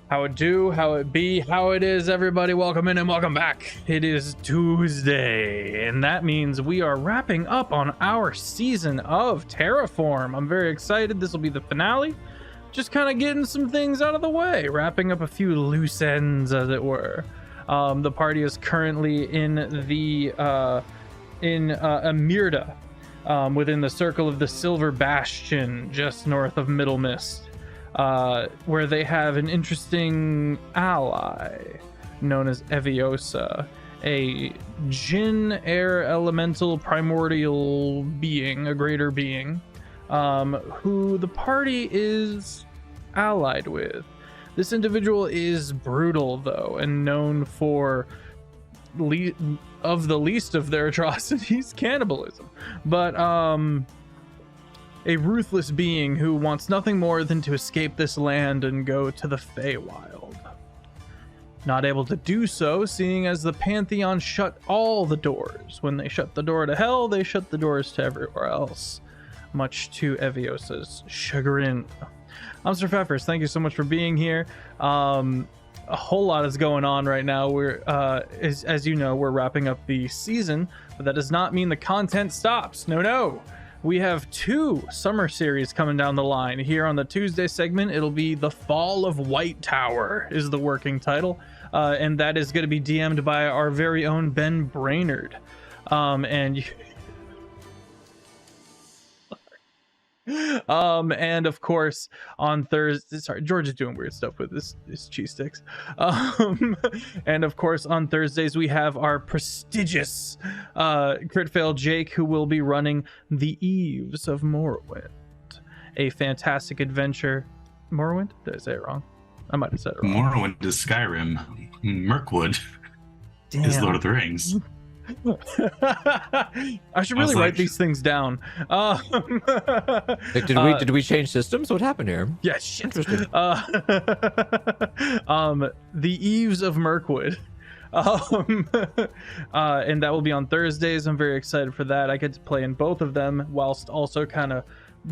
How it do, how it be, how it is, everybody. Welcome in and welcome back. It is Tuesday, and that means we are wrapping up on our season of Terraform. I'm very excited. This will be the finale. Just kind of getting some things out of the way, wrapping up a few loose ends, as it were. The party is currently in the Amirda, within the circle of the Silver Bastion, just north of Middle Mist. Where they have an interesting ally known as Eviosa, a Jinn air elemental primordial being, a greater being, who the party is allied with. This individual is brutal, though, and known for of the least of their atrocities, cannibalism. But a ruthless being who wants nothing more than to escape this land and go to the Feywild. Not able to do so, seeing as the Pantheon shut all the doors. When they shut the door to hell, they shut the doors to everywhere else, much to Eviosa's chagrin. I'm Sir Feffers. Thank you so much for being here. A whole lot is going on right now. We're, as you know, we're wrapping up the season, but that does not mean the content stops. No. We have 2 summer series coming down the line. Here on the Tuesday segment, it'll be The Fall of White Tower is the working title. And that is going to be DM'd by our very own Ben Brainard. And of course on Thursday, sorry, George is doing weird stuff with his cheese sticks. And of course on Thursdays we have our prestigious Critfail Jake, who will be running The Eves of Morrowind, a fantastic adventure. Morrowind? Did I say it wrong? I might have said it wrong. Morrowind is Skyrim. Mirkwood is Lord of the Rings. I should really write these things down. Did we change systems? What happened here? Yeah, shit. Interesting. The Eves of Mirkwood. And that will be on Thursdays. I'm very excited for that. I get to play in both of them whilst also kind of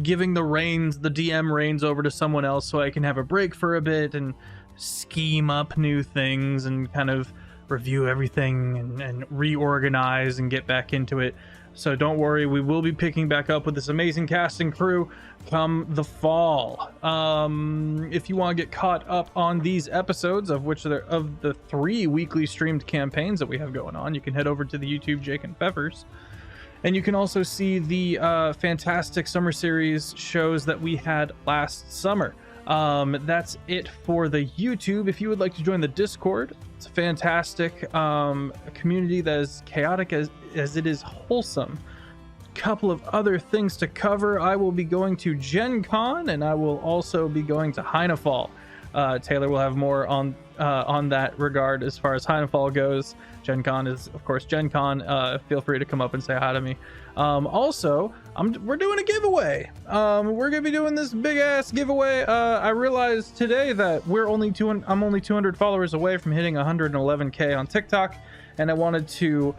giving the DM reins over to someone else, so I can have a break for a bit and scheme up new things and kind of review everything and reorganize and get back into it. So don't worry, we will be picking back up with this amazing cast and crew come the fall. If you want to get caught up on these episodes, of the 3 weekly streamed campaigns that we have going on, you can head over to the YouTube Jake and Feffers, and you can also see the fantastic summer series shows that we had last summer. That's it for the YouTube. If you would like to join the Discord, it's a fantastic community that is chaotic as it is wholesome. Couple of other things to cover. I will be going to Gen Con, and I will also be going to Heinefall. Taylor will have more on that regard as far as Heinefall goes. Gen Con is, of course, Gen Con. Feel free to come up and say hi to me. Also, we're doing a giveaway. We're gonna be doing this big ass giveaway. I realized today that I'm only 200 followers away from hitting 111k on TikTok, and I wanted to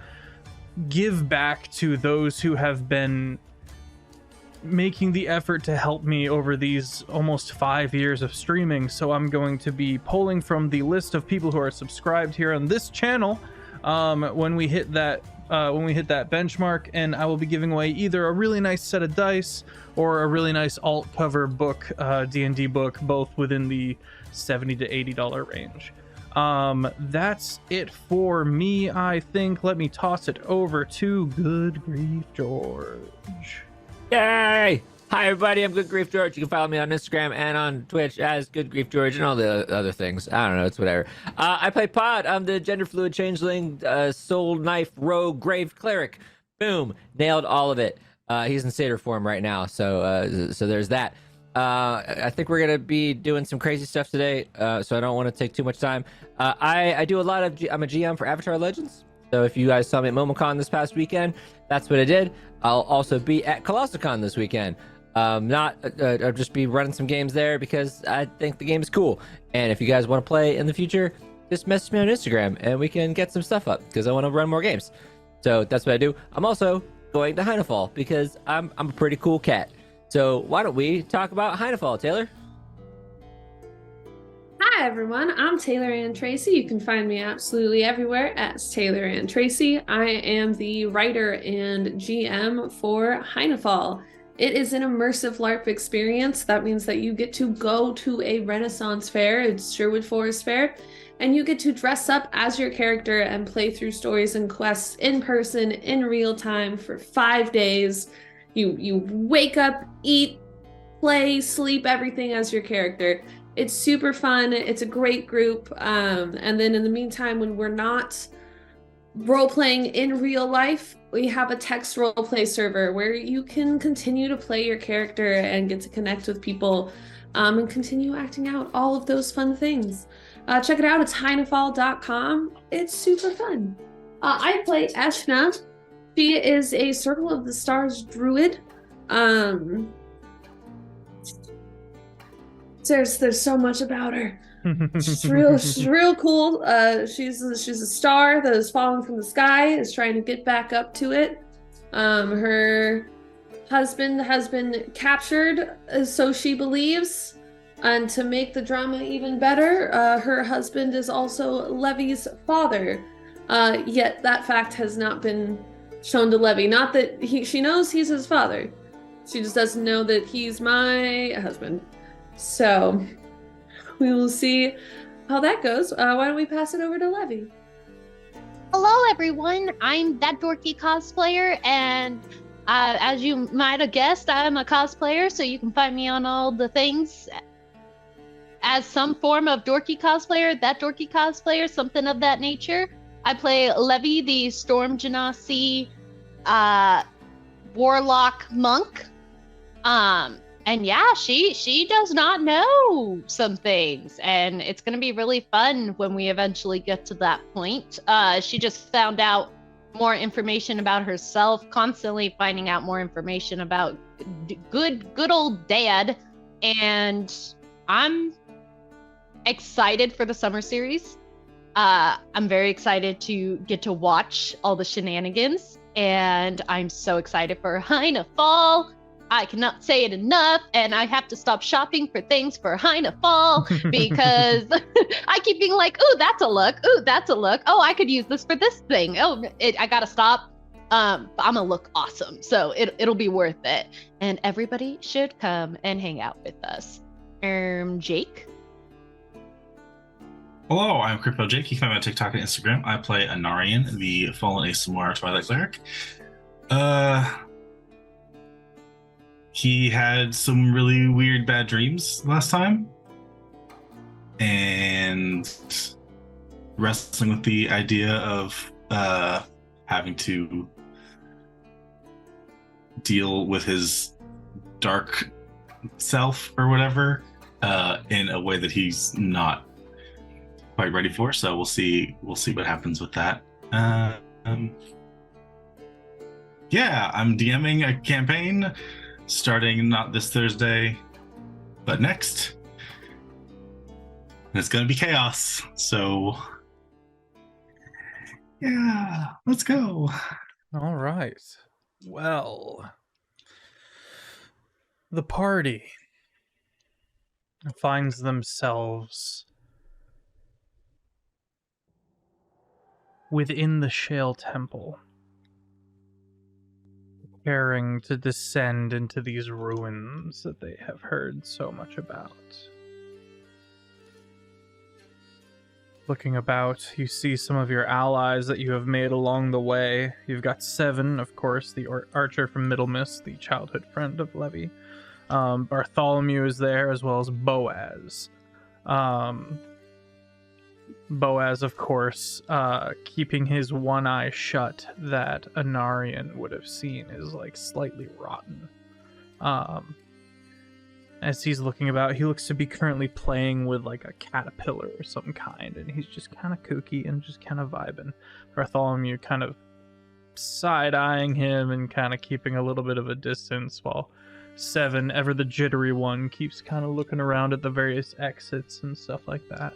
give back to those who have been making the effort to help me over these almost 5 years of streaming. So I'm going to be pulling from the list of people who are subscribed here on this channel when we hit that benchmark, and I will be giving away either a really nice set of dice or a really nice alt cover book, D&D book, both within the $70 to $80 range. That's it for me, I think. Let me toss it over to GoodGriefGeorge. Yay! Hi everybody, I'm GoodGriefGeorge. You can follow me on Instagram and on Twitch as GoodGriefGeorge and all the other things. I don't know, it's whatever. I play Pod. I'm the gender fluid changeling, soul knife rogue grave cleric. Boom, nailed all of it. He's in satyr form right now, so there's that. I think we're gonna be doing some crazy stuff today, so I don't want to take too much time. I do a lot of I'm a GM for Avatar Legends. So if you guys saw me at MomoCon this past weekend, that's what I did. I'll also be at ColossalCon this weekend. I'll just be running some games there because I think the game is cool. And if you guys want to play in the future, just message me on Instagram and we can get some stuff up because I want to run more games. So that's what I do. I'm also going to Heinefall because I'm a pretty cool cat. So why don't we talk about Heinefall, Taylor? Hi, Hi everyone, I'm Taylor Ann Tracy. You can find me absolutely everywhere as Taylor Ann Tracy. I am the writer and GM for Heinefall. It is an immersive LARP experience. That means that you get to go to a Renaissance fair, it's Sherwood Forest Fair, and you get to dress up as your character and play through stories and quests in person, in real time for 5 days. You wake up, eat, play, sleep, everything as your character. It's super fun. It's a great group. And then in the meantime, when we're not role-playing in real life, we have a text roleplay server where you can continue to play your character and get to connect with people and continue acting out all of those fun things. Check it out. It's heinefall.com. It's super fun. I play Eshna. She is a Circle of the Stars druid. There's so much about her. She's real cool. She's a star that has fallen from the sky, is trying to get back up to it. Her husband has been captured, so she believes. And to make the drama even better, her husband is also Levy's father. Yet that fact has not been shown to Levy. Not that she knows he's his father. She just doesn't know that he's my husband. So we will see how that goes. Why don't we pass it over to Levy? Hello, everyone. I'm that dorky cosplayer, and as you might have guessed, I'm a cosplayer, so you can find me on all the things as some form of dorky cosplayer, that dorky cosplayer, something of that nature. I play Levy, the Storm Genasi warlock monk. And yeah, she does not know some things, and it's going to be really fun when we eventually get to that point. She just found out more information about herself, constantly finding out more information about good old dad, and I'm excited for the summer series. I'm very excited to get to watch all the shenanigans, and I'm so excited for Heinefall. I cannot say it enough, and I have to stop shopping for things for Heinefall because I keep being like, ooh, that's a look. Ooh, that's a look. Oh, I could use this for this thing. Oh, I gotta stop. But I'm gonna look awesome, so it'll be worth it. And everybody should come and hang out with us. Jake? Hello, I'm Critfail Jake. You can find me on TikTok and Instagram. I play Anarian, the fallen ASMR Twilight Cleric. He had some really weird bad dreams last time, and wrestling with the idea of having to deal with his dark self or whatever in a way that he's not quite ready for. So we'll see what happens with that. Yeah, I'm DMing a campaign starting not this Thursday, but next. And it's gonna be chaos. So yeah, let's go. All right. Well, the party finds themselves within the Shale Temple, preparing to descend into these ruins that they have heard so much about. Looking about, you see some of your allies that you have made along the way. You've got Seven, of course, the archer from Middlemiss, the childhood friend of Levy. Bartholomew is there, as well as Boaz. Boaz, of course, keeping his one eye shut that Anarian would have seen is like slightly rotten. As he's looking about, he looks to be currently playing with like a caterpillar or some kind, and he's just kind of kooky and just kind of vibing. Bartholomew kind of side-eyeing him and kind of keeping a little bit of a distance, while Seven, ever the jittery one, keeps kind of looking around at the various exits and stuff like that.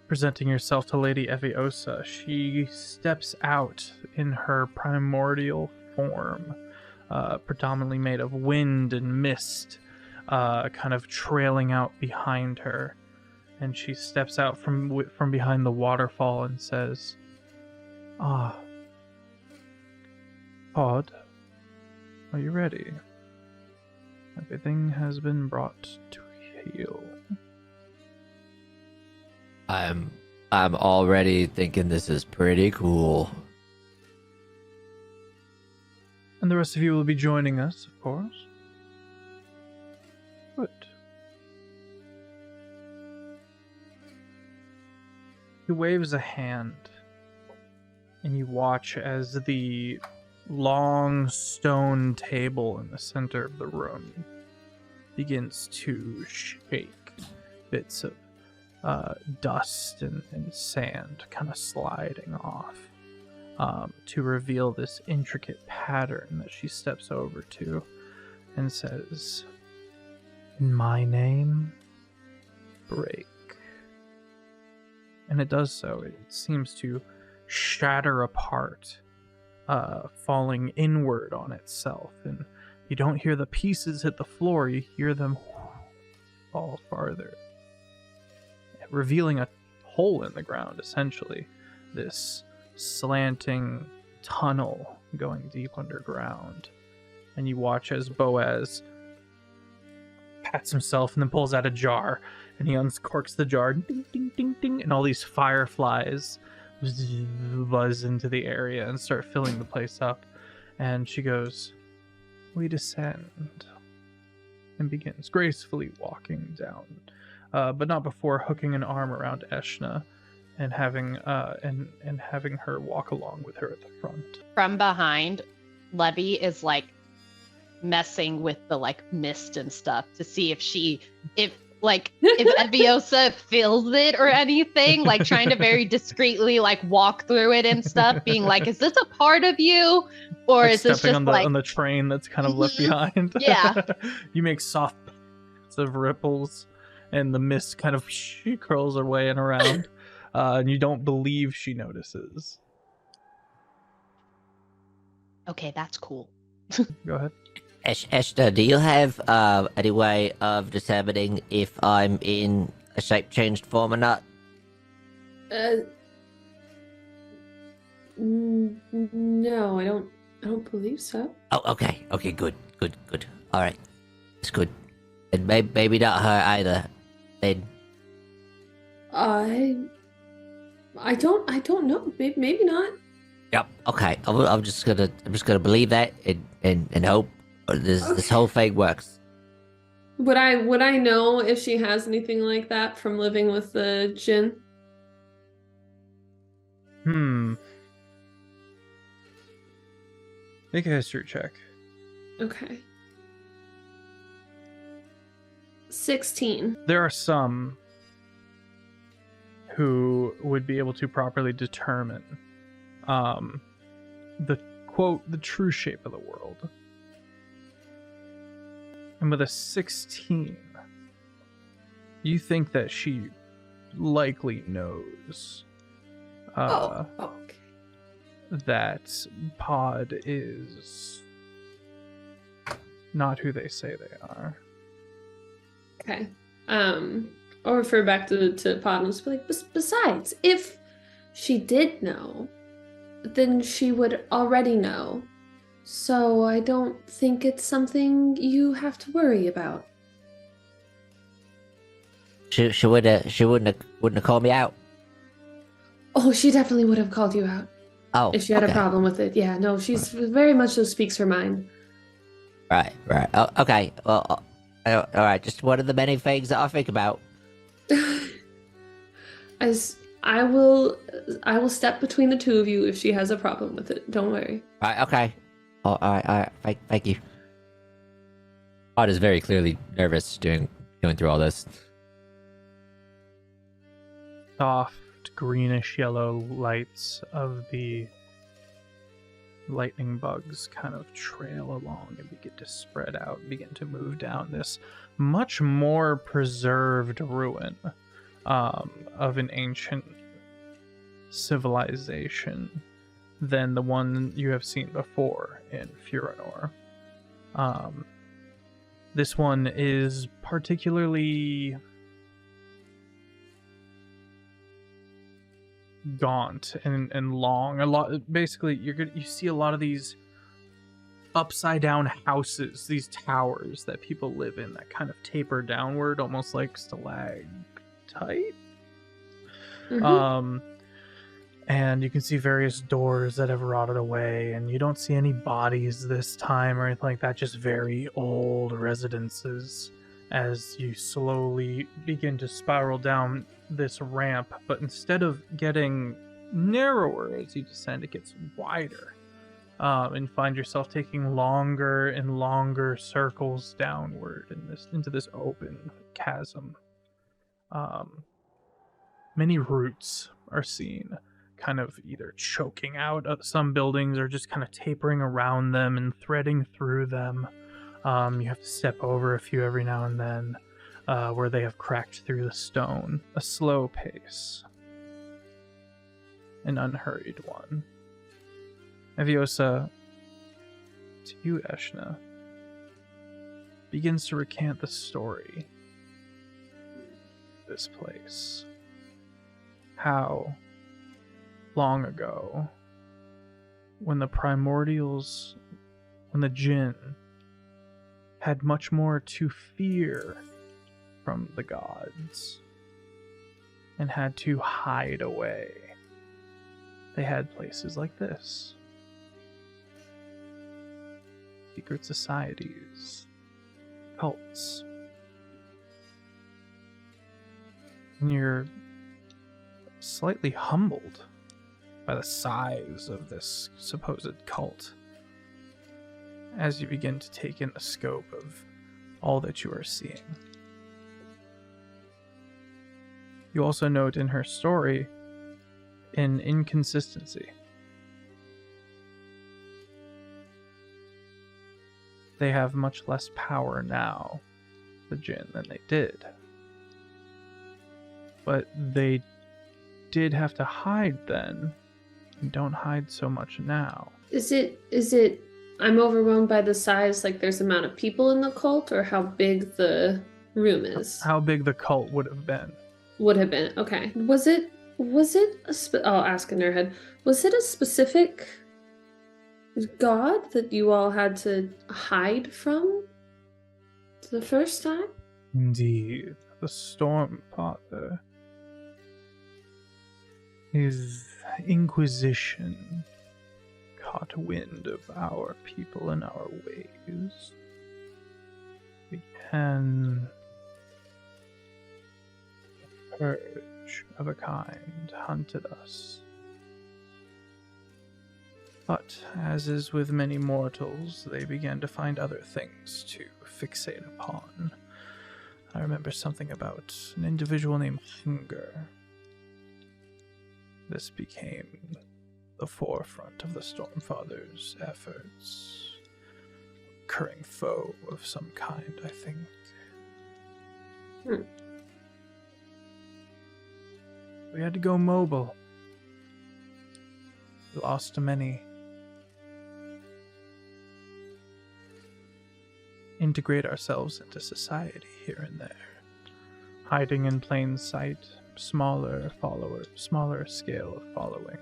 Presenting yourself to Lady Eviosa, she steps out in her primordial form, predominantly made of wind and mist, kind of trailing out behind her. And she steps out from behind the waterfall and says, "Ah, Pod, are you ready? Everything has been brought to heel." I'm already thinking this is pretty cool. And the rest of you will be joining us, of course. Good. He waves a hand, and you watch as the long stone table in the center of the room begins to shake. Bits of dust and sand kind of sliding off to reveal this intricate pattern that she steps over to and says, "In my name, break." And it does so. It seems to shatter apart, falling inward on itself. And you don't hear the pieces hit the floor, you hear them fall farther, revealing a hole in the ground, essentially. This slanting tunnel going deep underground. And you watch as Boaz pats himself and then pulls out a jar, and he uncorks the jar, ding, ding, ding, ding, and all these fireflies buzz into the area and start filling the place up. And she goes, "We descend," and begins gracefully walking down, but not before hooking an arm around Eshna and having having her walk along with her at the front. From behind, Levy is like messing with the like mist and stuff to see if Eviosa feels it or anything, like trying to very discreetly like walk through it and stuff, being like, "Is this a part of you, or Like is this stepping just on the train that's kind of left behind?" Yeah. You make soft of ripples, and the mist kind of she curls away and around, and you don't believe she notices. Okay, that's cool. Go ahead. Esther, do you have any way of determining if I'm in a shape-changed form or not? No, I don't believe so. Oh, okay, good. All right, it's good. And maybe not her either. Then I don't know. Maybe not. yep. Okay, I'm just gonna believe that and hope this whole thing works. Would I know if she has anything like that from living with the Jinn? Make a history check. Okay. 16. There are some who would be able to properly determine the true shape of the world. And with a 16, you think that she likely knows Okay. that Pod is not who they say they are. Okay. I'll refer back to Pod and just be like, besides, if she did know, then she would already know. So I don't think it's something you have to worry about. She wouldn't have called me out. Oh, she definitely would have called you out. Oh, if she had okay. a problem with it. Yeah, no, she's very much so speaks her mind. Right. Oh, okay. Well, all right. Just one of the many things that I think about. As I will step between the two of you if she has a problem with it. Don't worry. Right. Okay. Oh, all right. Thank you. Pod is very clearly nervous going through all this. Soft greenish yellow lights of the lightning bugs kind of trail along and begin to spread out and begin to move down this much more preserved ruin of an ancient civilization than the one you have seen before in Furanor. This one is particularly gaunt and long. Basically, you see a lot of these upside down houses, these towers that people live in that kind of taper downward, almost like stalactite. Mhm. And you can see various doors that have rotted away, and you don't see any bodies this time or anything like that, just very old residences as you slowly begin to spiral down this ramp. But instead of getting narrower as you descend, it gets wider, and find yourself taking longer and longer circles downward into this open chasm. Many roots are seen, kind of either choking out some buildings or just kind of tapering around them and threading through them. You have to step over a few every now and then, where they have cracked through the stone. A slow pace. An unhurried one. Eviosa, to you, Eshna, begins to recant the story of this place. How long ago, when the primordials, when the Jinn had much more to fear from the gods and had to hide away, they had places like this. Secret societies, cults. And you're slightly humbled by the size of this supposed cult as you begin to take in the scope of all that you are seeing. You also note in her story an inconsistency. They have much less power now, the Jinn, than they did. But they did have to hide then, and don't hide so much now. Is it I'm overwhelmed by the size, like there's amount of people in the cult, or how big the room is? How big the cult would have been. Would have been, okay. Was it I'll ask in their head. Was it a specific god that you all had to hide from the first time? Indeed, the Stormfather. His Inquisition caught wind of our people and our ways. Began a purge of a kind, hunted us. But, as is with many mortals, they began to find other things to fixate upon. I remember something about an individual named Hunger. This became the forefront of the Stormfather's efforts. Recurring foe of some kind, I think. We had to go mobile. We lost many. Integrate ourselves into society here and there. Hiding in plain sight, smaller scale of following.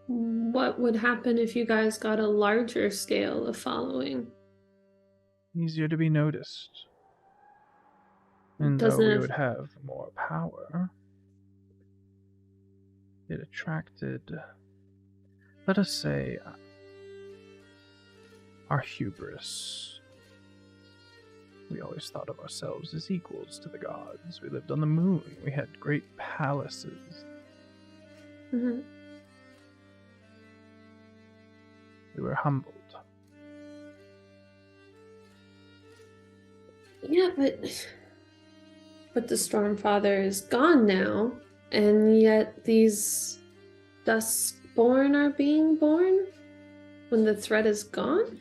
What would happen if you guys got a larger scale of following? Easier to be noticed. And though we would have more power, it attracted, let us say, our hubris. We always thought of ourselves as equals to the gods. We lived on the moon. We had great palaces. Mm-hmm. We were humbled. Yeah, but the Stormfather is gone now, and yet these Duskborn are being born when the threat is gone?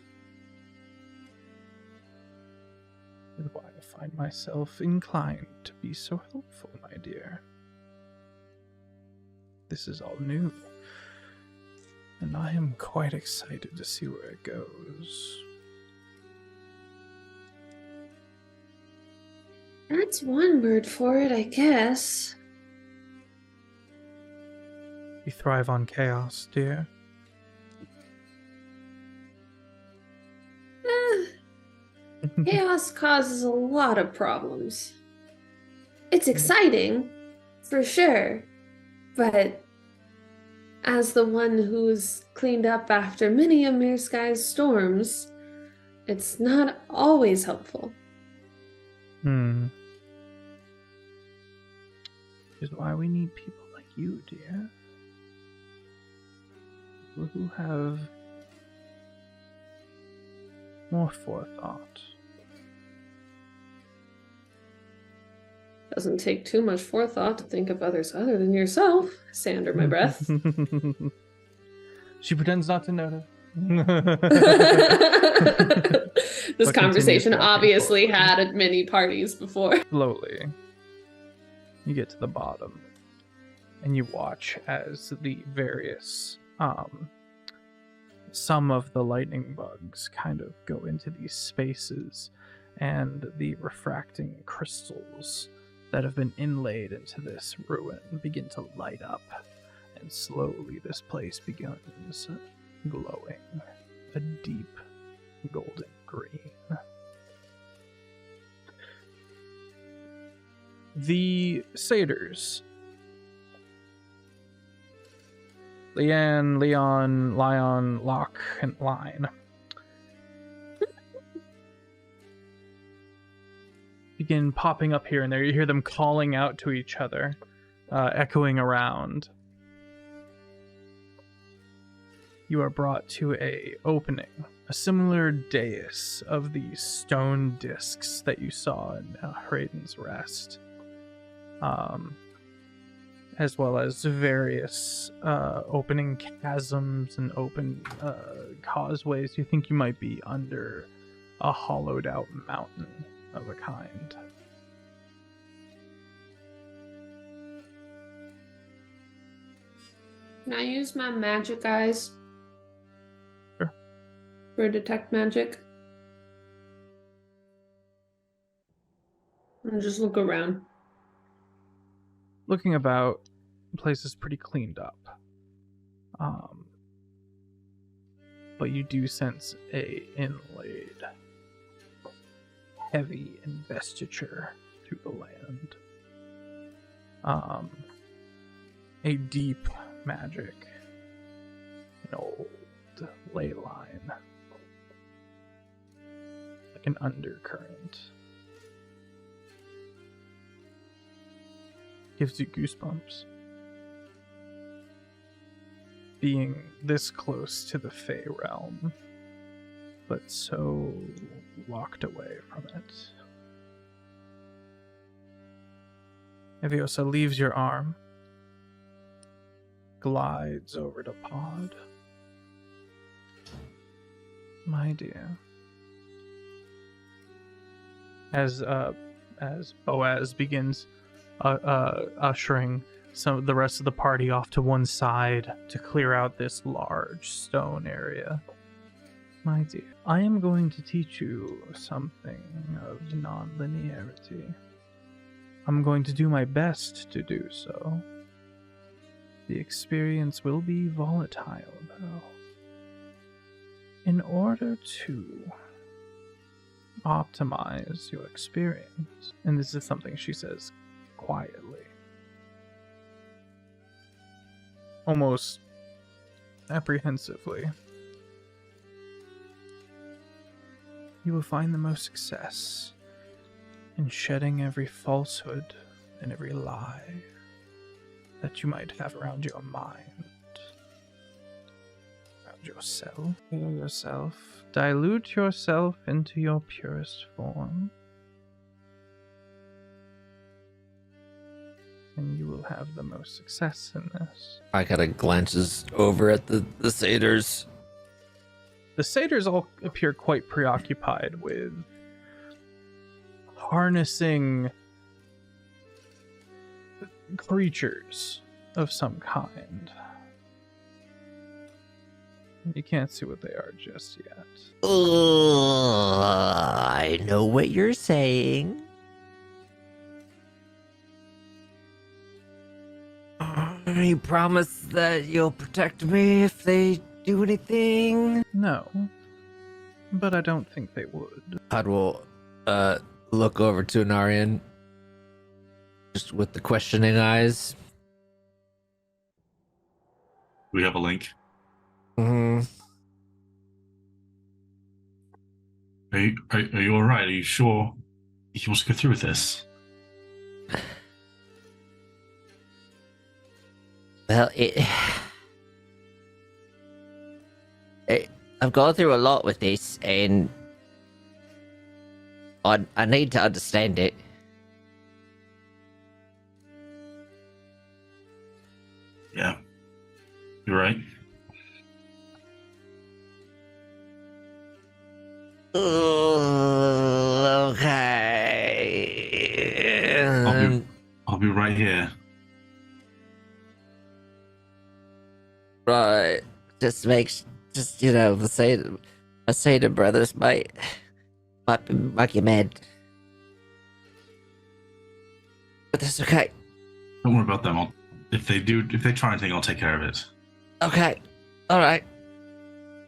Is why I find myself inclined to be so helpful, my dear. This is all new. And I am quite excited to see where it goes. That's one word for it, I guess. You thrive on chaos, dear. Chaos causes a lot of problems. It's exciting, for sure, but as the one who's cleaned up after many a Mere Sky's storms, it's not always helpful. Which is why we need people like you, dear. People who have more forethought. Doesn't take too much forethought to think of others other than yourself. I say under my breath. She pretends not to notice. This But conversation continues walking obviously forward. had at many parties before. Slowly, you get to the bottom, and you watch as the various, some of the lightning bugs kind of go into these spaces, and the refracting crystals that have been inlaid into this ruin begin to light up, and slowly this place begins glowing a deep golden green. The satyrs, Leanne, Leon, Lion, Locke, and Line, begin popping up here and there. You hear them calling out to each other, echoing around. You are brought to a opening, a similar dais of these stone discs that you saw in Hraiden's Rest, as well as various opening chasms and open causeways. You think you might be under a hollowed out mountain of a kind. Can I use my magic eyes? Sure. For detect magic? And just look around. Looking about, the place is pretty cleaned up. But you do sense a inlaid, heavy investiture through the land. A deep magic, an old ley line, like an undercurrent. Gives you goosebumps. Being this close to the Fey realm, but so locked away from it. Eviosa leaves your arm, glides over to Pod. My dear. As Boaz begins ushering some of the rest of the party off to one side to clear out this large stone area. My dear, I am going to teach you something of non-linearity. I'm going to do my best to do so. The experience will be volatile, though. In order to optimize your experience, and this is something she says quietly, almost apprehensively, you will find the most success in shedding every falsehood and every lie that you might have around your mind, around yourself. Heal yourself, dilute yourself into your purest form, and you will have the most success in this. I kind of glances over at the satyrs. The satyrs all appear quite preoccupied with harnessing creatures of some kind. You can't see what they are just yet. I know what you're saying. You promise that you'll protect me if they do anything? No, but I don't think they would. Pod will look over to Anarian just with the questioning eyes. We have a link. Mm-hmm. Are you all right? Are you sure you want to go through with this? Well, I've gone through a lot with this, and I need to understand it. Yeah. You're right. Okay. I'll be right here. Right. Just you know, the Satan brothers might get mad. But that's okay. Don't worry about them. If they try anything, I'll take care of it. Okay. Alright.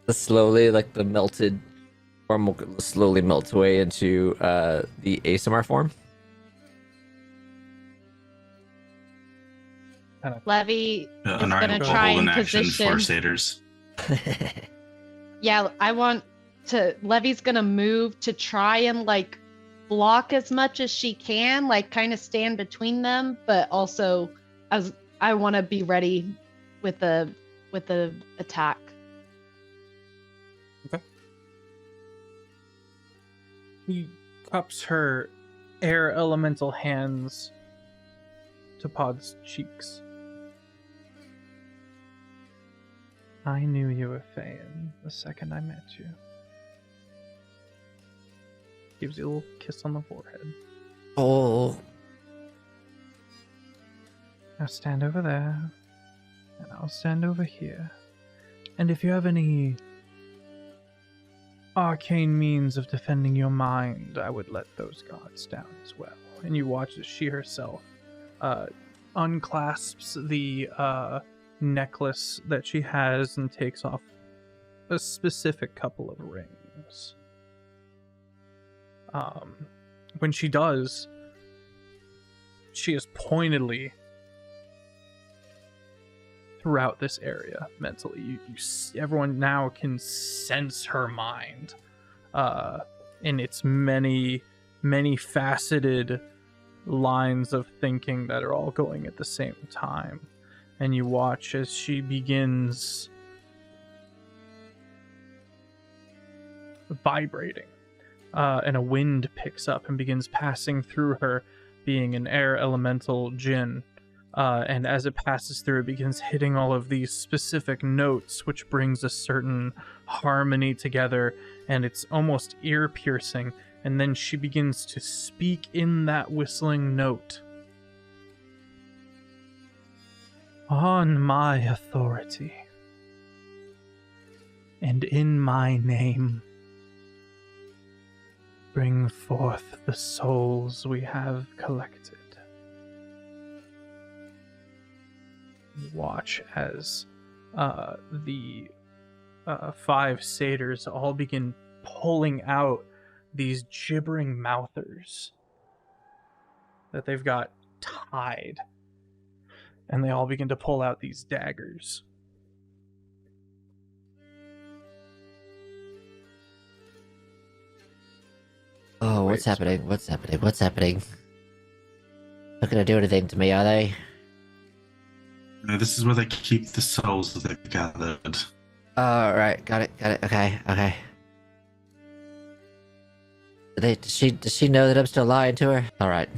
Slowly, like the melted form will slowly melt away into the ASMR form. Levy is And I gonna will try hold and an action position. for satyrs. Yeah, I want to. Levy's gonna move to try and like block as much as she can, like kind of stand between them, but also as I want to be ready with the attack. He cups her air elemental hands to Pod's cheeks. I knew you were Fayin the second I met you. Gives you a little kiss on the forehead. Oh. Now stand over there, and I'll stand over here. And if you have any arcane means of defending your mind, I would let those guards down as well. And you watch as she herself unclasps the necklace that she has and takes off a specific couple of rings. When she does, she is pointedly throughout this area mentally. Everyone now can sense her mind in its many faceted lines of thinking that are all going at the same time. And you watch as she begins vibrating, and a wind picks up and begins passing through her, being an air elemental djinn. And as it passes through, it begins hitting all of these specific notes, which brings a certain harmony together, and it's almost ear-piercing. And then she begins to speak in that whistling note. On my authority, and in my name, bring forth the souls we have collected. Watch as the 5 satyrs all begin pulling out these gibbering mouthers that they've got tied, and they all begin to pull out these daggers. Oh, what's happening? What's happening? What's happening? Not gonna do anything to me, are they? No, this is where they keep the souls that they've gathered. Oh, right. Got it. Okay. Does she know that I'm still lying to her? Alright.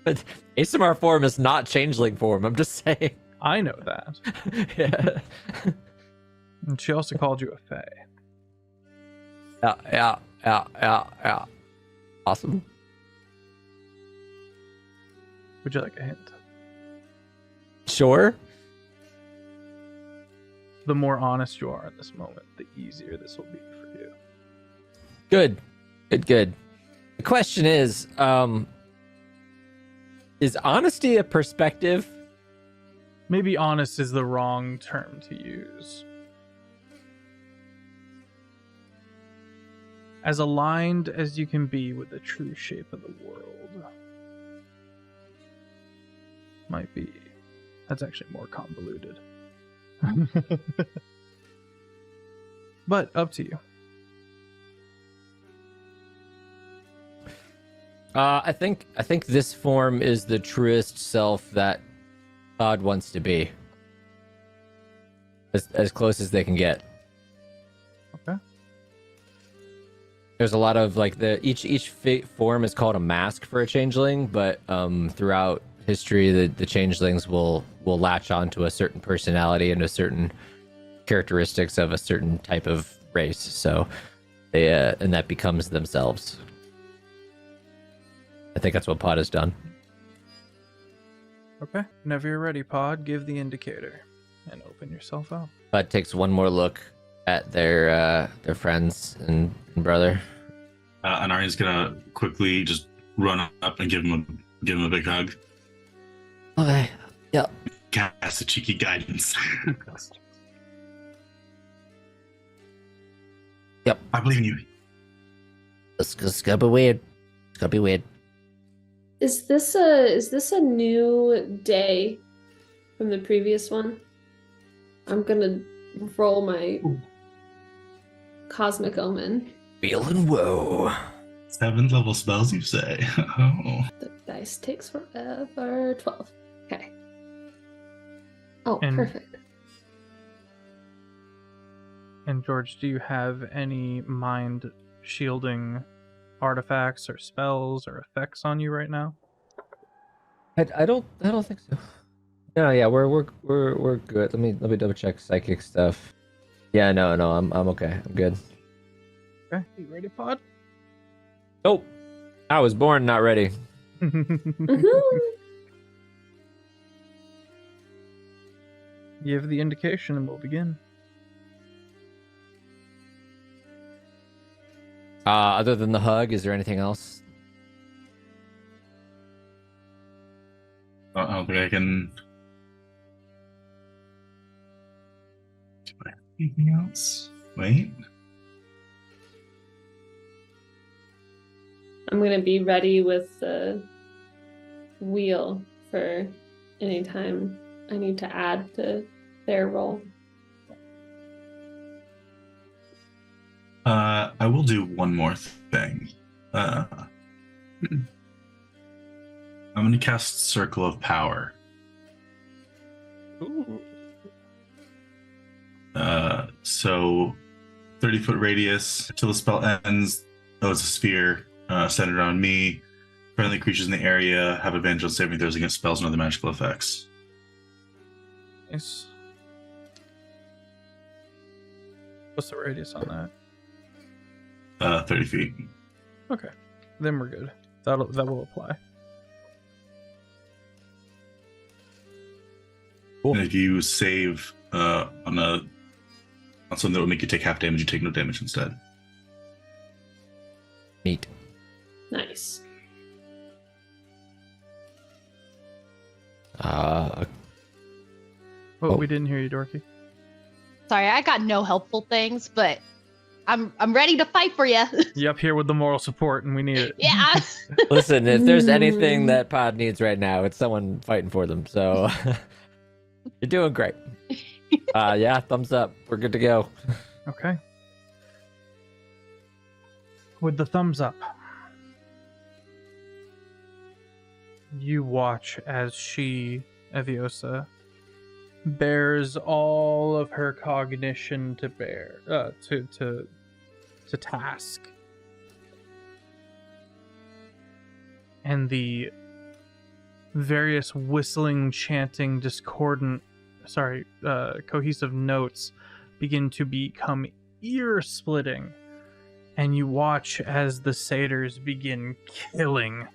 But ASMR form is not changeling form, I'm just saying. I know that. Yeah. And she also called you a fae. Yeah. Awesome. Would you like a hint? Sure. the more honest you are in this moment, the easier this will be for you. Good. The question is honesty a perspective? Maybe honest is the wrong term to use. As aligned as you can be with the true shape of the world. Might be. That's actually more convoluted. But up to you. I think this form is the truest self that Todd wants to be. As close as they can get. Okay. There's a lot of like each form is called a mask for a changeling, but throughout history the changelings will latch onto a certain personality and a certain characteristics of a certain type of race. So they and that becomes themselves. I think that's what Pod has done. Okay. Whenever you're ready, Pod, give the indicator and open yourself up. Pod takes one more look at their friends and brother. And Arya's gonna quickly just run up and give him a big hug. Okay. Yep. Cast a cheeky guidance. Yep. I believe in you. It's gonna be weird. It's gonna be weird. Is this a new day from the previous one? I'm gonna roll my Cosmic Omen. Feeling whoa. 7th level spells, you say? Oh. The dice takes forever. 12. Okay. Oh, And- perfect. And George, do you have any mind shielding artifacts or spells or effects on you right now? I don't think so. No, yeah, we're good. Let me double check psychic stuff. Yeah, no, I'm okay. I'm good. Okay, you ready, Pod? Nope. I was born not ready. Give the indication and we'll begin. Other than the hug, is there anything else? I don't think I can do anything else. Wait. I'm gonna be ready with the wheel for any time I need to add to their roll. I will do one more thing. I'm going to cast Circle of Power. Ooh. So 30-foot radius until the spell ends. Oh, it's a sphere centered on me. Friendly creatures in the area have advantage on saving throws against spells and other magical effects. Nice. What's the radius on that? 30 feet. Okay, then we're good. That will apply. Cool. And if you save on something that would make you take half damage, you take no damage instead. Neat. Nice. Oh, we didn't hear you, Dorky. Sorry, I got no helpful things, but I'm ready to fight for you. You up here with the moral support, and we need it. Yeah. Listen, if there's anything that Pod needs right now, it's someone fighting for them. So you're doing great. Yeah, thumbs up. We're good to go. Okay. With the thumbs up, you watch as she, Eviosa, bears all of her cognition to bear, to task. And the various whistling, chanting, cohesive notes begin to become ear-splitting. And you watch as the satyrs begin killing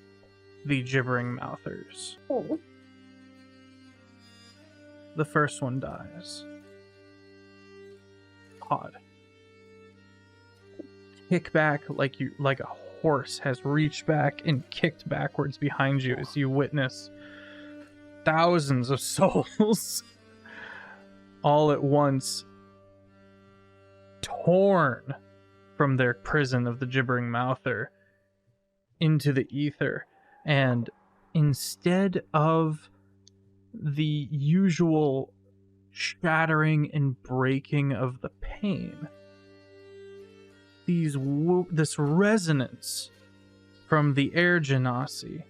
the gibbering mouthers. Oh. The first one dies. Pod. Kick back like a horse has reached back and kicked backwards behind you as you witness thousands of souls all at once torn from their prison of the gibbering mouther into the ether, and instead of the usual shattering and breaking of the pain, this resonance from the air genasi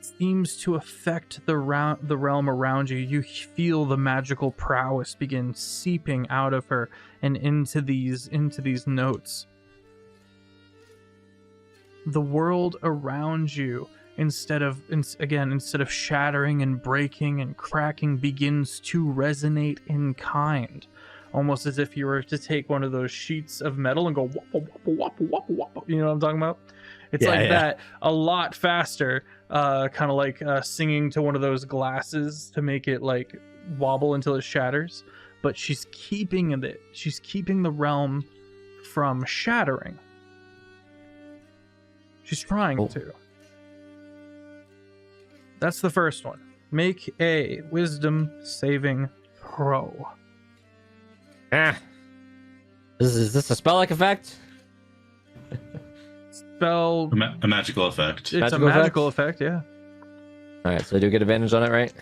seems to affect the realm around you. You feel the magical prowess begin seeping out of her and into these notes. The world around you, instead of shattering and breaking and cracking, begins to resonate in kind, almost as if you were to take one of those sheets of metal and go wop wop wop wop. You know what I'm talking about? It's that a lot faster, kind of like singing to one of those glasses to make it like wobble until it shatters. But she's keeping the realm from shattering. She's trying to. That's the first one. Make a wisdom saving throw. Is this a spell-like effect? Spell. A magical effect. It's a magical effect, yeah. All right, so I do get advantage on it, right?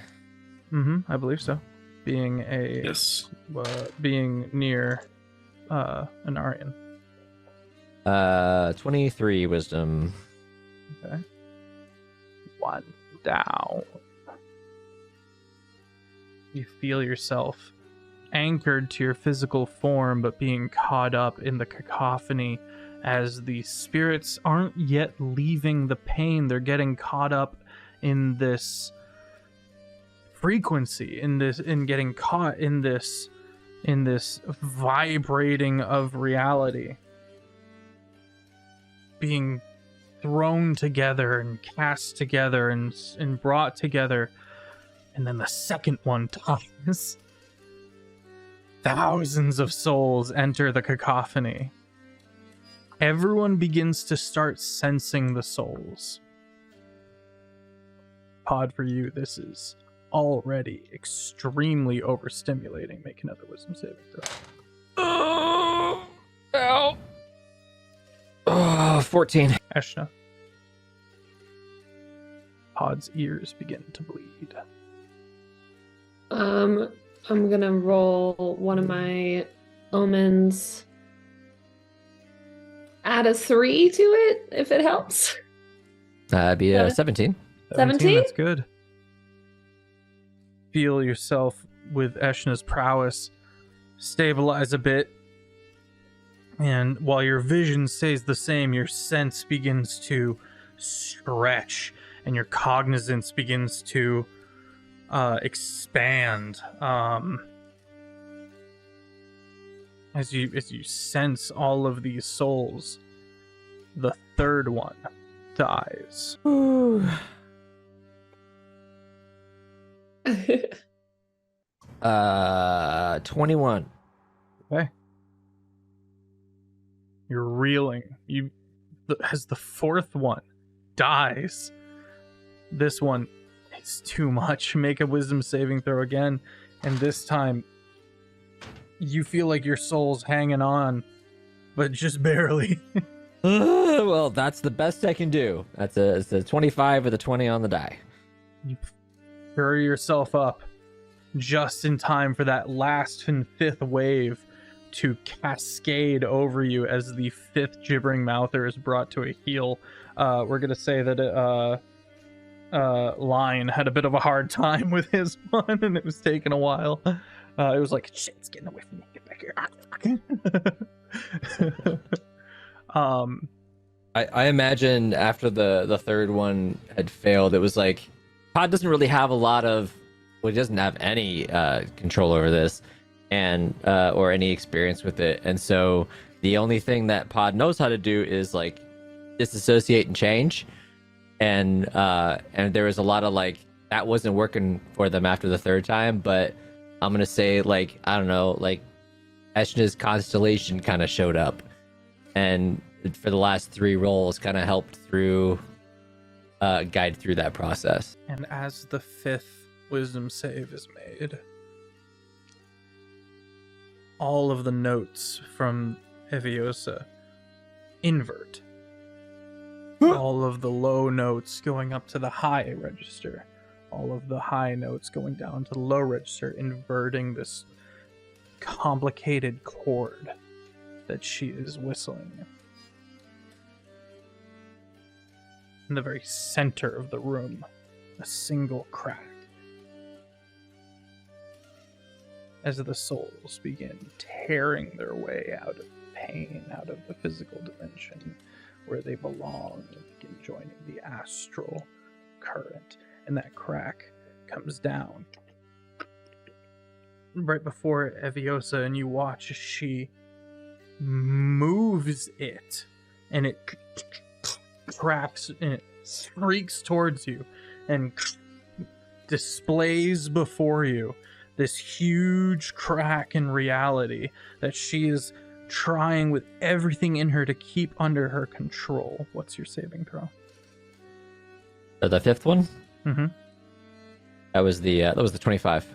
I believe so. Being being near an Aryan. 23 wisdom. Okay. 1 down. You feel yourself anchored to your physical form, but being caught up in the cacophony as the spirits aren't yet leaving the pain. They're getting caught up in this frequency, in getting caught in this vibrating of reality, being thrown together and cast together and brought together. And then the second one dies. Thousands of souls enter the cacophony. Everyone begins to start sensing the souls. Pod, for you, this is already extremely overstimulating. Make another wisdom saving throw. Ow. 14. Eshna. Pod's ears begin to bleed. I'm gonna roll one of my omens. Add a 3 to it, if it helps. That'd be 17. 17? That's good. Feel yourself with Eshna's prowess stabilize a bit. And while your vision stays the same, your sense begins to stretch and your cognizance begins to expand. As you sense all of these souls, the third one dies. 21. Okay. You're reeling. As the fourth one dies, this one is too much. Make a wisdom saving throw again, and this time you feel like your soul's hanging on, but just barely. Well, that's the best I can do. It's a 25 with a 20 on the die. You hurry yourself up just in time for that last and fifth wave to cascade over you as the fifth gibbering mouther is brought to a heel. We're gonna say that Lion had a bit of a hard time with his one, and it was taking a while. It was like, shit, it's getting away from me. Get back here. I imagine after the third one had failed, it was like Pod doesn't really have a lot of, well, he doesn't have any control over this, and or any experience with it, and so the only thing that Pod knows how to do is like disassociate and change, and there was a lot of like that wasn't working for them after the third time, but I'm gonna say like, I don't know, like Eshna's constellation kind of showed up, and for the last 3 rolls kind of helped through guide through that process. And as the 5th wisdom save is made, all of the notes from Eviosa invert. All of the low notes going up to the high register, all of the high notes going down to the low register, inverting this complicated chord that she is whistling. In the very center of the room, a single crack. As the souls begin tearing their way out of pain, out of the physical dimension where they belong, and begin joining the astral current, and that crack comes down right before Eviosa, and you watch as she moves it, and it cracks and it streaks towards you and displays before you this huge crack in reality that she is trying with everything in her to keep under her control. What's your saving throw? The 5th one? Mm-hmm. That was the 25.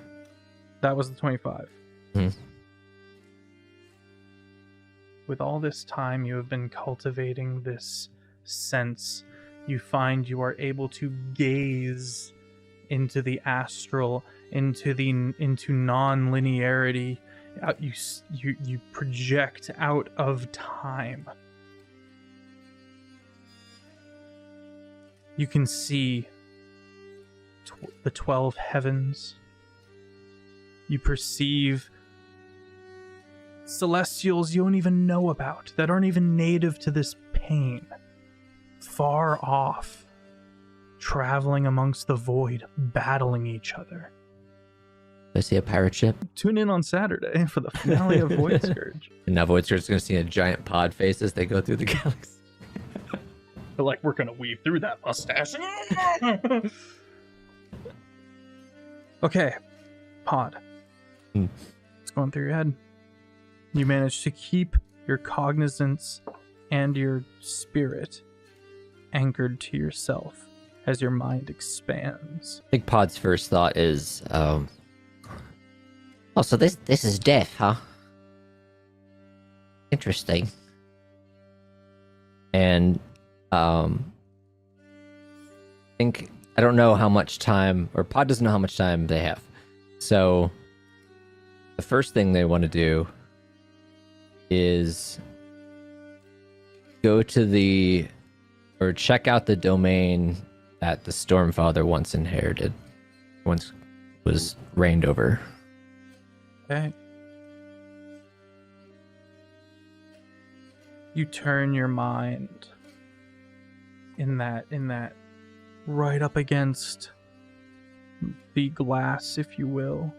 That was the 25. Mm-hmm. With all this time you have been cultivating this sense, you find you are able to gaze into the astral, into non-linearity. You project out of time. You can see the 12 heavens. You perceive celestials you don't even know about, that aren't even native to this plane, far off, traveling amongst the void, battling each other. I see a pirate ship. Tune in on Saturday for the finale of Void Scourge. And now Void Scourge is going to see a giant pod face as they go through the galaxy. But like, we're going to weave through that mustache. Okay, pod. What's going through your head? You manage to keep your cognizance and your spirit anchored to yourself as your mind expands. I think Pod's first thought is, oh, so this is death, huh? Interesting. And I don't know how much time, or Pod doesn't know how much time they have. So the first thing they want to do is go to or check out the domain that the Stormfather once was reigned over. Okay. You turn your mind in that right up against the glass, if you will.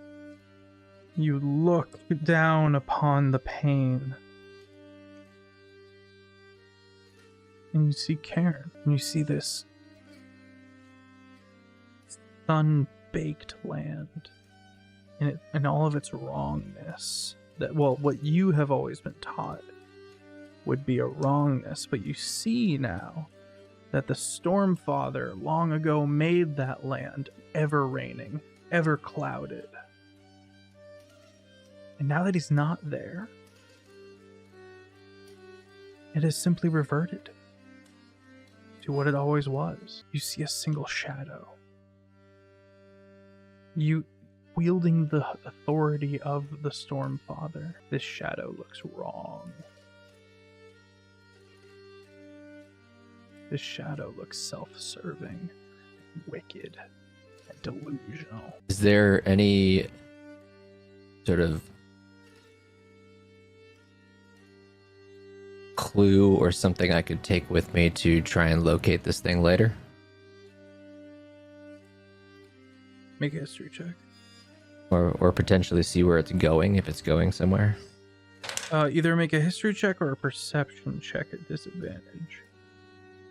You look down upon the pane. And you see Cairn. And you see this sun-baked land. And all of its wrongness. What you have always been taught would be a wrongness. But you see now that the Stormfather long ago made that land ever raining, ever clouded. And now that he's not there, it has simply reverted to what it always was. You see a single shadow. You wielding the authority of the Stormfather. This shadow looks wrong. This shadow looks self-serving, wicked, and delusional. Is there any sort of clue or something I could take with me to try and locate this thing later? Make a history check. Or potentially see where it's going, if it's going somewhere? Either make a history check or a perception check at disadvantage.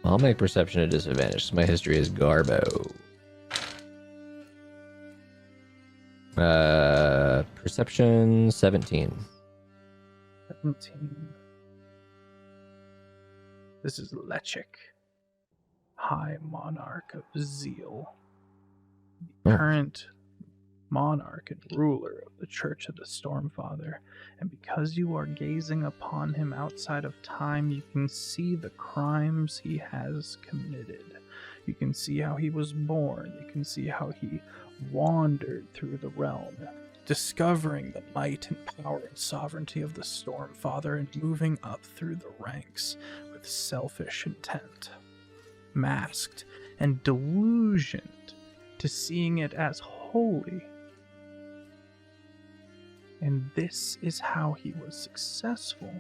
I'll make perception at disadvantage, so my history is Garbo. Perception 17. 17. This is Lechik, High Monarch of Zeal, the current monarch and ruler of the Church of the Stormfather. And because you are gazing upon him outside of time, you can see the crimes he has committed. You can see how he was born. You can see how he wandered through the realm, discovering the might and power and sovereignty of the Stormfather and moving up through the ranks with selfish intent, masked and delusioned to seeing it as holy. And this is how he was successful,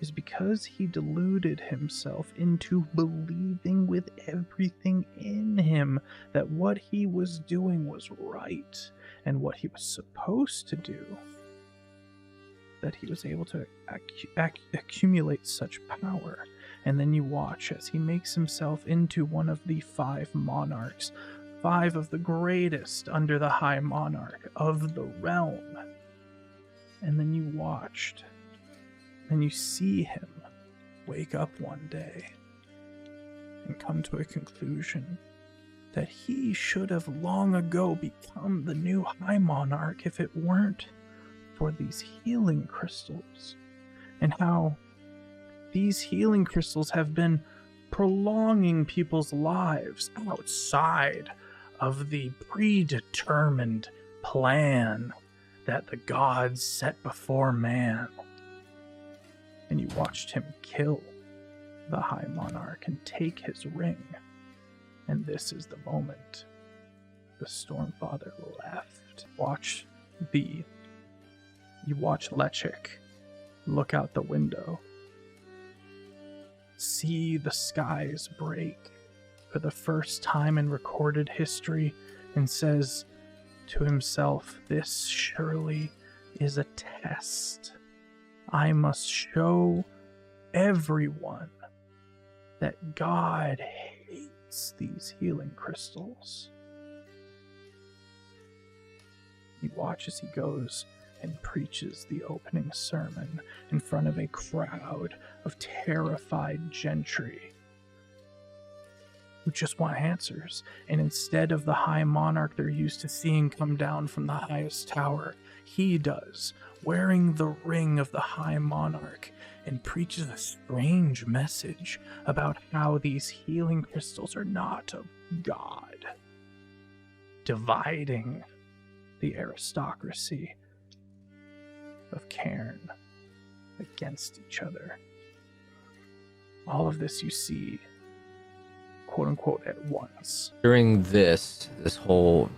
is because he deluded himself into believing with everything in him that what he was doing was right and what he was supposed to do, that he was able to accumulate such power. And then you watch as he makes himself into one of the 5 monarchs, 5 of the greatest under the High Monarch of the realm. And then you watched, and you see him wake up one day and come to a conclusion that he should have long ago become the new High Monarch if it weren't for these healing crystals, and how these healing crystals have been prolonging people's lives outside of the predetermined plan that the gods set before man. And you watched him kill the High Monarch and take his ring. And this is the moment the Stormfather left. You watch Lechik look out the window, see the skies break for the first time in recorded history, and says to himself, "This surely is a test. I must show everyone that God hates these healing crystals." You watch as he goes and preaches the opening sermon in front of a crowd of terrified gentry who just want answers. And instead of the High Monarch they're used to seeing come down from the highest tower, he does, wearing the ring of the High Monarch, and preaches a strange message about how these healing crystals are not of God, dividing the aristocracy of Cairn against each other. All of this you see, quote unquote, at once. During this whole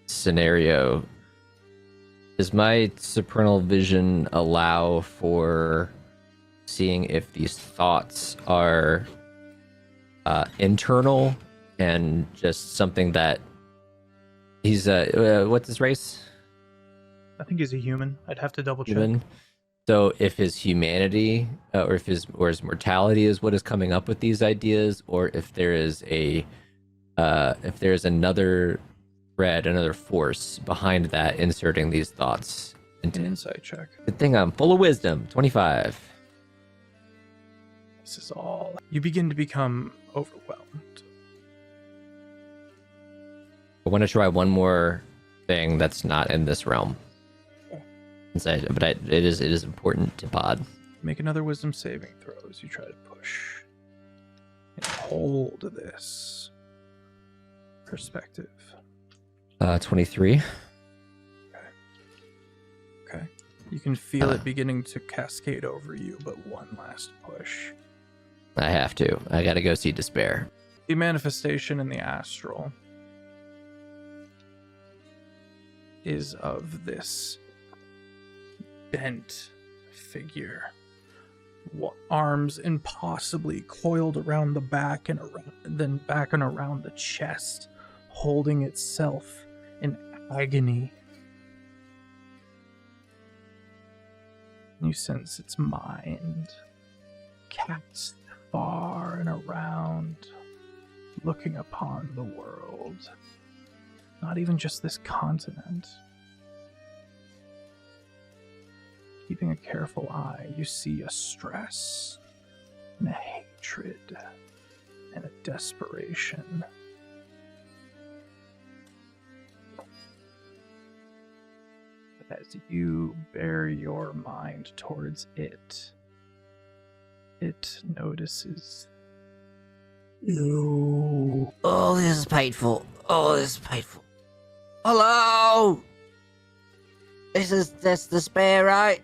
scenario, does my supernal vision allow for seeing if these thoughts are internal and just something that he's what's his race? I think he's a human. I'd have to double check. Human. So if his humanity or if his mortality is what is coming up with these ideas, or if there is another thread, another force behind that inserting these thoughts into An insight check. Good thing I'm full of wisdom. 25. This is all. You begin to become overwhelmed. I want to try one more thing that's not in this realm. But it is important to Pod. Make another wisdom saving throw as you try to push and hold this perspective. 23. Okay. You can feel it beginning to cascade over you, but one last push. I have to. I gotta go see Despair. The manifestation in the astral is of this bent figure, arms impossibly coiled around the back and around the chest, holding itself in agony. You sense its mind cast far and around, looking upon the world. Not even just this continent. Keeping a careful eye, you see a stress, and a hatred, and a desperation. But as you bear your mind towards it, it notices you. Oh, this is painful. Oh, this is painful. Hello? That's despair, right?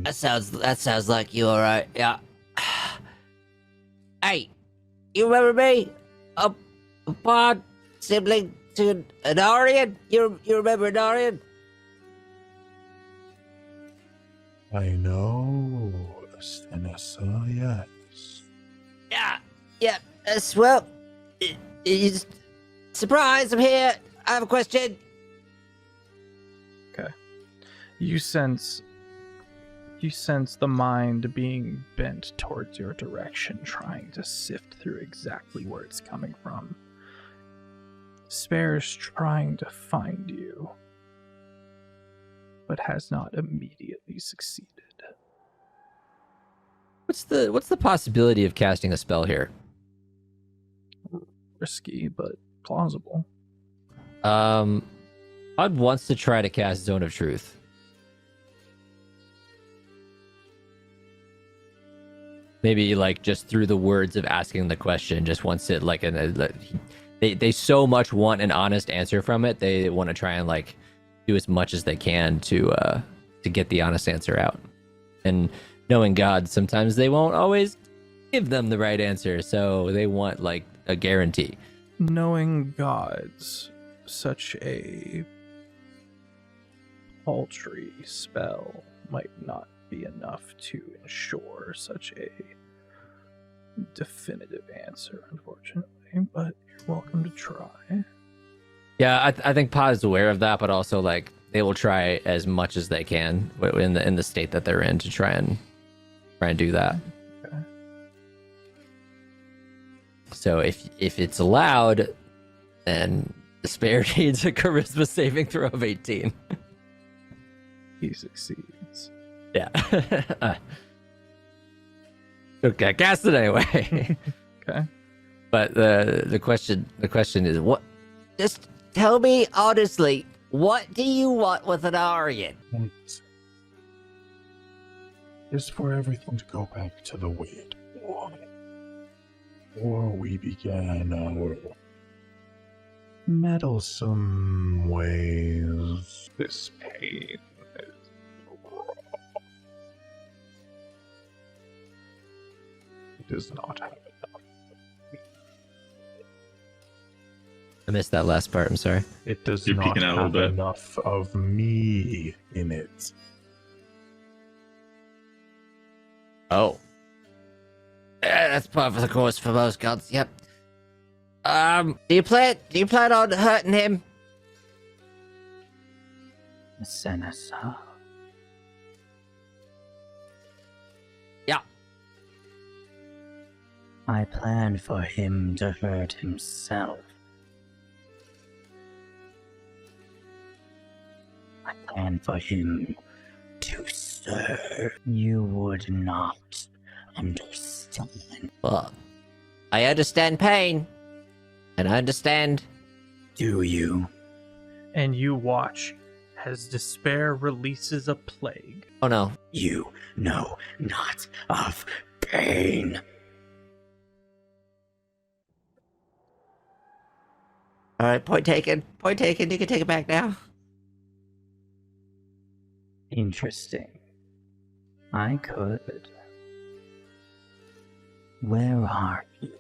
That sounds like you, alright. Yeah. Hey, you remember me? A pod sibling to an Aryan? You remember an Aryan? I know, Senessa, yes. Yeah. Well, surprise! I'm here. I have a question. Okay. You sense the mind being bent towards your direction, trying to sift through exactly where it's coming from. Despair's trying to find you, but has not immediately succeeded. What's the possibility of casting a spell here? Risky, but plausible. Odd wants to try to cast Zone of Truth. Maybe like just through the words of asking the question, just wants it like they so much want an honest answer from it. They want to try and like do as much as they can to get the honest answer out. And knowing God, sometimes they won't always give them the right answer, so they want like a guarantee. Knowing God's such a paltry spell might not be enough to ensure such a definitive answer, unfortunately, but you're welcome to try. Yeah, I think Pod is aware of that, but also like they will try as much as they can in the state that they're in to try and do that. Okay. So if it's allowed, then Despair needs a charisma saving throw of 18. He succeeds. Yeah. Okay, cast it anyway. Okay. But the question is, what? Just tell me honestly, what do you want with an Aryan? Is for everything to go back to the way it was. Before we began our meddlesome ways. This pain is raw. It does not have enough. I missed that last part. I'm sorry. It does You're not peeking out a have little bit. enough of me in it. Oh. That's part of the course for most gods. Yep. Do you plan on hurting him? Senessa. Yeah. I plan for him to hurt himself. I plan for him to serve. You would not understand. Well, I understand pain. And I understand. Do you? And you watch as Despair releases a plague. Oh no. You know not of pain. Alright, point taken. Point taken. You can take it back now. Interesting. I could. Where are you?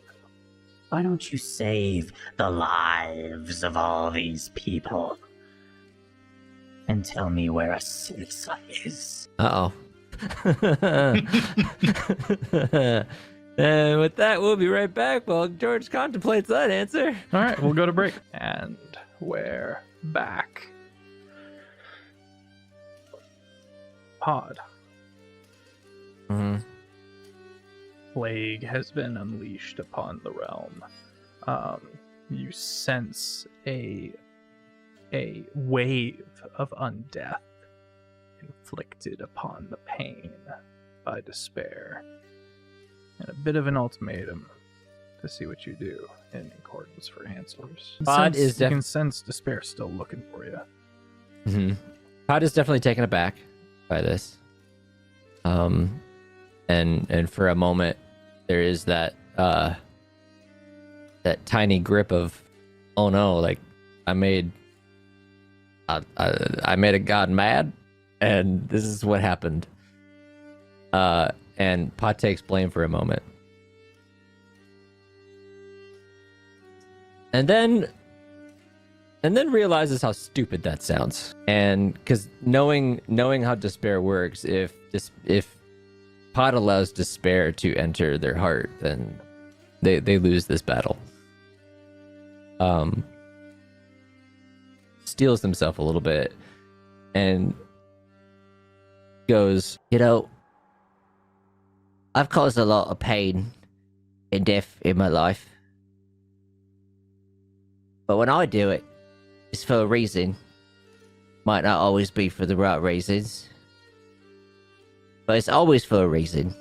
Why don't you save the lives of all these people? And tell me where a Sinsa is. Uh-oh. And with that, we'll be right back while George contemplates that answer. All right, we'll go to break. And we're back. Pod. Mm-hmm. plague has been unleashed upon the realm. You sense a wave of undeath inflicted upon the pain by despair, and a bit of an ultimatum to see what you do in accordance for answers. You can sense despair still looking for you. Mm-hmm. Pod is definitely taken aback by this. And for a moment, there is that tiny grip of, oh no, like I made a god mad, and this is what happened. And Pod takes blame for a moment. And then realizes how stupid that sounds. And because knowing how despair works, if Pod allows despair to enter their heart, then they lose this battle. Steals himself a little bit and goes, I've caused a lot of pain and death in my life. But when I do it, it's for a reason. Might not always be for the right reasons. But it's always for a reason.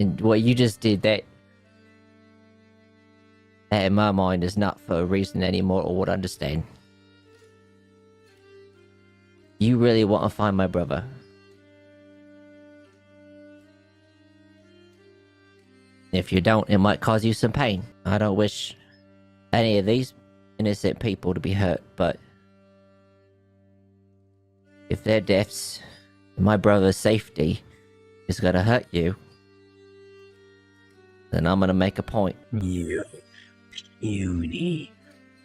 And what you just did, that in my mind is not for a reason any mortal would understand. You really want to find my brother. If you don't, it might cause you some pain. I don't wish any of these innocent people to be hurt, but if their deaths and my brother's safety is gonna hurt you, then I'm gonna make a point. You puny,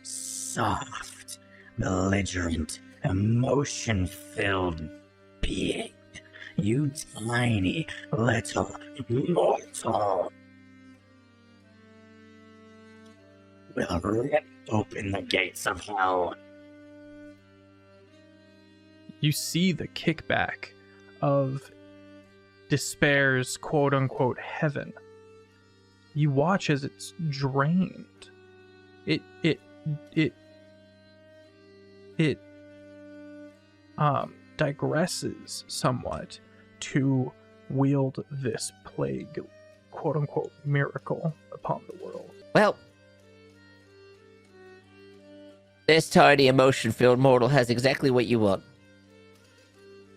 soft, belligerent, emotion-filled being. You tiny little mortal. Will rip open the gates of hell. You see the kickback of despair's quote-unquote heaven. You watch as it's drained. It digresses somewhat to wield this plague, quote-unquote miracle upon the world. Well, this tiny emotion-filled mortal has exactly what you want.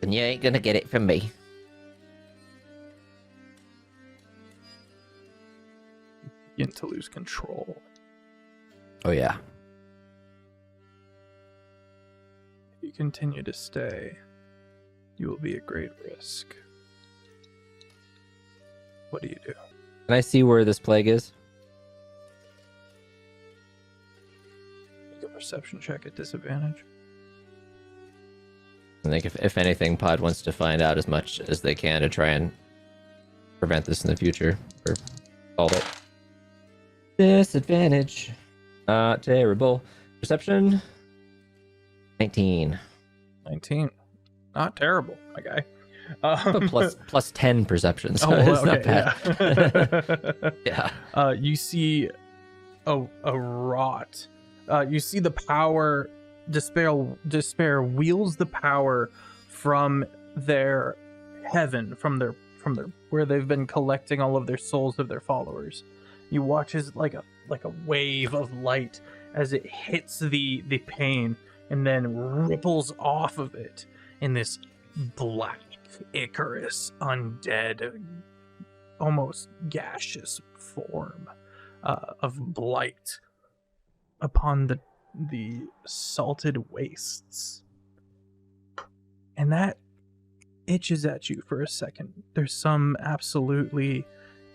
And you ain't gonna get it from me. Begin to lose control. Oh yeah. If you continue to stay, you will be at great risk. What do you do? Can I see where this plague is? Make a perception check at disadvantage. I think if anything, Pod wants to find out as much as they can to try and prevent this in the future, or solve it. Disadvantage. Terrible. Perception. 19. 19. Not terrible, my guy. But plus 10 perception, so well, it's not bad. Yeah. You see a rot. You see the power. Despair wields the power from their heaven, from their where they've been collecting all of their souls of their followers. You watch as like a wave of light as it hits the pain and then ripples off of it in this black Icarus undead, almost gaseous form of blight upon the salted wastes. And that itches at you for a second. There's some absolutely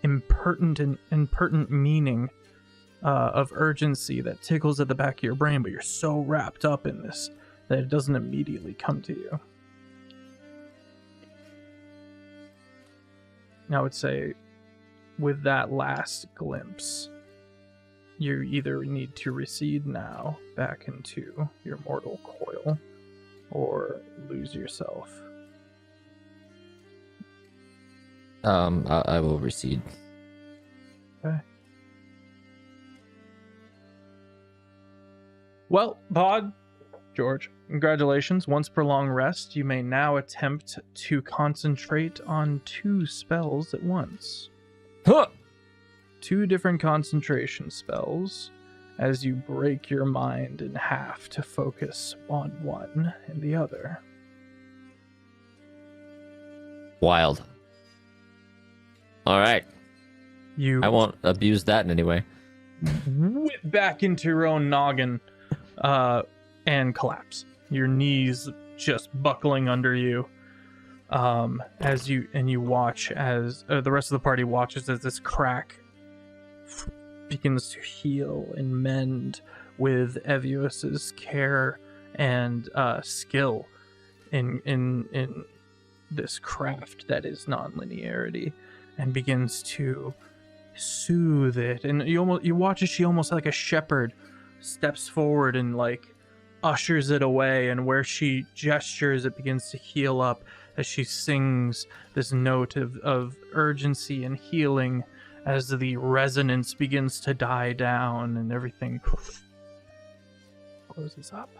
impertinent meaning of urgency that tickles at the back of your brain, but you're so wrapped up in this that it doesn't immediately come to you. I would say with that last glimpse, you either need to recede now back into your mortal coil or lose yourself. I will recede. Okay. Well, Pod, George, congratulations. Once per long rest, you may now attempt to concentrate on 2 spells at once. Huh! 2 different concentration spells as you break your mind in half to focus on one and the other. Wild. All right. You I won't abuse that in any way. whip back into your own noggin and collapse. Your knees just buckling under you. As you watch as the rest of the party watches as this crack begins to heal and mend with Evios's care and skill in this craft that is non-linearity, and begins to soothe it. And you watch as she, almost like a shepherd, steps forward and like ushers it away, and where she gestures it begins to heal up as she sings this note of urgency and healing as the resonance begins to die down and everything closes up.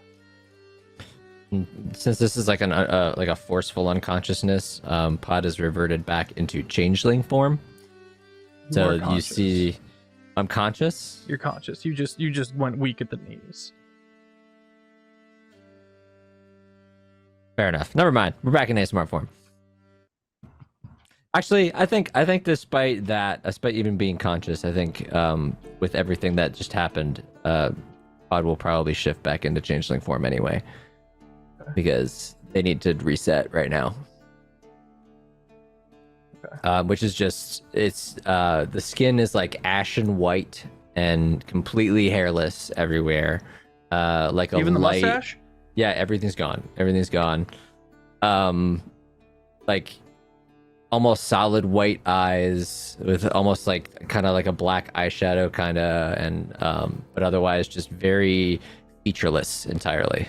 Since this is like a forceful unconsciousness, Pod is reverted back into changeling form. So you see, I'm conscious. You're conscious. You just went weak at the knees. Fair enough. Never mind. We're back in ASMR form. Actually, I think despite even being conscious, I think with everything that just happened, Pod will probably shift back into changeling form anyway, because they need to reset right now. Okay. Which is just, it's the skin is like ashen white and completely hairless everywhere. Like a even the light, mustache. Yeah, everything's gone. Everything's gone. Like almost solid white eyes with almost like kind of like a black eyeshadow kind of, and but otherwise just very featureless entirely.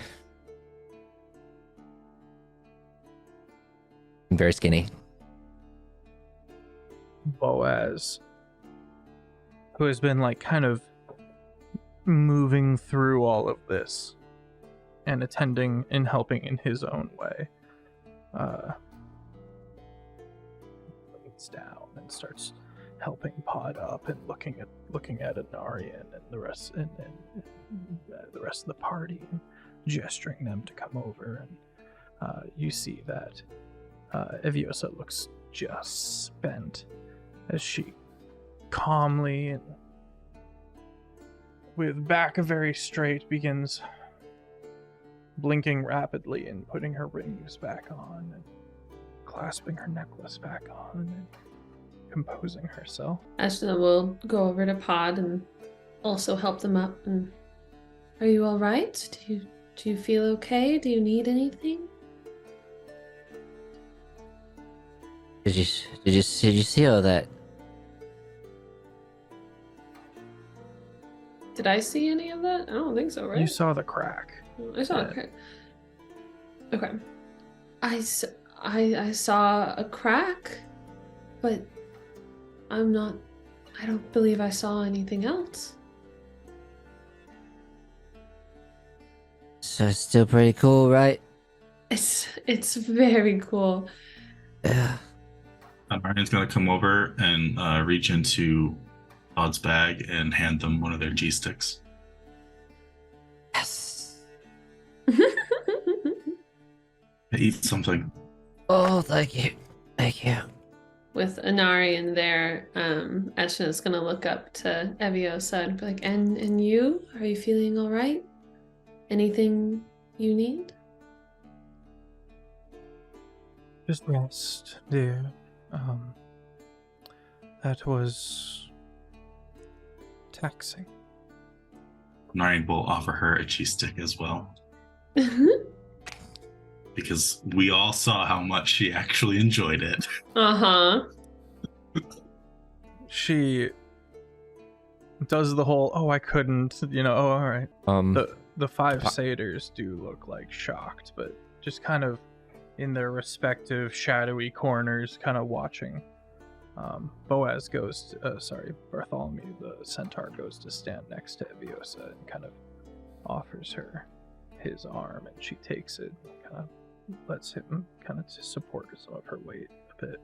And very skinny. Boaz, who has been like kind of moving through all of this and attending and helping in his own way, leans down and starts helping Pod up and looking at Anarian and the rest and the rest of the party, and gesturing them to come over. And you see that Eviosa looks just spent as she calmly and with back very straight begins blinking rapidly and putting her rings back on and clasping her necklace back on and composing herself. Ashna will go over to Pod and also help them up. And are you all right? Do you feel okay? Do you need anything? Did you see all that? Did I see any of that? I don't think so, right? You saw the crack. I saw a crack. Okay. I saw a crack, but I don't believe I saw anything else. So it's still pretty cool, right? It's very cool. Yeah. Marian's gonna come over and reach into Pod's bag and hand them one of their G-sticks. Yes. Eat something. Oh, thank you. Thank you. With Anarian there, Ashna's gonna look up to Eviosa and be like, and you? Are you feeling all right? Anything you need? Just rest, dear. That was taxing. Marian will offer her a G-stick as well. Because we all saw how much she actually enjoyed it. Uh-huh. She does the whole, oh, I couldn't, oh, all right. The 5 satyrs do look like shocked, but just kind of in their respective shadowy corners, kind of watching Bartholomew the centaur goes to stand next to Eviosa and kind of offers her his arm, and she takes it and kind of lets him kind of to support some of her weight a bit.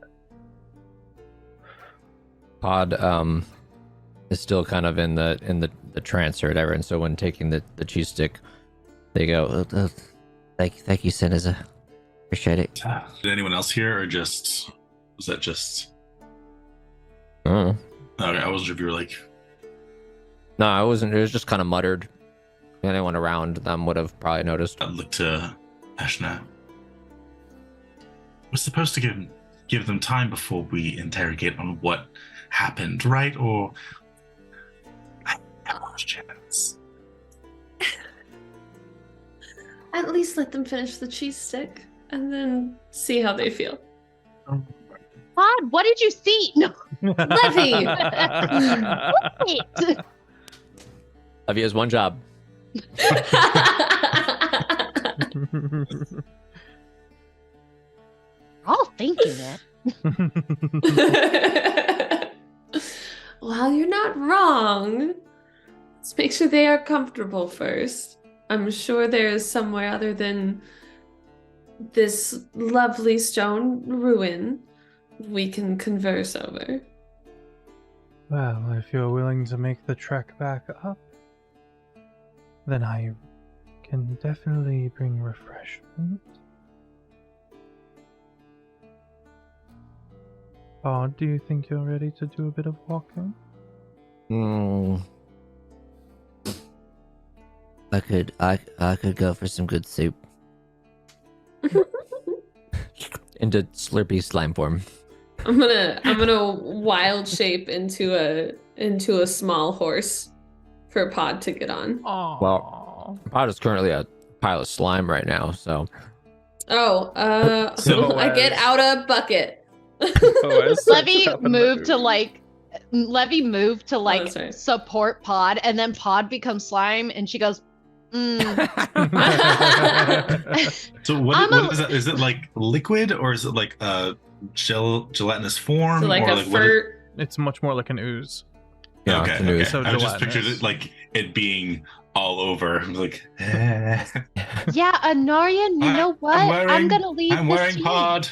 Pod is still kind of in the trance or whatever, and so when taking the cheese stick, they go, Thank you, Senator. Appreciate it. Did anyone else hear, or was that just? oh. Okay, I wasn't sure if you were like. No, I wasn't. It was just kind of muttered. Anyone around them would have probably noticed. I looked to Ashna. We're supposed to give them time before we interrogate on what happened, right? Or I have questions. At least let them finish the cheese stick and then see how they feel. Pod, what did you see? No. Levy! Wait. Levy has one job. All thinking it. Well, you're not wrong. Let's make sure they are comfortable first. I'm sure there is somewhere other than this lovely stone ruin we can converse over. Well, if you're willing to make the trek back up, then I can definitely bring refreshment. Oh, do you think you're ready to do a bit of walking? I could go for some good soup. Into Slurpee slime form. I'm gonna wild shape into a small horse for Pod to get on. Oh, Well, Pod is currently a pile of slime right now, so So I get out a bucket. Levy moved to like that's right. support Pod, and then Pod becomes slime, and she goes, So what is that? Is it like liquid, or is it like a gelatinous form? So like or a like fur. it's much more like an ooze. Yeah, Okay, it's an ooze. okay. So I just gelatinous. pictured it like it being all over. I'm like, yeah, Anarian, you know what? I'm gonna leave I'm this wearing to you. pod.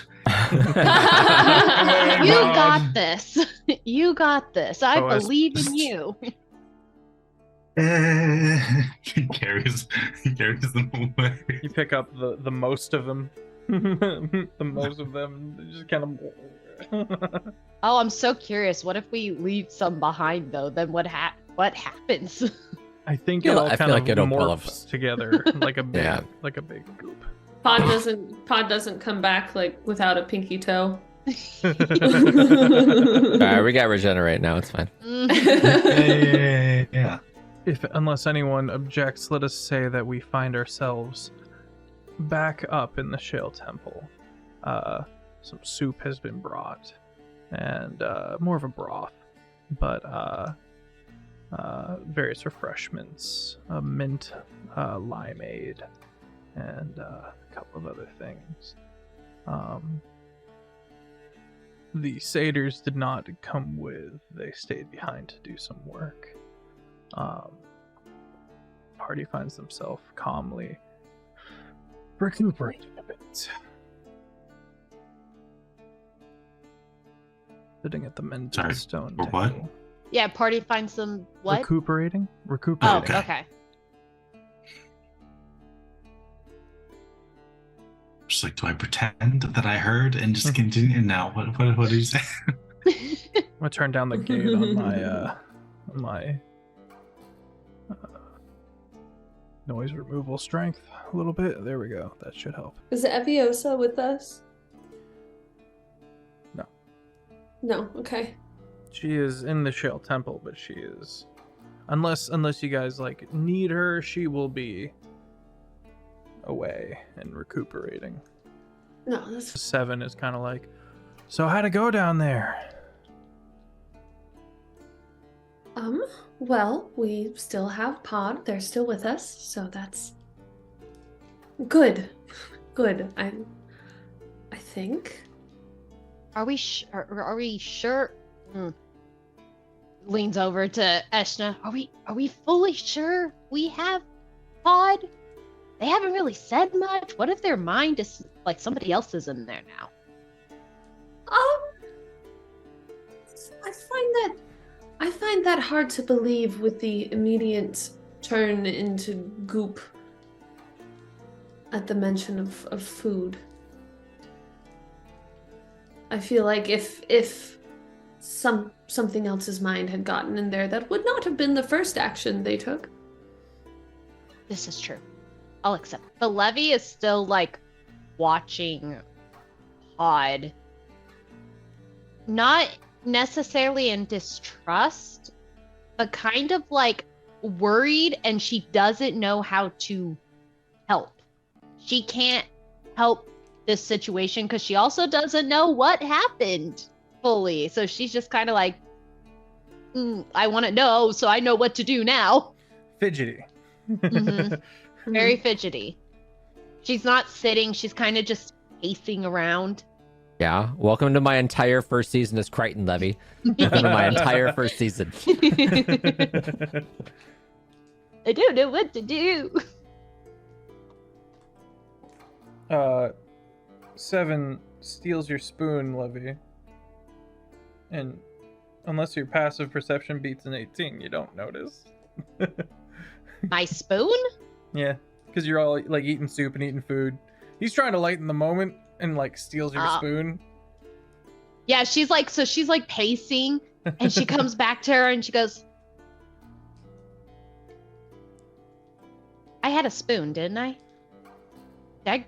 You got this. You got this. I Oh, I believe in you. He carries them away. You pick up the most of them. The most of them just kind of. Oh, I'm so curious. What if we leave some behind though? Then what happens? I think feel- it all I feel kind like of it'll pull up- morphs together like a big, Yeah. like a big goop. Pod doesn't come back like without a pinky toe. Alright, we got regenerate now. It's fine. Yeah. Unless anyone objects, let us say that we find ourselves back up in the Shale Temple. Some soup has been brought, and more of a broth, but various refreshments, a mint limeade, and a couple of other things. The satyrs did not come with; they stayed behind to do some work. Party finds themselves calmly recuperating a bit. Sitting at the mended Sorry, stone for what? table. Yeah, party finds some what? Recuperating? Oh, Recuperating. okay. Just like, do I pretend that I heard and just continue? And now, what do you say? I'm gonna turn down the gate on my noise removal strength a little bit. There we go. That should help. Is Eviosa with us? No. No, okay. She is in the Shale Temple, but she is, unless you guys like need her, she will be away and recuperating. No, that's 7 is kind of like, so how'd it go down there? well, we still have Pod. They're still with us, so that's good. Good. I think. Are we sure? Leans over to Eshna. Are we fully sure we have Pod? They haven't really said much. What if their mind is like somebody else is in there now? I find that hard to believe with the immediate turn into goop at the mention of food. I feel like if something else's mind had gotten in there, that would not have been the first action they took. This is true. I'll accept. But Levy is still like watching Pod. Not necessarily in distrust, but kind of like worried, and she doesn't know how to help. She can't help this situation because she also doesn't know what happened fully. So she's just kind of like, I want to know, so I know what to do now. Fidgety. Very fidgety. She's not sitting, she's kind of just pacing around. Yeah. Welcome to my entire first season as Crichton Levy. Welcome to my entire first season. I don't know what to do. 7 steals your spoon, Levy. And unless your passive perception beats an 18, you don't notice. My spoon? Yeah, because you're all like eating soup and eating food. He's trying to lighten the moment and like steals your spoon. Yeah, she's like pacing, and she comes back to her and she goes, I had a spoon, didn't I? Did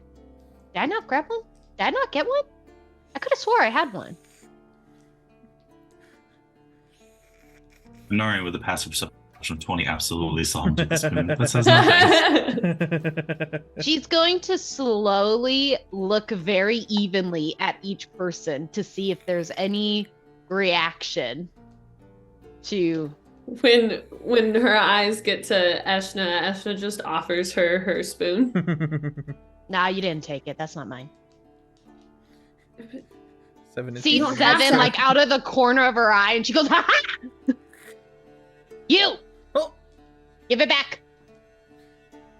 I not grab one? Did I not get one? I could have swore I had one. Nari with a passive perception of 20 absolutely saw him take the spoon. That says nothing. She's going to slowly look very evenly at each person to see if there's any reaction to... When her eyes get to Eshna just offers her spoon. Nah, you didn't take it. That's not mine. 7 is See don't have 7 to. like out of the corner of her eye, and she goes, ha ha! You! Oh. Give it back!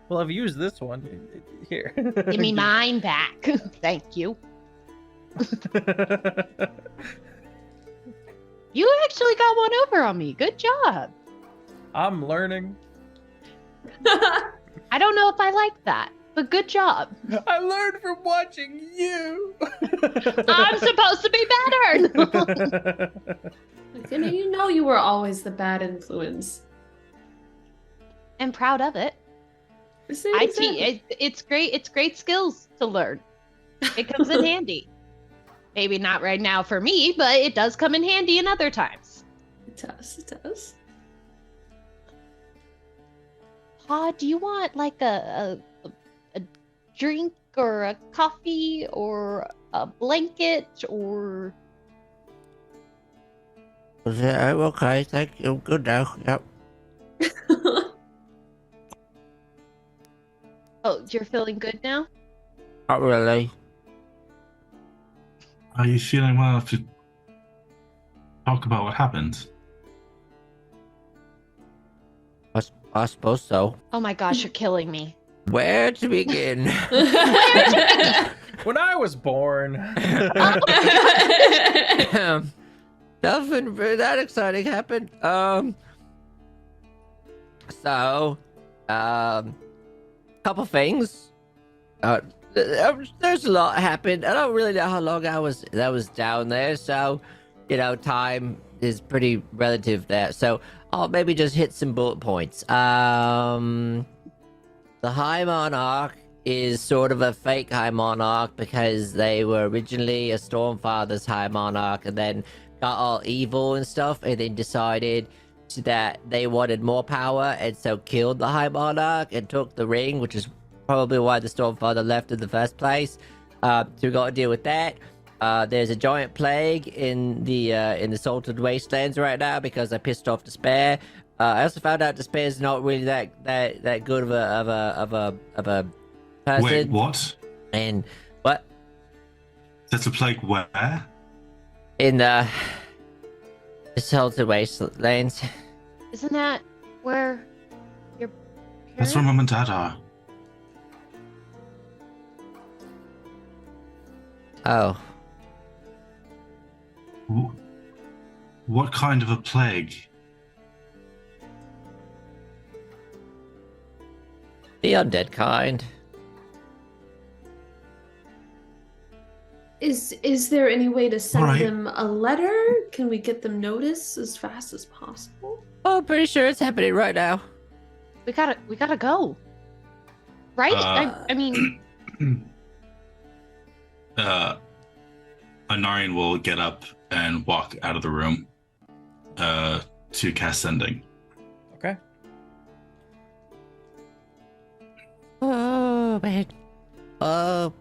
Well, I've used this one. Here. Give me mine back. Thank you. You actually got one over on me. Good job. I'm learning. I don't know if I like that, but good job. I learned from watching you. I'm supposed to be better. You know you were always the bad influence. I'm proud of it. It's great. It's great skills to learn. It comes in handy. Maybe not right now for me, but it does come in handy in other times. It does. Pod, do you want like a drink or a coffee or a blanket or... Okay, thank you. I'm good now. Yep. Oh, you're feeling good now? Not really. Are you feeling well enough to talk about what happened? I suppose so. Oh my gosh, you're killing me. Where to begin? When I was born. Nothing really that exciting happened. Couple things. There's a lot happened. I don't really know how long I was down there, so time is pretty relative there. So I'll maybe just hit some bullet points. The High Monarch is sort of a fake High Monarch because they were originally a Stormfather's High Monarch and then got all evil and stuff, and then decided that they wanted more power, and so killed the High Monarch and took the ring, which is probably why the Stormfather left in the first place. So we got to deal with that. There's a giant plague in the Salted Wastelands right now because I pissed off Despair. I also found out Despair is not really that good of a person. Wait, what? And what? There's a plague where? In the sheltered wastelands. Isn't that where your That's where parents? Mum and Dad are. Oh, What kind of a plague? the undead kind. Is there any way to send Alright. them a letter? Can we get them notice as fast as possible? Oh, I'm pretty sure it's happening right now. We gotta go. Right? I mean, Anarian will get up and walk out of the room to cast Sending. Okay. Oh, man. Oh,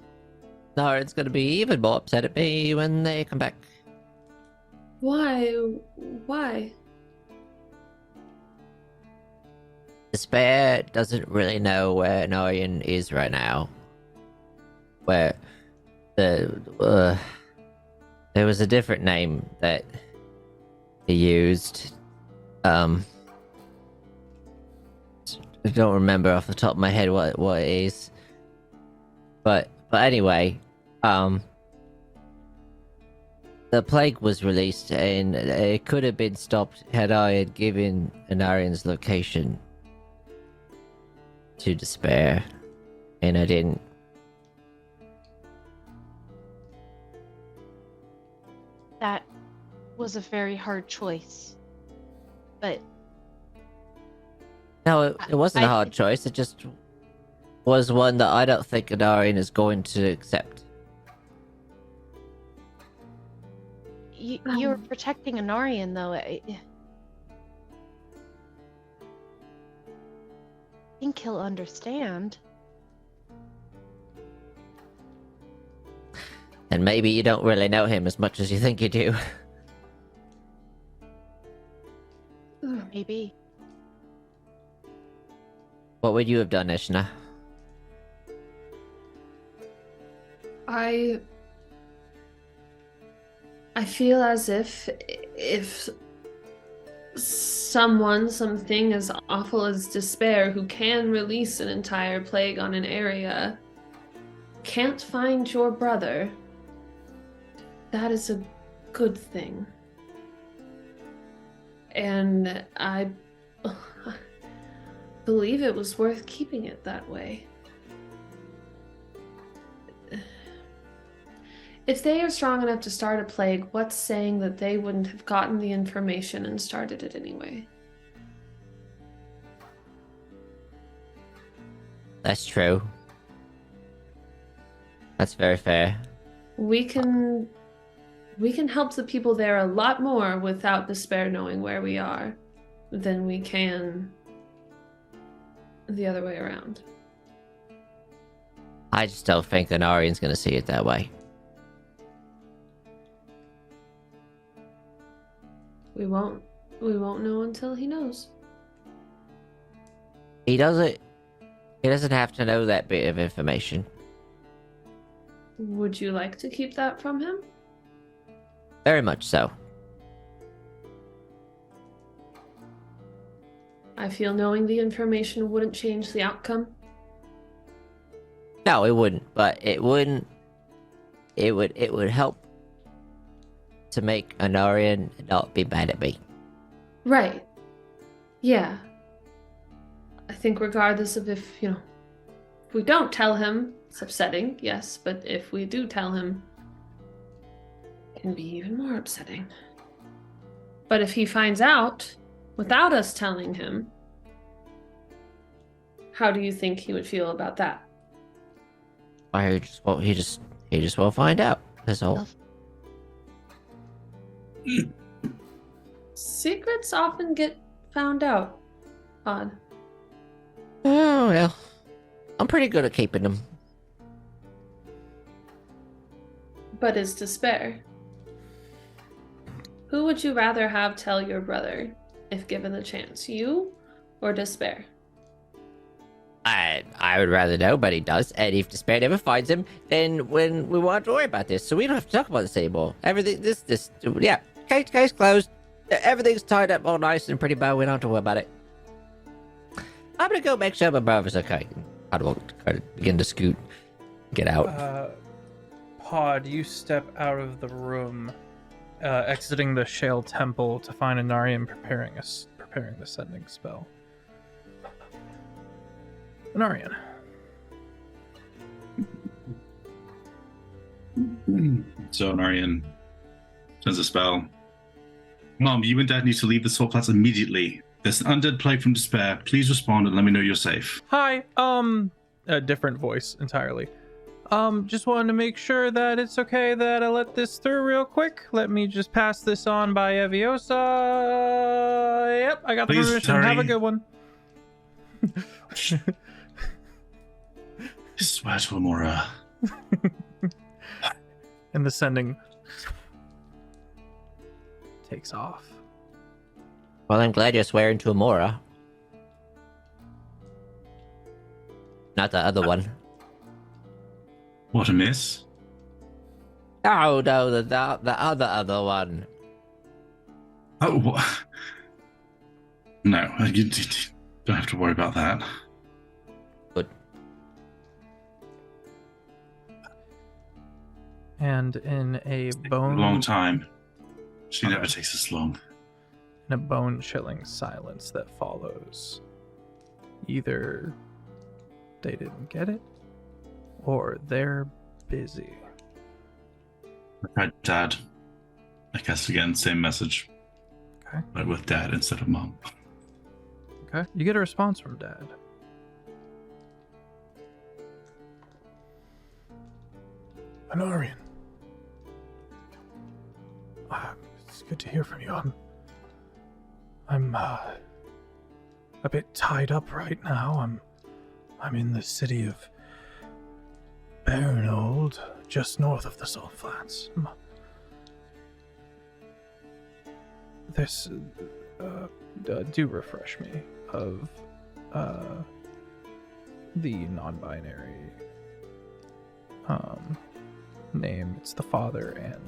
no, it's gonna be even more upset at me when they come back. Why? Why? Despair doesn't really know where Norian is right now. Where there was a different name that he used. I don't remember off the top of my head what it is. But anyway, the plague was released and it could have been stopped had I had given Anarian's location to Despair, and I didn't. that was a very hard choice. But No, it wasn't a I- hard choice. It just was one that I don't think Anarian is going to accept. you're protecting Anarian, though. I think he'll understand. And maybe you don't really know him as much as you think you do. Maybe. What would you have done, Ishna? I feel as if something as awful as Despair, who can release an entire plague on an area, can't find your brother, that is a good thing. And I believe it was worth keeping it that way. If they are strong enough to start a plague, what's saying that they wouldn't have gotten the information and started it anyway? That's true. That's very fair. We can help the people there a lot more without Despair knowing where we are than we can the other way around. I just don't think Anarian's gonna see it that way. We won't know until he knows. He doesn't have to know that bit of information. Would you like to keep that from him? Very much so. I feel knowing the information wouldn't change the outcome. No, it wouldn't, but it would help to make Anarian not be mad at me. Right. Yeah. I think regardless of if we don't tell him, it's upsetting, yes, but if we do tell him, it can be even more upsetting. But if he finds out without us telling him, how do you think he would feel about that? He just won't find out. That's all. Secrets often get found out. Odd. Oh well, I'm pretty good at keeping them. But is Despair. Who would you rather have tell your brother if given the chance? You or Despair? I would rather nobody does, and if Despair never finds him, then when we won't worry about this, so we don't have to talk about this anymore. Everything, yeah, case closed. Everything's tied up all nice and pretty well. We don't have to worry about it. I'm gonna go make sure my brother's okay. I don't begin to scoot, get out. Pod, you step out of the room, exiting the Shale Temple to find Anarian preparing the sending spell. Anarian. So Anarian sends a spell. Mom, you and Dad need to leave the Soul Flats immediately. There's an undead plague from Despair. Please respond and let me know you're safe. Hi, a different voice entirely. Just wanted to make sure that it's okay that I let this through real quick. Let me just pass this on by Eviosa. Yep, I got the permission. Sorry. Have a good one. I swear to Amora. And the sending takes off. Well, I'm glad you're swearing to Amora. Not the other one. What a miss. Oh, no, the other one. Oh, what? No, you don't have to worry about that. Good. And in a bone... Long time. She never takes this long. In a bone-chilling silence that follows, either they didn't get it, or they're busy. Right, Dad. I guess again, same message. Okay. But with Dad instead of Mom. Okay. You get a response from Dad. Anarian. It's good to hear from you. I'm a bit tied up right now. I'm in the city of Brainard, just north of the Salt Flats. This, do refresh me of, the non-binary, name. It's the father and,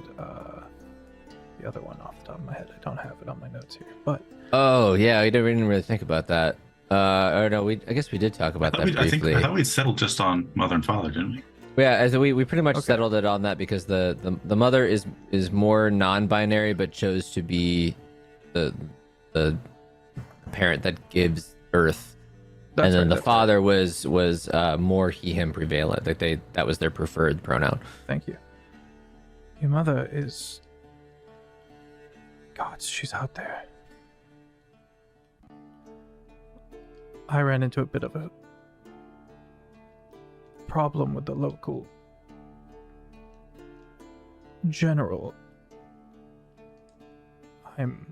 the other one off the top of my head. I don't have it on my notes here, but... Oh, yeah, we didn't really think about that. Or no, I guess we did talk about that briefly. I thought we'd settled just on mother and father, didn't we? Yeah, as we pretty much settled it on that because the mother is more non-binary but chose to be the parent that gives birth, and then the father was more he/him prevalent. That was their preferred pronoun. Thank you. Your mother is... God, she's out there. I ran into a bit of a problem with the local general. I'm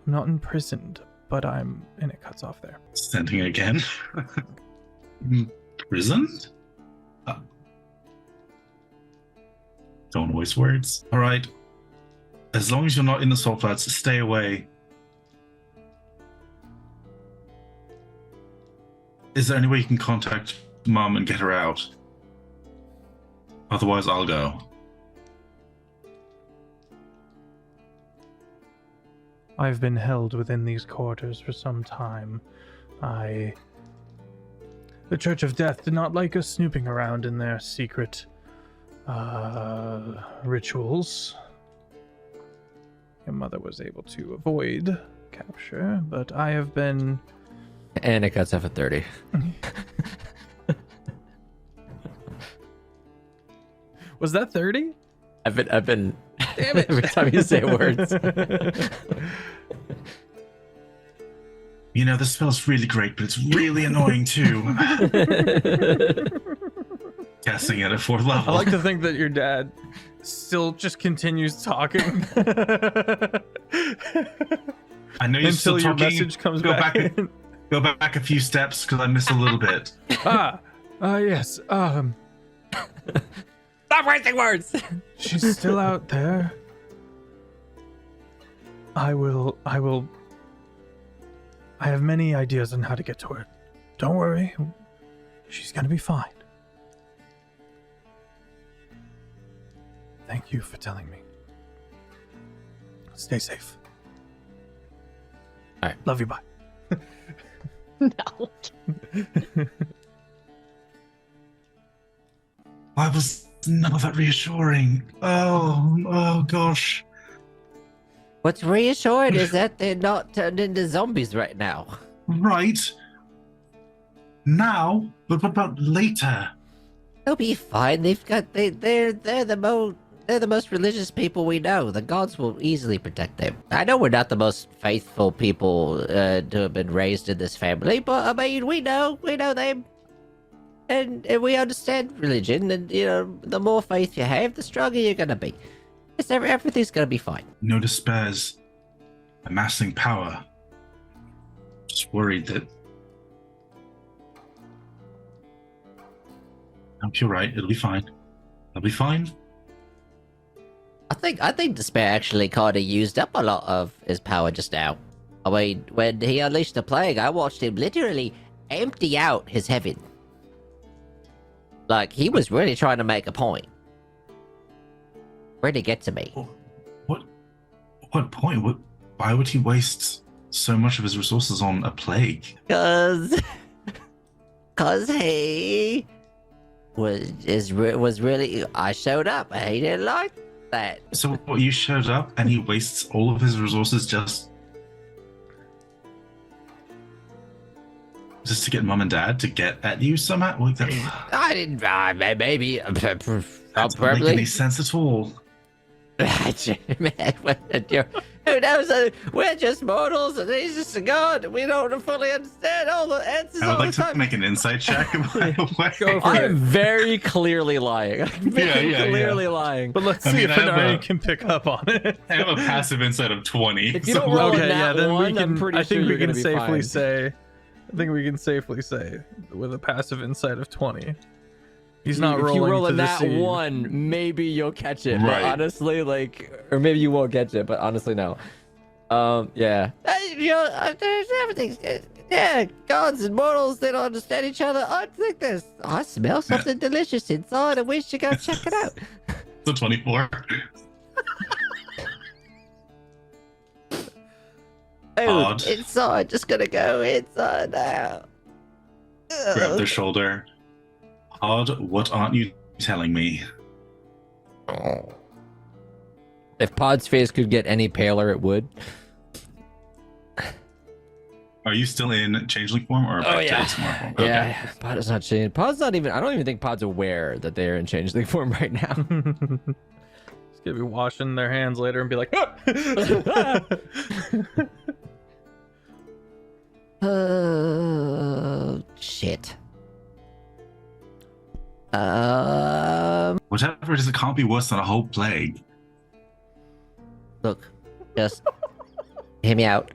not imprisoned, but and it cuts off there. Sending again? Imprisoned? Don't waste words. All right. As long as you're not in the Salt Flats, stay away. Is there any way you can contact Mom and get her out? Otherwise, I'll go. I've been held within these quarters for some time. The Church of Death did not like us snooping around in their secret rituals. Your mother was able to avoid capture, but I have been... And it cuts off at 30. Was that 30? I've been Damn it. every time you say words. You know, this spell's really great, but it's really annoying too. Casting it at 4th level. I like to think that your dad still just continues talking. I know you're still Until your talking. message comes Go back in. Go back a few steps because I missed a little bit. Yes. Stop wasting words. She's still out there. I will I have many ideas on how to get to her. Don't worry. She's gonna be fine. Thank you for telling me. Stay safe. All right. Love you, bye. No. Why was none of that reassuring? Oh gosh. What's reassuring is that they're not turned into zombies right now. Right. Now, but what about later? They'll be fine. They're the most religious people we know. The gods will easily protect them. I know we're not the most faithful people to have been raised in this family, but I mean we know them, and we understand religion. And you know, the more faith you have, the stronger you're gonna be. Everything's gonna be fine. No despairs. Amassing power. Just worried that. I hope you're right. It'll be fine. It'll be fine. I think Despair actually kind of used up a lot of his power just now. I mean, when he unleashed the plague, I watched him literally empty out his heaven. Like, he was really trying to make a point. Really get to me. What point? Why would he waste so much of his resources on a plague? Cause he was really. I showed up and he didn't like that. So what, you showed up and he wastes all of his resources just to get mom and dad to get at you somehow? Like that, I didn't. Maybe. that doesn't make any sense at all. Who knows? We're just mortals, and he's just a god. We don't fully understand all the answers. I would all like the time. to make an insight check. By the way. Go for I it. am very clearly lying. Clearly lying. But let's I see mean, if I have Anari a- can pick up on it. I have a passive insight of 20. If you so- don't roll Okay, a yeah, nat then we one, can. I'm pretty I sure think we you're can gonna be safely fine. say. I think we can safely say with a passive insight of 20. He's not rolling If you roll to a nat deceive. one, maybe you'll catch it. Right. But honestly, or maybe you won't catch it. But honestly, no. Yeah. There's everything. Yeah, gods and mortals, they don't understand each other. I think I smell something delicious inside, and we should go check it out. So 24. Oh, Odd. inside, just gonna go inside now. Grab their shoulder. Odd, what aren't you telling me? If Pod's face could get any paler, it would. Are you still in changeling form or back to smart form? Okay. Yeah, Pod is not changing. Pod's not even. I don't even think Pod's aware that they're in changeling form right now. He's gonna be washing their hands later and be like, Shit. Whatever it is, it can't be worse than a whole plague. Look, just hear me out.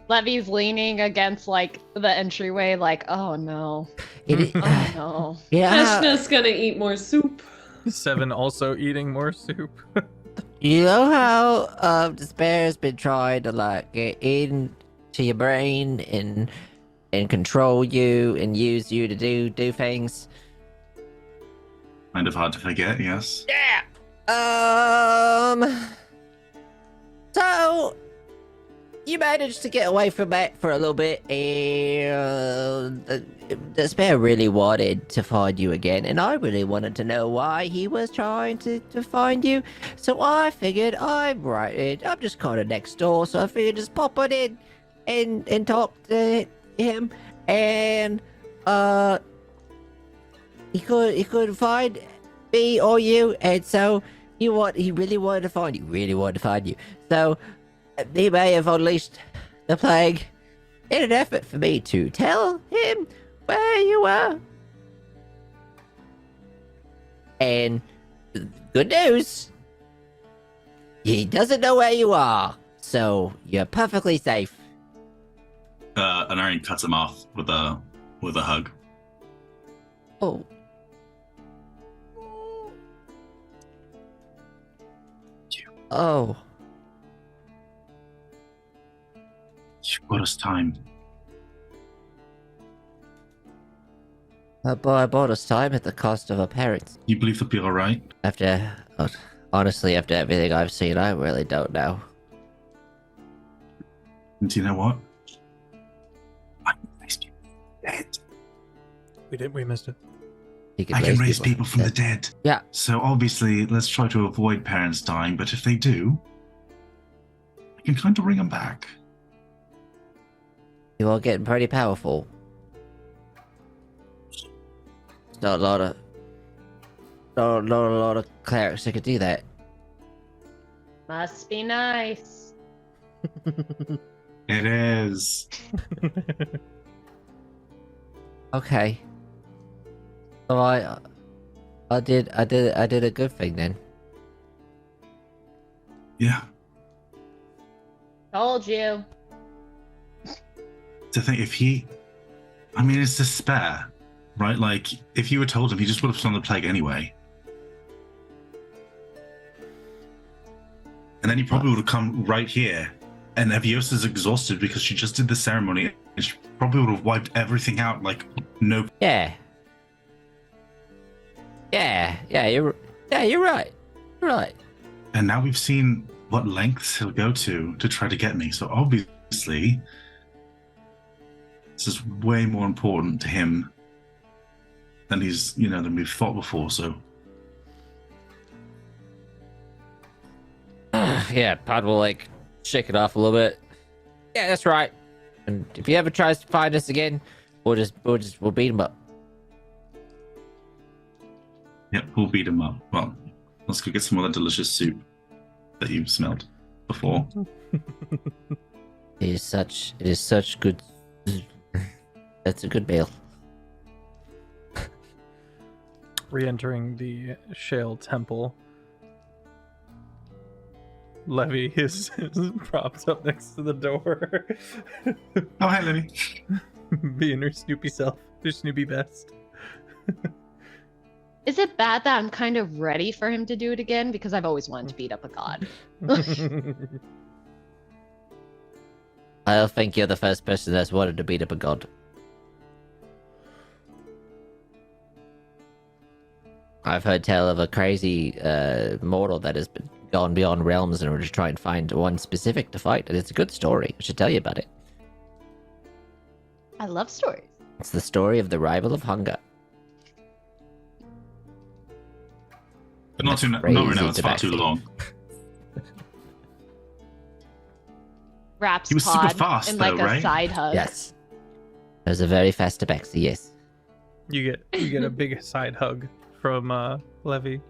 Levy's leaning against like the entryway, like, oh no. Oh no. Yeah. Ashna's gonna eat more soup. Seven also eating more soup. You know how despair has been trying to like get into your brain and control you and use you to do things? Kind of hard to forget, yes. Yeah. So you managed to get away from that for a little bit, and Despair really wanted to find you again, and I really wanted to know why he was trying to find you. So I figured I'm just kind of next door, so I figured just pop it in and talk to him, and he could find me or you, and so he really wanted to find you. So he may have unleashed the plague in an effort for me to tell him where you were. And good news, he doesn't know where you are, so you're perfectly safe. Anarian cuts him off with a hug. Oh. Oh. You've got us time. That boy bought us time at the cost of our parents. You believe they'll be alright? Honestly, after everything I've seen, I really don't know. And do you know what? I can raise people from the dead. We missed it. I can raise people from the dead. Yeah. So obviously, let's try to avoid parents dying, but if they do, I can kind of bring them back. You are getting pretty powerful. There's not a lot of clerics that could do that. Must be nice. It is. Okay. So I did a good thing then. Yeah. Told you. To think if he, I mean, it's despair, right? Like, if you had told him, he just would have stolen the plague anyway. And then he probably would have come right here. And Eviosa's exhausted because she just did the ceremony. And she probably would have wiped everything out like no. Yeah. You're right. You're right. And now we've seen what lengths he'll go to try to get me. So obviously, this is way more important to him than than we've thought before. So yeah, Pod will shake it off a little bit. Yeah, that's right. And if he ever tries to find us again, we'll beat him up. yep, we'll beat him up. Well, let's go get some of that delicious soup that you've smelled before. It is such good. That's a good meal. Re-entering the Shale Temple. Levy is propped up next to the door. Oh, hi, Lily. Being her Snoopy self, her Snoopy best. Is it bad that I'm kind of ready for him to do it again? Because I've always wanted to beat up a god. I don't think you're the first person that's wanted to beat up a god. I've heard tell of a crazy mortal that has gone beyond realms in order to try and find one specific to fight, and it's a good story. I should tell you about it. I love stories. It's the story of the rival of hunger. But not right now, it's far too long. Wraps He was Pod super fast, in though, a right? side hug. Yes. It was a very fast tabaxi, yes. You get a big side hug from Levy.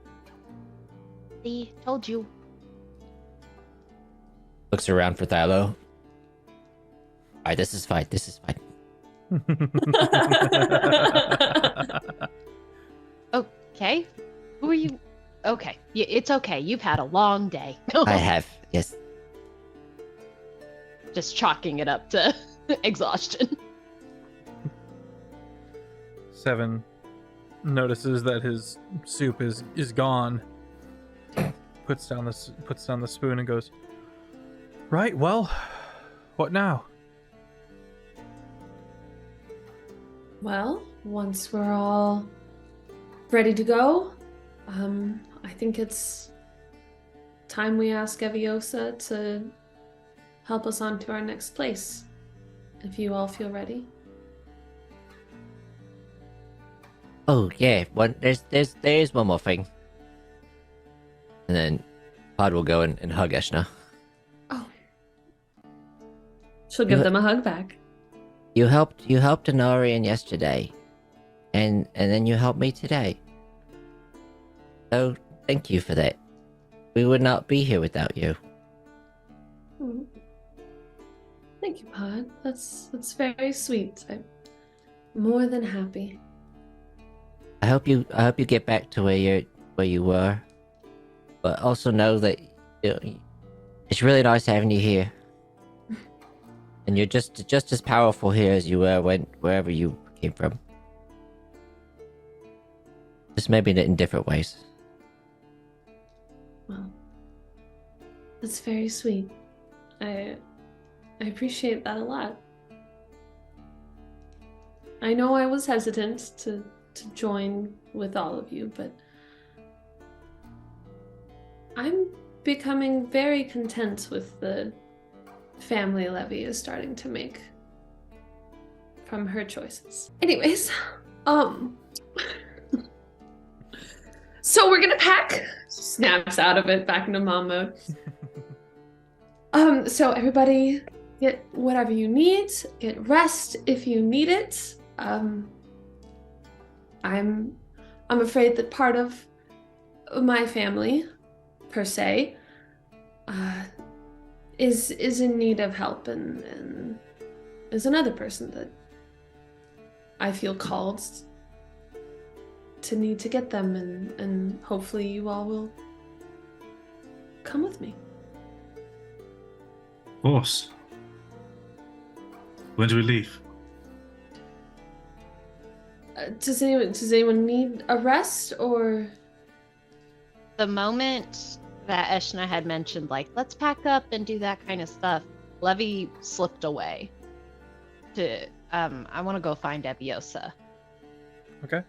See, told you. Looks around for Thallo. Alright, this is fine. Okay. Who are you? Okay. It's okay. You've had a long day. I have, yes. Just chalking it up to exhaustion. 7 notices that his soup is gone. Puts down the spoon and goes, "Right, well, what now?" Well, once we're all ready to go, I think it's time we ask Eviosa to help us on to our next place. If you all feel ready. Oh yeah, there's one more thing. And then Pod will go and hug Eshna. Oh. She'll give them a hug back. You helped Anarian yesterday. And then you helped me today. So thank you for that. We would not be here without you. Thank you, Pod. That's very sweet. I'm more than happy. I hope you get back to where you were. But also know that it's really nice having you here. And you're just as powerful here as you were wherever you came from. Just maybe in different ways. Well, that's very sweet. I I appreciate that a lot. I know I was hesitant to join with all of you, but I'm becoming very content with the family Levy is starting to make from her choices. Anyways, so we're gonna pack. Snaps out of it, back into mom mode. So everybody get whatever you need, get rest if you need it. I'm afraid that part of my family, per se, is in need of help, and is another person that I feel called to need to get them, and hopefully you all will come with me. Of course. When do we leave? Does anyone need a rest, or? The moment that Eshna had mentioned, like, let's pack up and do that kind of stuff, Levy slipped away to, I want to go find Eviosa. Okay.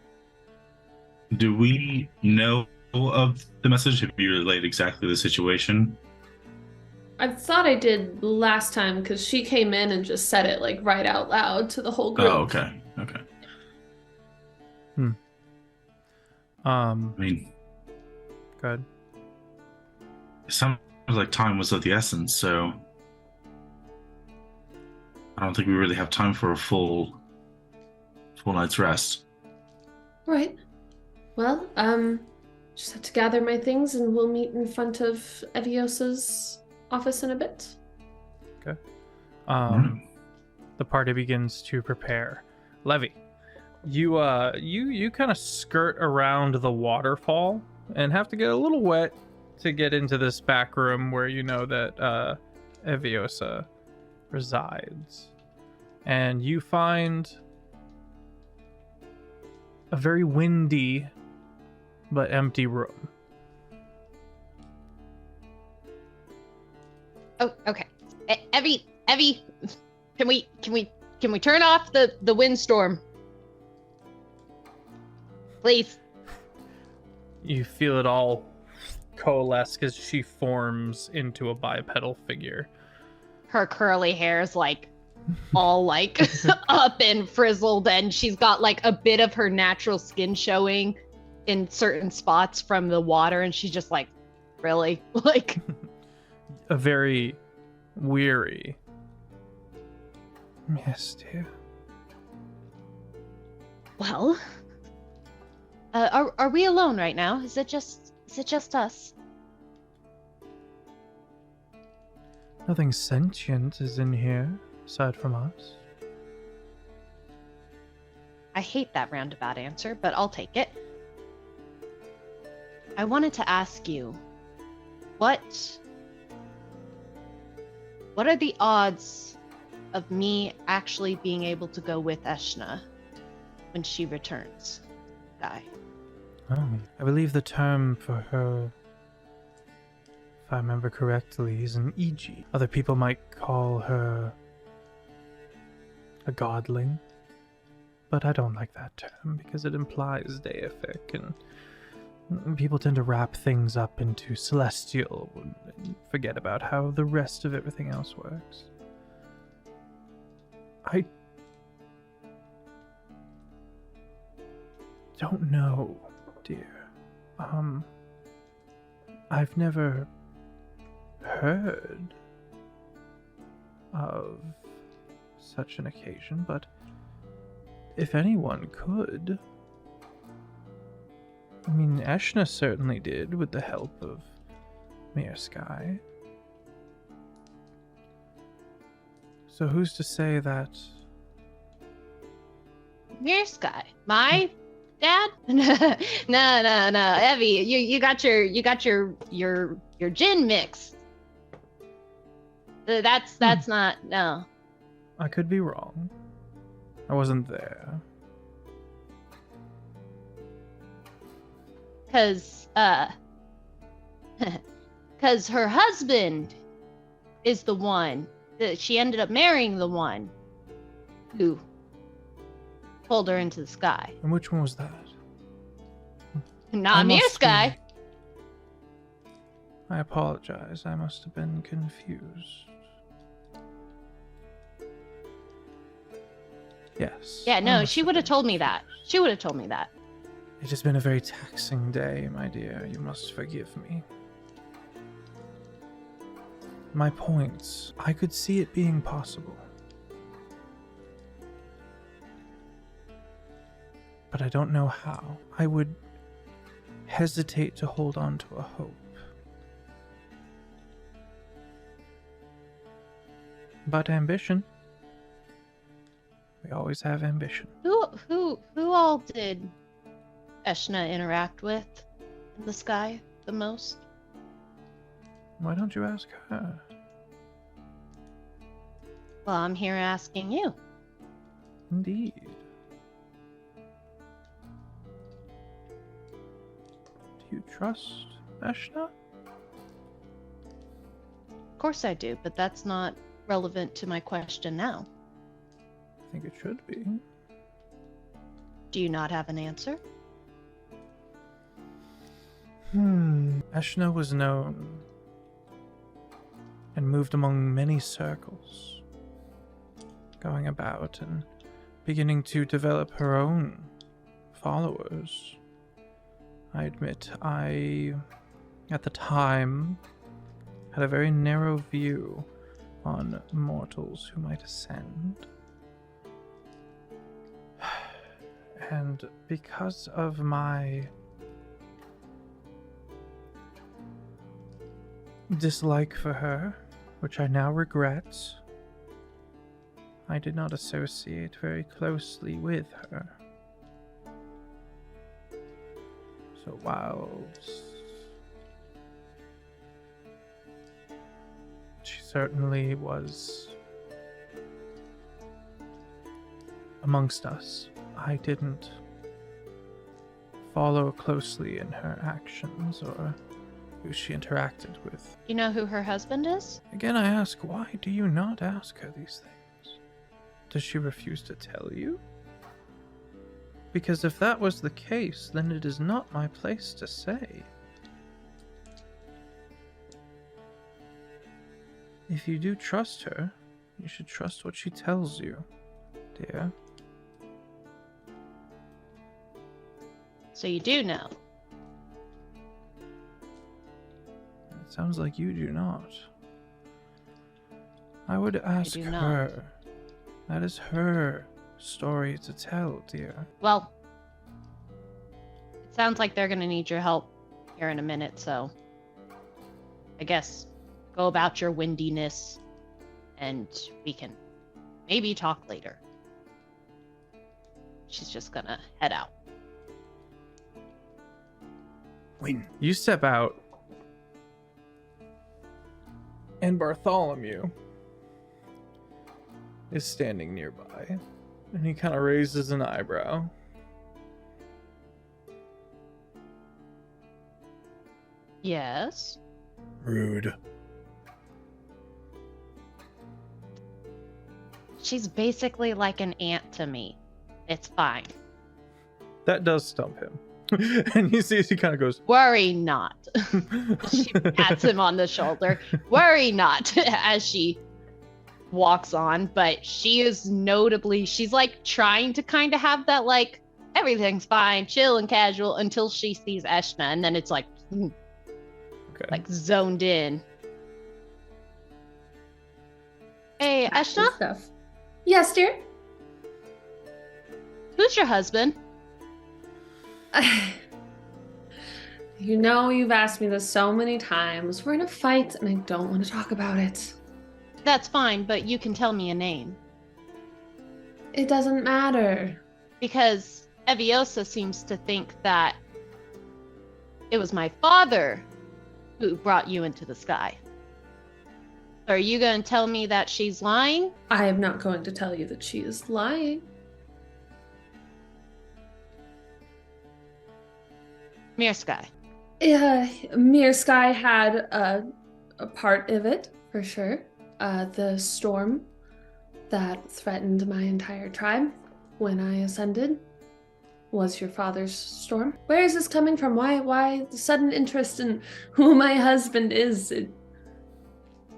Do we know of the message? Have you relayed exactly the situation? I thought I did last time, because she came in and just said it, like, right out loud to the whole group. Oh, okay. Okay. I mean, good. It sounds like time was of the essence, so I don't think we really have time for a full night's rest. Right. Well, just have to gather my things, and we'll meet in front of Eviosa's office in a bit. Okay. The party begins to prepare. Levy, you kind of skirt around the waterfall and have to get a little wet to get into this back room where you know that Eviosa resides. And you find a very windy but empty room. Oh, okay. Evie, can we turn off the windstorm? Please. You feel it all coalesce as she forms into a bipedal figure. Her curly hair is like all like up and frizzled, and she's got like a bit of her natural skin showing in certain spots from the water, and she's just like, really? Like a very weary. Yes, dear. Well, are we alone right now? Is it just us? Nothing sentient is in here aside from us. I hate that roundabout answer, but I'll take it. I wanted to ask you, what are the odds of me actually being able to go with Eshna when she returns, Guy? Oh, I believe the term for her, if I remember correctly, is an Iji. Other people might call her a godling, but I don't like that term because it implies deific, and people tend to wrap things up into celestial and forget about how the rest of everything else works. I don't know, dear. I've never heard of such an occasion, but if anyone could, I mean, Eshna certainly did with the help of Mere Sky. So who's to say that? Mere Sky, my dad? No, Evie, you got your gin mix. That's not, no. I could be wrong. I wasn't there. Cause her husband is the one she ended up marrying the one who pulled her into the sky. And which one was that? Not Mir Sky. I apologize. I must have been confused. Yes. Yeah, I no, must she have would have been told me that. confused. She would have told me that. It has been a very taxing day, my dear. You must forgive me. My points. I could see it being possible. But I don't know how. I would hesitate to hold on to a hope. But ambition. We always have ambition. Who all did Eshna interact with in the sky the most? Why don't you ask her? Well, I'm here asking you. Indeed. Do you trust Eshna? Of course I do, but that's not relevant to my question now. I think it should be. Do you not have an answer? Eshna was known and moved among many circles, going about and beginning to develop her own followers. I admit, at the time, had a very narrow view on mortals who might ascend. And because of my dislike for her, which I now regret, I did not associate very closely with her. So while she certainly was amongst us, I didn't follow closely in her actions or who she interacted with. You know who her husband is? Again, I ask, why do you not ask her these things? Does she refuse to tell you? Because if that was the case, then it is not my place to say. If you do trust her, you should trust what she tells you, dear. So you do know. It sounds like you do not. I would ask do her. That is her story to tell, dear. Well, it sounds like they're gonna need your help here in a minute, so I guess go about your windiness and we can maybe talk later. She's just gonna head out. When you step out, and Bartholomew is standing nearby, and he kind of raises an eyebrow. Yes. Rude. She's basically like an aunt to me. It's fine. That does stump him. And you see he kind of goes, Worry not. She pats him on the shoulder. Worry not as she walks on, but she is notably, she's like trying to kind of have that like, everything's fine, chill and casual until she sees Eshna, and then it's like, okay. like zoned in. Hey, Eshna, Stuff. Yes, dear. who's your husband? You know, you've asked me this so many times. We're in a fight, and I don't want to talk about it. That's fine, but you can tell me a name. It doesn't matter. Because Eviosa seems to think that it was my father who brought you into the sky. Are you going to tell me that she's lying? I am not going to tell you that she is lying. Mir Sky. Mir Sky had a part of it, for sure. The storm that threatened my entire tribe when I ascended was your father's storm. Where is this coming from? Why the sudden interest in who my husband is?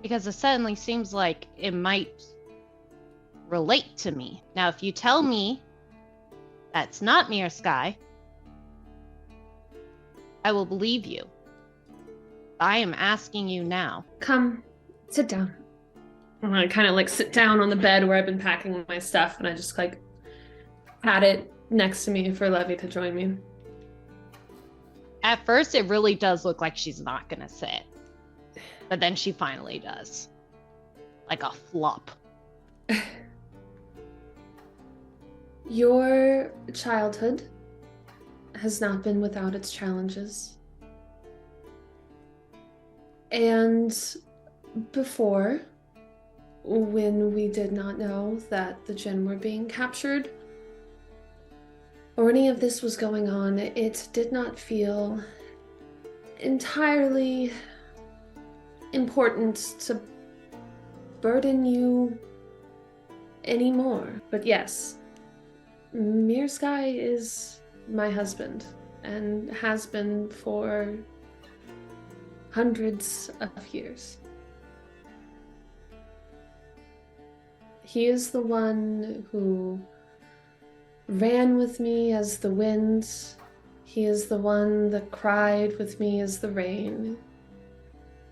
Because it suddenly seems like it might relate to me. Now, if you tell me that's not Mere Sky, I will believe you. I am asking you now. Come, sit down. And I kind of like sit down on the bed where I've been packing my stuff, and I just like pat it next to me for Levy to join me. At first, it really does look like she's not gonna sit. But then she finally does. Like a flop. Your childhood has not been without its challenges. And before, when we did not know that the Jinn were being captured, or any of this was going on, it did not feel entirely important to burden you anymore. But yes, Mere Sky is my husband and has been for hundreds of years. He is the one who ran with me as the wind. He is the one that cried with me as the rain.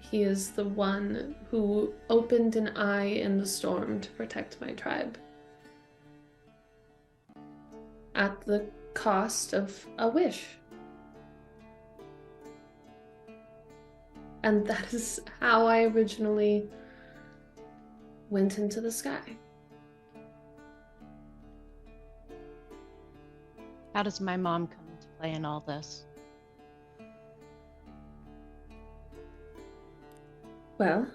He is the one who opened an eye in the storm to protect my tribe. At the cost of a wish. And that is how I originally went into the sky. How does my mom come into play in all this? Well,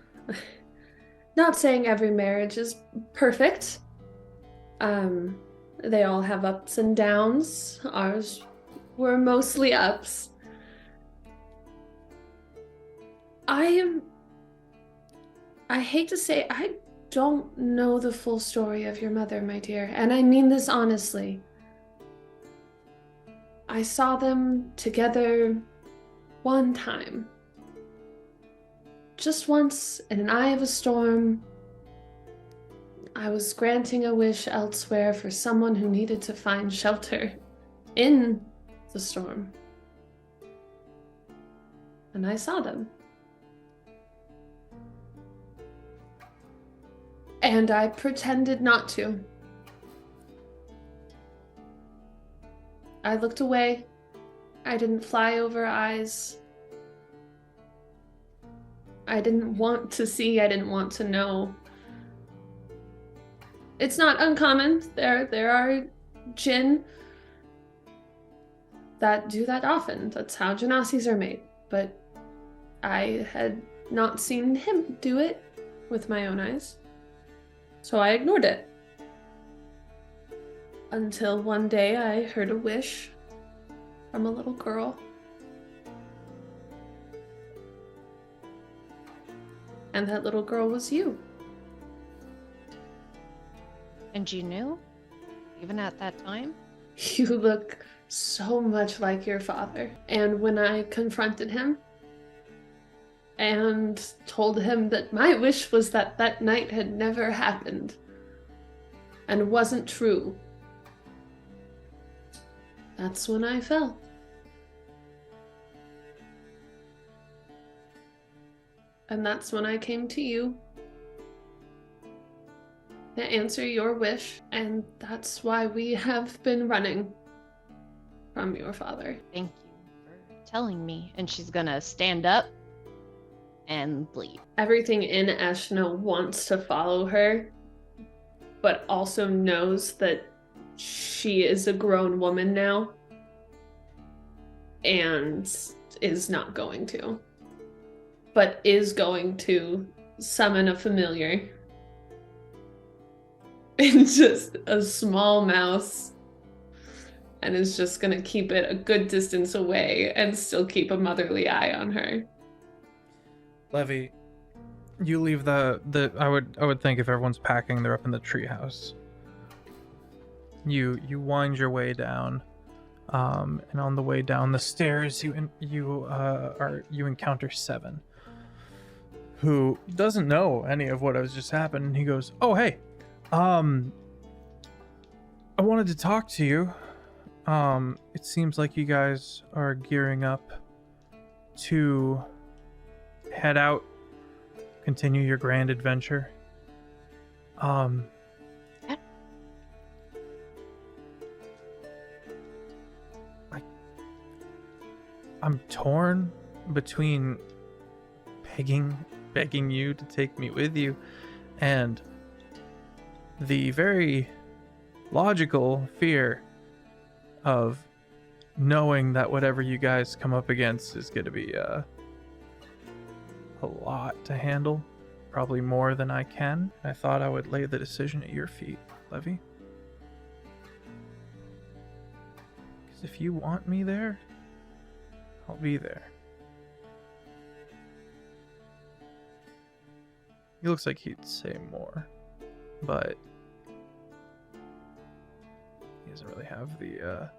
not saying every marriage is perfect. They all have ups and downs. Ours were mostly ups. I hate to say, I don't know the full story of your mother, my dear, and I mean this honestly. I saw them together one time. Just once, in an eye of a storm. I was granting a wish elsewhere for someone who needed to find shelter in the storm. And I saw them. And I pretended not to. I looked away. I didn't fly over eyes. I didn't want to see, I didn't want to know. It's not uncommon. There are Jinn that do that often. That's how Genasis are made. But I had not seen him do it with my own eyes. So I ignored it. Until one day I heard a wish from a little girl. And that little girl was you. And you knew? Even at that time? You look so much like your father. And when I confronted him and told him that my wish was that that night had never happened and wasn't true, that's when I fell. And that's when I came to you to answer your wish, and that's why we have been running from your father. Thank you for telling me. And she's gonna stand up and leave. Everything in Eshna wants to follow her, but also knows that she is a grown woman now and is not going to, but is going to summon a familiar in just a small mouse and is just going to keep it a good distance away and still keep a motherly eye on her. Levy, You leave the I would think if everyone's packing, they're up in the treehouse. You wind your way down, and on the way down the stairs, you encounter Seven, who doesn't know any of what has just happened. And he goes, "Oh hey, I wanted to talk to you. It seems like you guys are gearing up to head out, continue your grand adventure. I'm torn between begging you to take me with you, and the very logical fear of knowing that whatever you guys come up against is going to be a lot to handle, probably more than I can. I thought I would lay the decision at your feet, Levy. Because if you want me there, I'll be there." He looks like he'd say more, but he doesn't really have the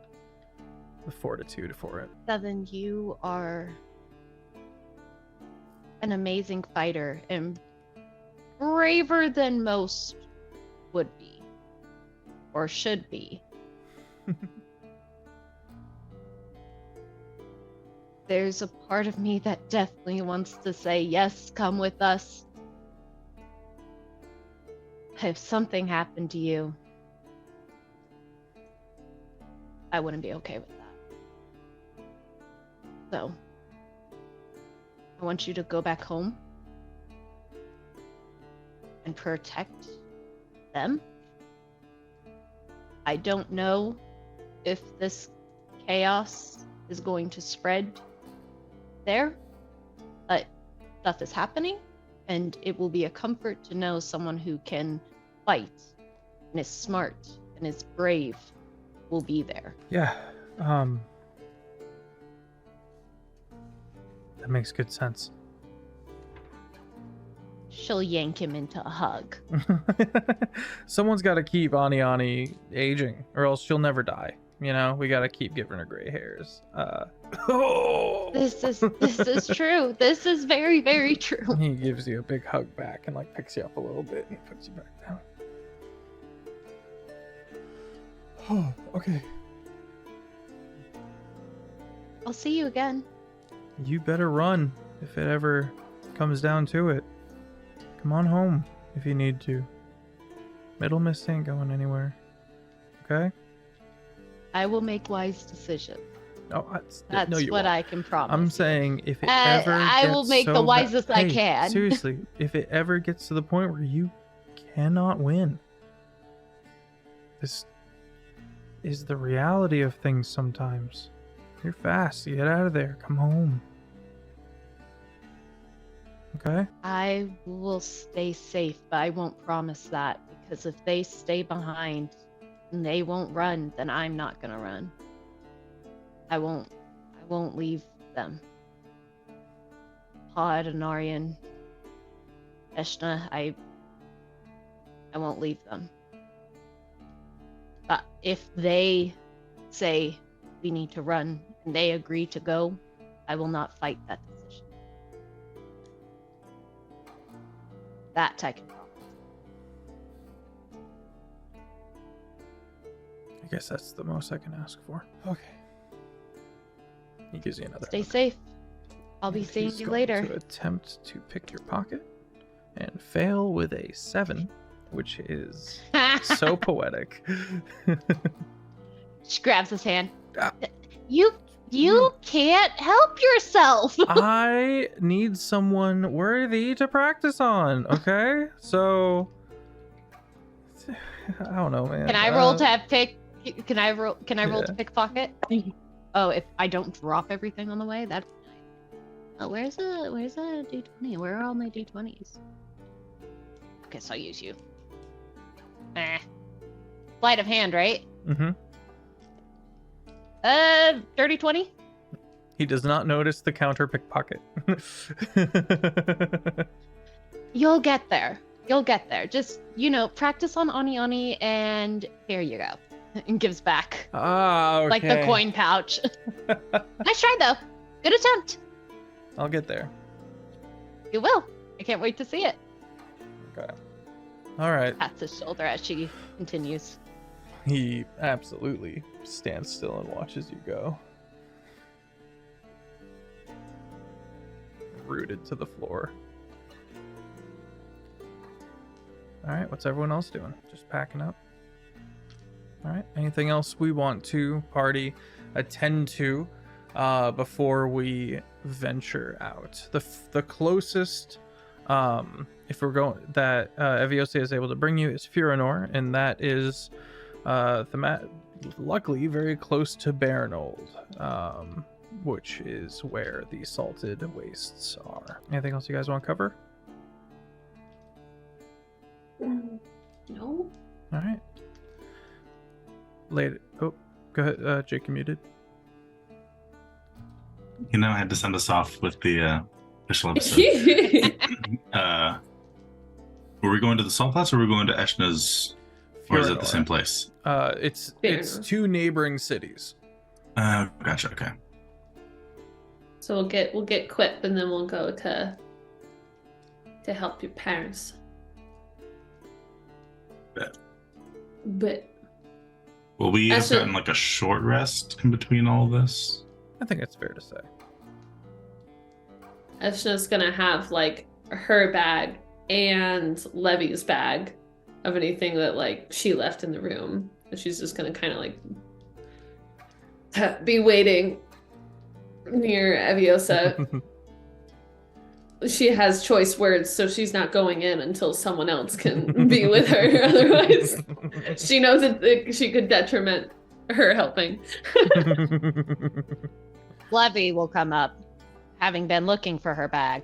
fortitude for it. Seven, you are an amazing fighter and braver than most would be or should be. There's a part of me that definitely wants to say, yes, come with us. If something happened to you, I wouldn't be okay with that. So, I want you to go back home and protect them. I don't know if this chaos is going to spread there, but stuff is happening, and it will be a comfort to know someone who can fight and is smart and is brave will be there. Yeah, that makes good sense. She'll yank him into a hug. Someone's got to keep Ani aging, or else she'll never die. You know, we got to keep giving her gray hairs. This is true. This is very, very true. He gives you a big hug back and like picks you up a little bit and puts you back down. Oh, okay. I'll see you again. You better run if it ever comes down to it. Come on home if you need to. Middle Mist ain't going anywhere. Okay? I will make wise decisions. No, That's no, you what won't. I can promise. I'm saying if it ever I will gets make so the wisest I Hey, can. Seriously, if it ever gets to the point where you cannot win, this is the reality of things sometimes. You're fast. You get out of there. Come home. Okay? I will stay safe, but I won't promise that, because if they stay behind and they won't run, then I'm not gonna run. I won't leave them. Pod, Anarian, Eshna, I won't leave them. But if they say we need to run and they agree to go, I will not fight that decision. That I can promise. I guess that's the most I can ask for. Okay. He gives you another. Stay safe. I'll be And seeing he's you going later. To attempt to pick your pocket and fail with a 7, which is so poetic. She grabs his hand. Ah. You can't help yourself. I need someone worthy to practice on, okay? So I don't know, man. Can I roll to have pick? Can I roll Yeah. to pick pocket? Oh, if I don't drop everything on the way, that's nice. Oh, where's a D20? Where are all my D20s? Okay, so I'll use you. Sleight of hand, right? Mm-hmm. Dirty 20. He does not notice the counter pickpocket. You'll get there. You'll get there. Just, practice on Ani and here you go. And gives back. Ah, okay. Like the coin pouch. Nice try, though. Good attempt. I'll get there. You will. I can't wait to see it. Okay. All right. Pats his shoulder as she continues. He absolutely stands still and watches you go. Rooted to the floor. All right, what's everyone else doing? Just packing up? All right, anything else we want to attend to before we venture out? The closest, if we're going, that Eviosa is able to bring you is Furinor, and that is luckily very close to Baranold, which is where the salted wastes are. Anything else you guys want to cover? No. All right. Later. Oh, go ahead. Jake, you muted. I had to send us off with the official episode. Were we going to the Salt Flats or were we going to Eshna's? Or is it the same place? It's two neighboring cities. Gotcha. Okay. So we'll get Quip and then we'll go to help your parents. But will we have gotten like a short rest in between all of this? I think it's fair to say. Eshna's gonna have like her bag and Levy's bag of anything that like she left in the room. And she's just gonna kind of like be waiting near Eviosa. She has choice words, so she's not going in until someone else can be with her. Otherwise, she knows that she could detriment her helping. Levy will come up, having been looking for her bag.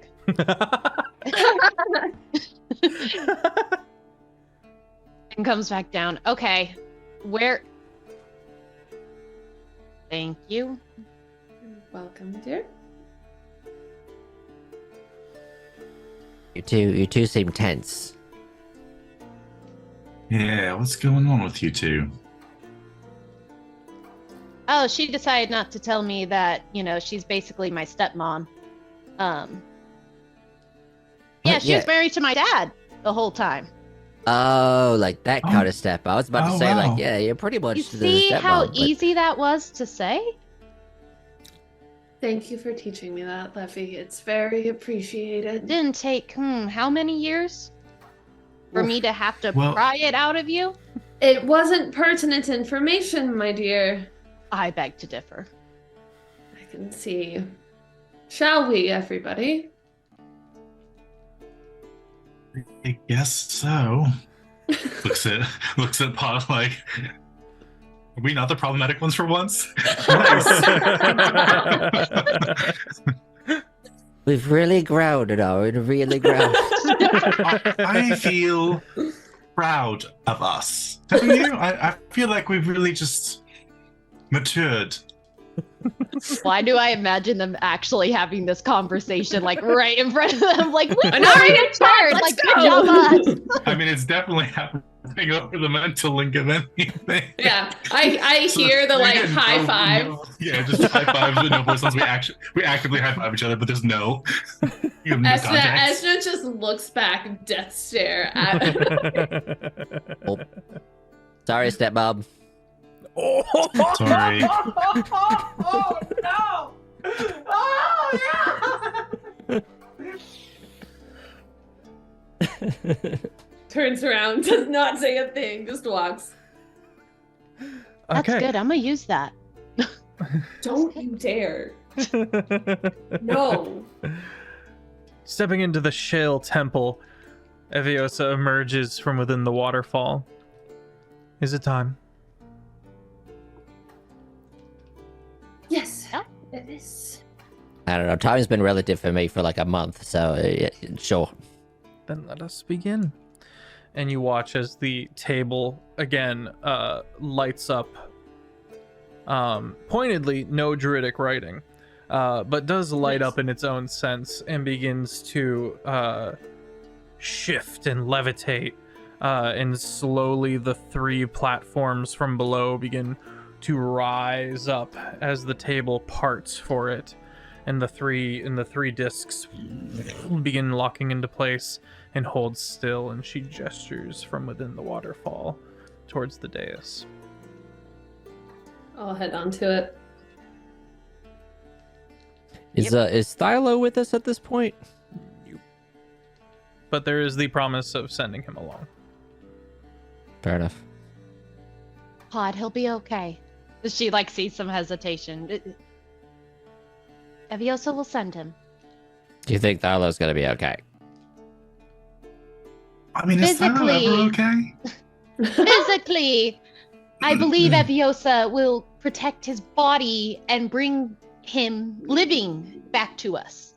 And comes back down. Okay, where? Thank you. Welcome, dear. You two seem tense. Yeah, what's going on with you two? Oh, she decided not to tell me that, she's basically my stepmom. Yeah, she was married to my dad the whole time. Oh, like that kind of step. I was about to say, wow. like, yeah, you're pretty much You the see stepmom, how but- easy that was to say? Thank you for teaching me that, Leffy. It's very appreciated. Didn't take, how many years for me to have to pry it out of you? It wasn't pertinent information, my dear. I beg to differ. I can see. Shall we, everybody? I guess so. looks at Pot like, are we not the problematic ones for once? We've really grown, really grown. I feel proud of us. Don't you? I feel like we've really just matured. Why do I imagine them actually having this conversation, like, right in front of them? Like, we're I know, already tired. let's Like, go. good job, us. I mean, it's definitely happening over the mental link of anything. Yeah, I hear the like high five. Yeah, just high fives with no voice. We actively high five each other, but there's no. You have no context. Esna just looks back, death stare at. Oh. Sorry, stepmom. Sorry. Oh no! Oh no! Turns around, does not say a thing, just walks. That's Okay. good. I'm going to use that. Don't you dare. No. Stepping into the Shale Temple, Eviosa emerges from within the waterfall. Is it time? Yes, Yeah. it is. I don't know. Time's been relative for me for like a month, so sure. Then let us begin. And you watch as the table again lights up. Pointedly, no druidic writing, but does light up in its own sense and begins to shift and levitate, and slowly the 3 platforms from below begin to rise up as the table parts for it, and the three discs begin locking into place and hold still, and she gestures from within the waterfall towards the dais. I'll head on to it. Is Thylo with us at this point? But there is the promise of sending him along. Fair enough. Pod, he'll be okay. She sees some hesitation. Eviosa will send him. Do you think Thylo's gonna be okay? I mean, is that ever okay? Physically, I believe Eviosa will protect his body and bring him living back to us.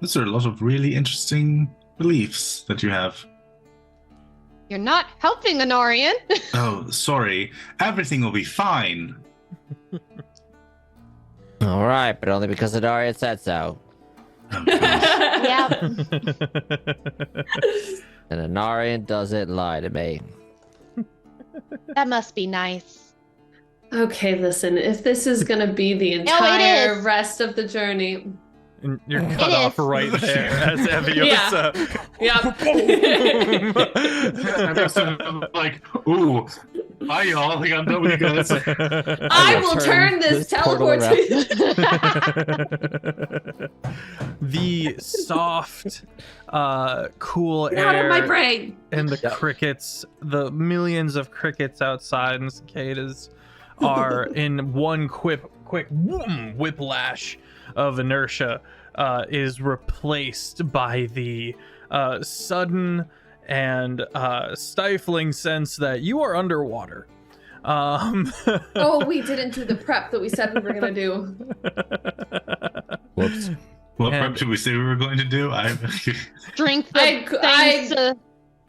Those are a lot of really interesting beliefs that you have. You're not helping, Anarian. Oh, sorry. Everything will be fine. All right, but only because Adarian said so. Oh, gosh. Yeah. And Anarian doesn't lie to me. That must be nice. Okay, listen, if this is gonna be the No, it entire is. rest of the journey. And you're cut It off is. right there as Eviosa. Yep. I'm just like, ooh, hi y'all. I think I'm done with you guys. I will turn this teleport portal to The soft, cool Get out of air my brain. and the crickets, the millions of crickets outside and cicadas are in one quick whiplash of inertia is replaced by the sudden and stifling sense that you are underwater. Oh, we didn't do the prep that we said we were gonna do. Whoops. What And- prep did we say we were going to do? Strength of I- things to-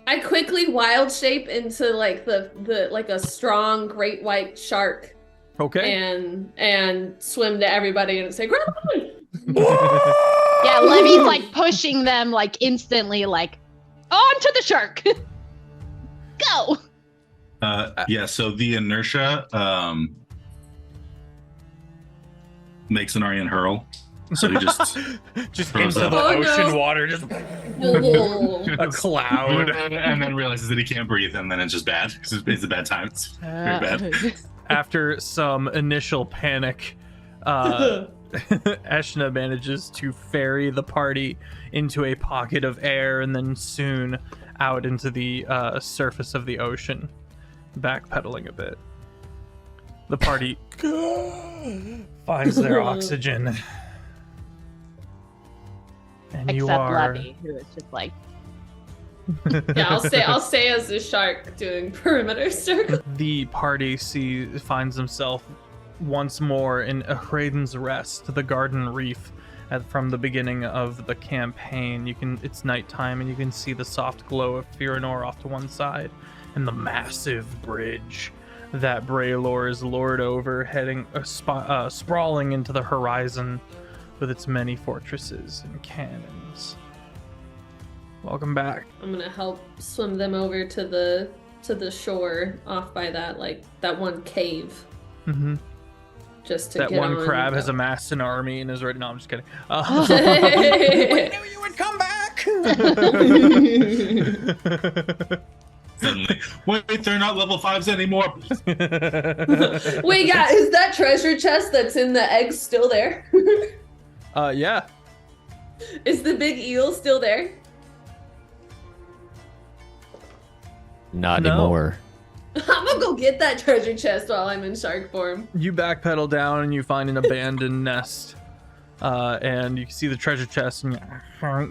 I quickly wild shape into like a strong great white shark Okay. and swim to everybody and say, "Grab me!" Yeah, Levy's pushing them instantly, onto the shark. Go. Yeah, so the inertia makes an Aryan hurl. So he just Just throws into up. the Oh, no. ocean water, just a cloud. and then realizes that he can't breathe, and then it's just bad. It's a bad time. It's very bad. After some initial panic, Eshna manages to ferry the party into a pocket of air and then soon out into the surface of the ocean, backpedaling a bit. The party finds their oxygen. And you Except are... Levy, who is just Yeah, I'll stay as the shark doing perimeter circle. The party finds himself once more in Hraden's Rest, the garden reef from the beginning of the campaign. It's nighttime and you can see the soft glow of Firanor off to one side and the massive bridge that Braylor is lord over, heading sprawling into the horizon with its many fortresses and cannons. Welcome back. I'm gonna help swim them over to the shore off by that one cave. Mm-hmm. Just to That get one on crab and has go. amassed an army and is ready. No, I'm just kidding. Hey. We knew you would come back. Suddenly, wait, they're not level 5s anymore. Wait, yeah, is that treasure chest that's in the eggs still there? Yeah. Is the big eel still there? Not No. anymore. I'm gonna go get that treasure chest while I'm in shark form. You backpedal down and you find an abandoned nest. And you see the treasure chest and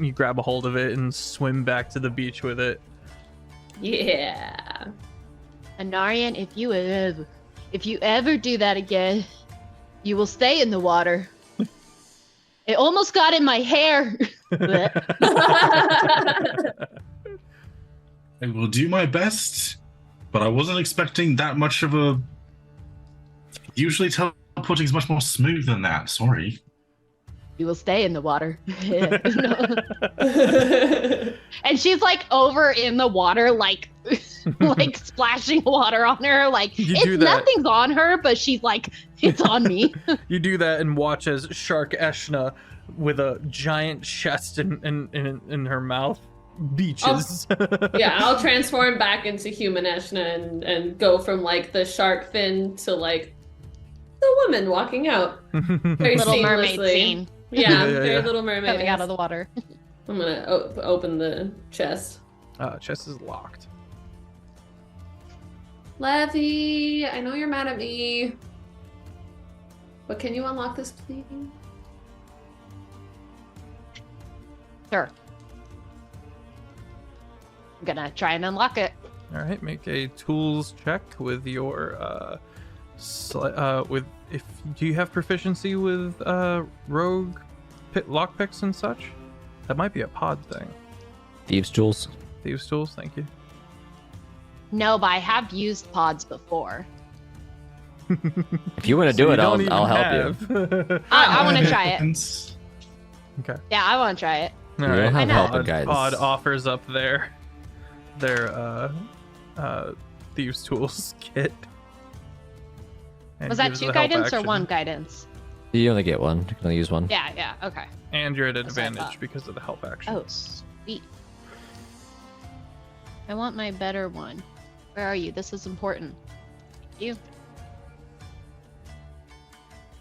you grab a hold of it and swim back to the beach with it. Yeah. Anarian, if you ever do that again, you will stay in the water. It almost got in my hair. I will do my best, but I wasn't expecting that much of a... Usually teleporting is much more smooth than that, sorry. We will stay in the water. And she's like over in the water, like like splashing water on her. Like nothing's on her, but she's like, it's on me. You do that and watch as Shark Eshna, with a giant chest in her mouth, beaches. I'll transform back into human Eshna and go from like the shark fin to like the woman walking out. Very Little seamlessly. mermaid scene. Yeah, very Little Mermaid. Coming out of the water. I'm gonna open the chest. Chest is locked. Levy, I know you're mad at me, but can you unlock this, please? Sure. I'm gonna try and unlock it. All right, make a tools check with your do you have proficiency with rogue lockpicks and such? That might be a pod thing. Thieves' tools. Thieves' tools, thank you. No, but I have used pods before. If you want to do it, I'll help you. I want to try it. Okay. Yeah, I want to try it. All right. have helping guys. Pod offers up their thieves' tools kit. And Was that gives 2 the help guidance or action. 1 guidance? You only get one. You can only use one. Yeah, okay. And you're at what I advantage thought. because of the help action. Oh, sweet. I want my better one. Where are you? This is important. You.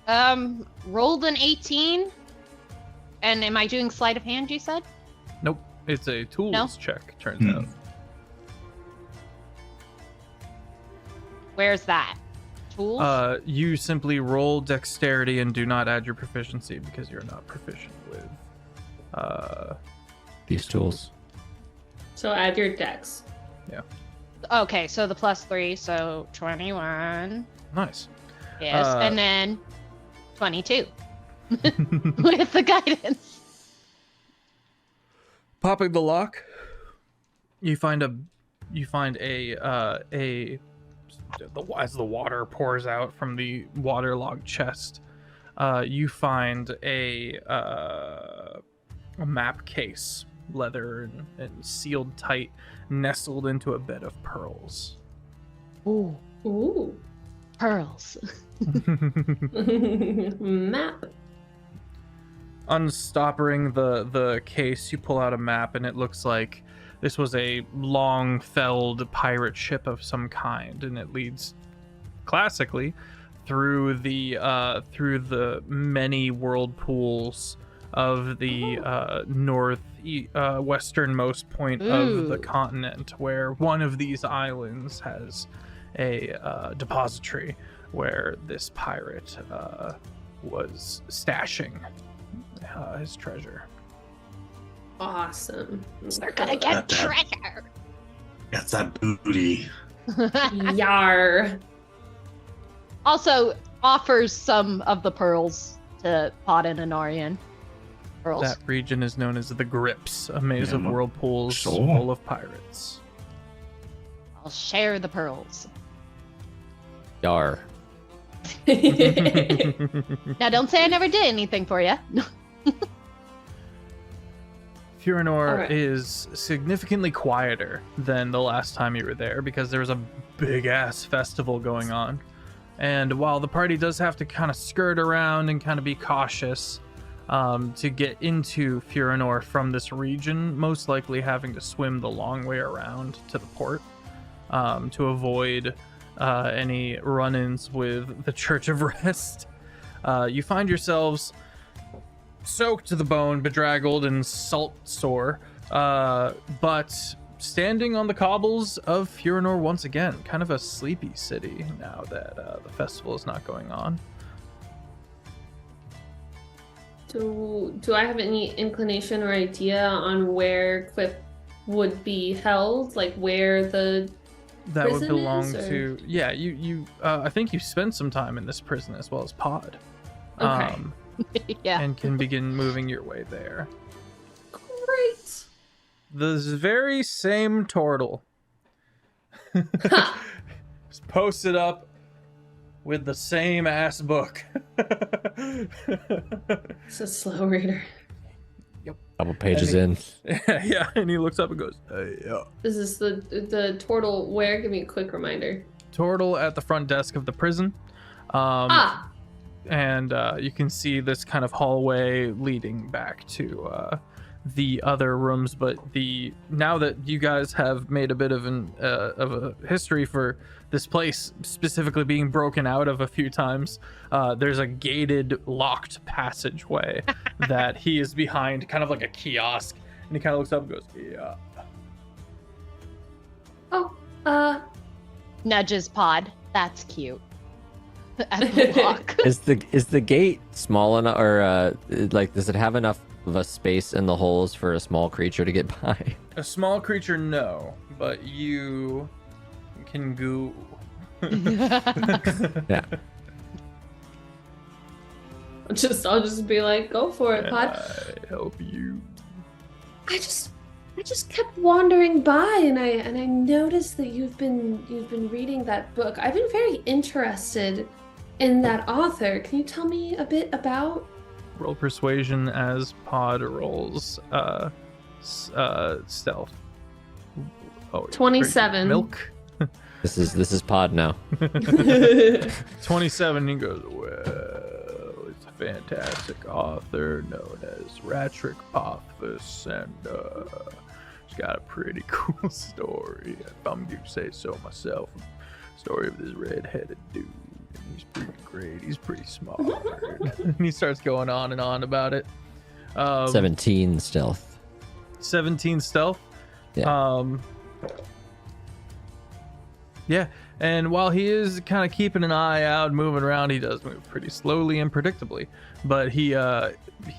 Rolled an 18. And am I doing sleight of hand, you said? Nope. It's a tools No? check, turns out. Where's that? Tools? You simply roll dexterity and do not add your proficiency because you're not proficient with These tools. So add your dex. Yeah. Okay, so the +3, so 21. Nice. Yes, and then 22. With the guidance. Popping the lock, you find as the water pours out from the waterlogged chest, you find a map case, leather and sealed tight, nestled into a bed of pearls. Ooh. Pearls. Map. Unstoppering the case, you pull out a map, and it looks like this was a long-felled pirate ship of some kind, and it leads classically through the many whirlpools of the westernmost point of the continent, where one of these islands has a depository where this pirate was stashing his treasure. Awesome. They're gonna get treasure. That's that booty. Yar. Also offers some of the pearls to Pod and Anarian. Pearls. That region is known as the Grips, a maze of whirlpools Sure. full of pirates. I'll share the pearls. Yar. Now don't say I never did anything for you. Furinor Alright. is significantly quieter than the last time you were there because there was a big ass festival going on. And while the party does have to kind of skirt around and kind of be cautious to get into Furinor from this region, most likely having to swim the long way around to the port to avoid any run-ins with the Church of Rest, you find yourselves soaked to the bone, bedraggled, and salt sore, but standing on the cobbles of Furinor once again, kind of a sleepy city now that the festival is not going on. Do I have any inclination or idea on where Quip would be held? Like where the That would prison belong is, or- to you I think you spent some time in this prison as well as Pod. Okay. Yeah. And can begin moving your way there. Great. This very same turtle is posted up with the same ass book. It's a slow reader. Couple pages in. Yeah, and he looks up and goes, hey, yeah. Is this the turtle where? Give me a quick reminder. Turtle at the front desk of the prison. And you can see this kind of hallway leading back to the other rooms. But now that you guys have made a bit of a history for this place specifically being broken out of a few times, there's a gated, locked passageway that he is behind, kind of like a kiosk. And he kind of looks up and goes, yeah. Oh, Nudges Pod. That's cute. At the lock. Is the gate small enough, or like, does it have enough of a space in the holes for a small creature to get by? A small creature, no, but you can go. Yeah. I'll just be like, go for it, Can Pod. I help you? I just kept wandering by, and I noticed that you've been reading that book. I've been very interested in that author. Can you tell me a bit about? Roll persuasion as Pod rolls stealth. Oh, 27. Milk. This is Pod now. 27. He goes, well, it's a fantastic author known as Ratrick Pothvus, and he's got a pretty cool story, if I'm going to say so myself. Story of this red-headed dude. And he's pretty great. He's pretty smart. And he starts going on and on about it. 17 stealth. 17 stealth. Yeah. Yeah, and while he is kind of keeping an eye out, moving around, he does move pretty slowly and predictably. But he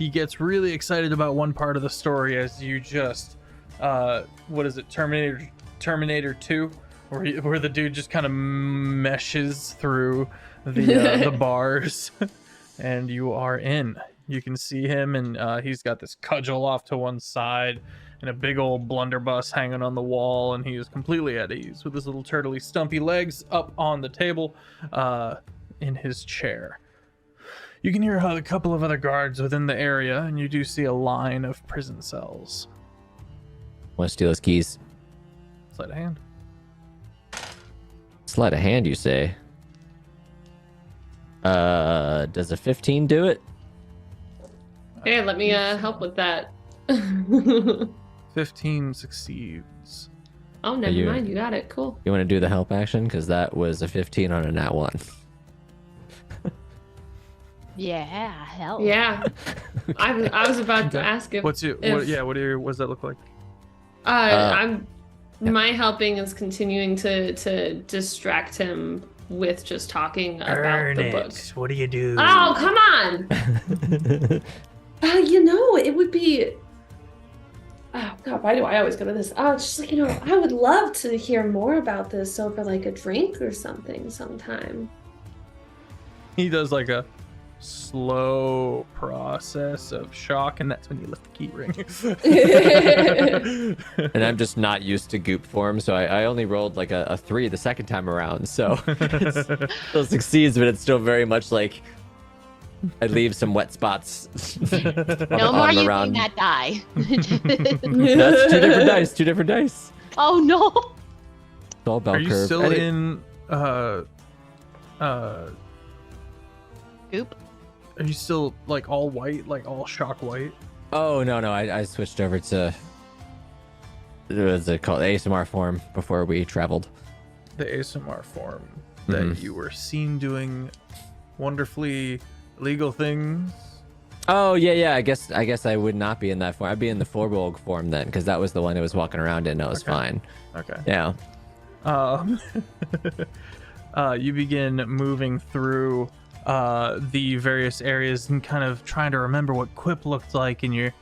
gets really excited about one part of the story as you just, what is it, Terminator 2, where the dude just kind of meshes through the bars, and you are in. You can see him, and he's got this cudgel off to one side and a big old blunderbuss hanging on the wall, and he is completely at ease with his little turtly stumpy legs up on the table in his chair. You can hear a couple of other guards within the area, and you do see a line of prison cells. Want to steal his keys? Sleight of hand. Sleight of hand, you say? Does a 15 do it? Hey, let me help with that. 15 succeeds. Oh, never mind. You got it. Cool. You want to do the help action? Because that was a 15 on a nat 1. Yeah, hell. Yeah. I was about to ask if. What does that look like? My helping is continuing to distract him with just talking about the book. What do you do? Oh, come on! It would be. Oh God, why do I always go to this? Oh, it's just like, I would love to hear more about this over like a drink or something sometime. He does like a slow process of shock, and that's when you lift the key ring. And I'm just not used to goop form, so I only rolled like a 3 the second time around, so it still succeeds, but it's still very much like I leave some wet spots. No more using that die. That's two different dice. Oh no. It's all bell Are you curve. still in Goop? Are you still like all white, like all shock white? Oh no, I switched over to what is it called, ASMR form before we traveled. The ASMR form that you were seen doing wonderfully illegal things. Oh yeah. I guess I would not be in that form. I'd be in the Forbolg form then, because that was the one I was walking around in. I was fine. Okay. Yeah. You begin moving through the various areas and kind of trying to remember what Quip looked like, and you're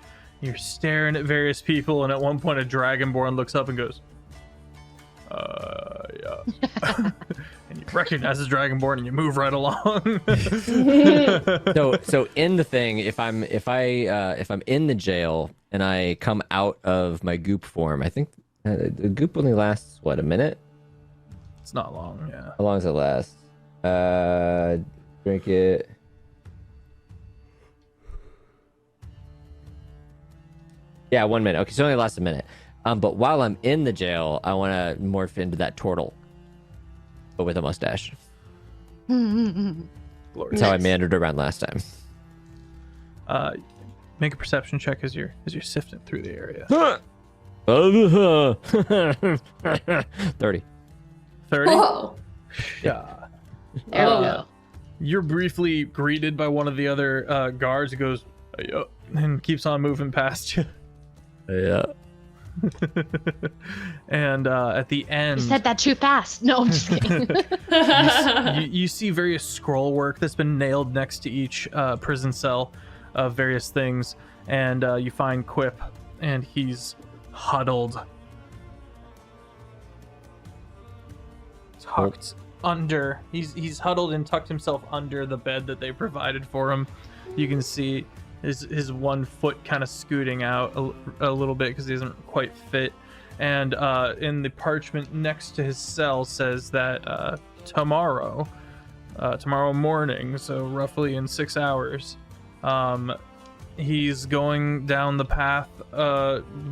staring at various people, and at one point a Dragonborn looks up and goes, yeah. And you recognize the Dragonborn and you move right along. So in the thing, if I'm in the jail and I come out of my goop form, I think the goop only lasts a minute? It's not long, yeah. How long does it last? Drink it. Yeah, 1 minute. Okay, so it only lasts a minute. But while I'm in the jail, I want to morph into that turtle, but with a mustache. That's how I meandered around last time. Make a perception check as you're sifting through the area. 30. 30. Oh, Yeah. There we go. You're briefly greeted by one of the other guards who goes, "Hey, yo," and keeps on moving past you. Yeah. And at the end, You said that too fast. No, I'm just kidding. you see various scroll work that's been nailed next to each prison cell of various things, and you find Quip, and he's huddled. He's tucked under. He's huddled and tucked himself under the bed that they provided for him. You can see his 1 foot kind of scooting out a little bit because he doesn't quite fit. And in the parchment next to his cell says that tomorrow morning, so roughly in 6 hours, he's going down the path.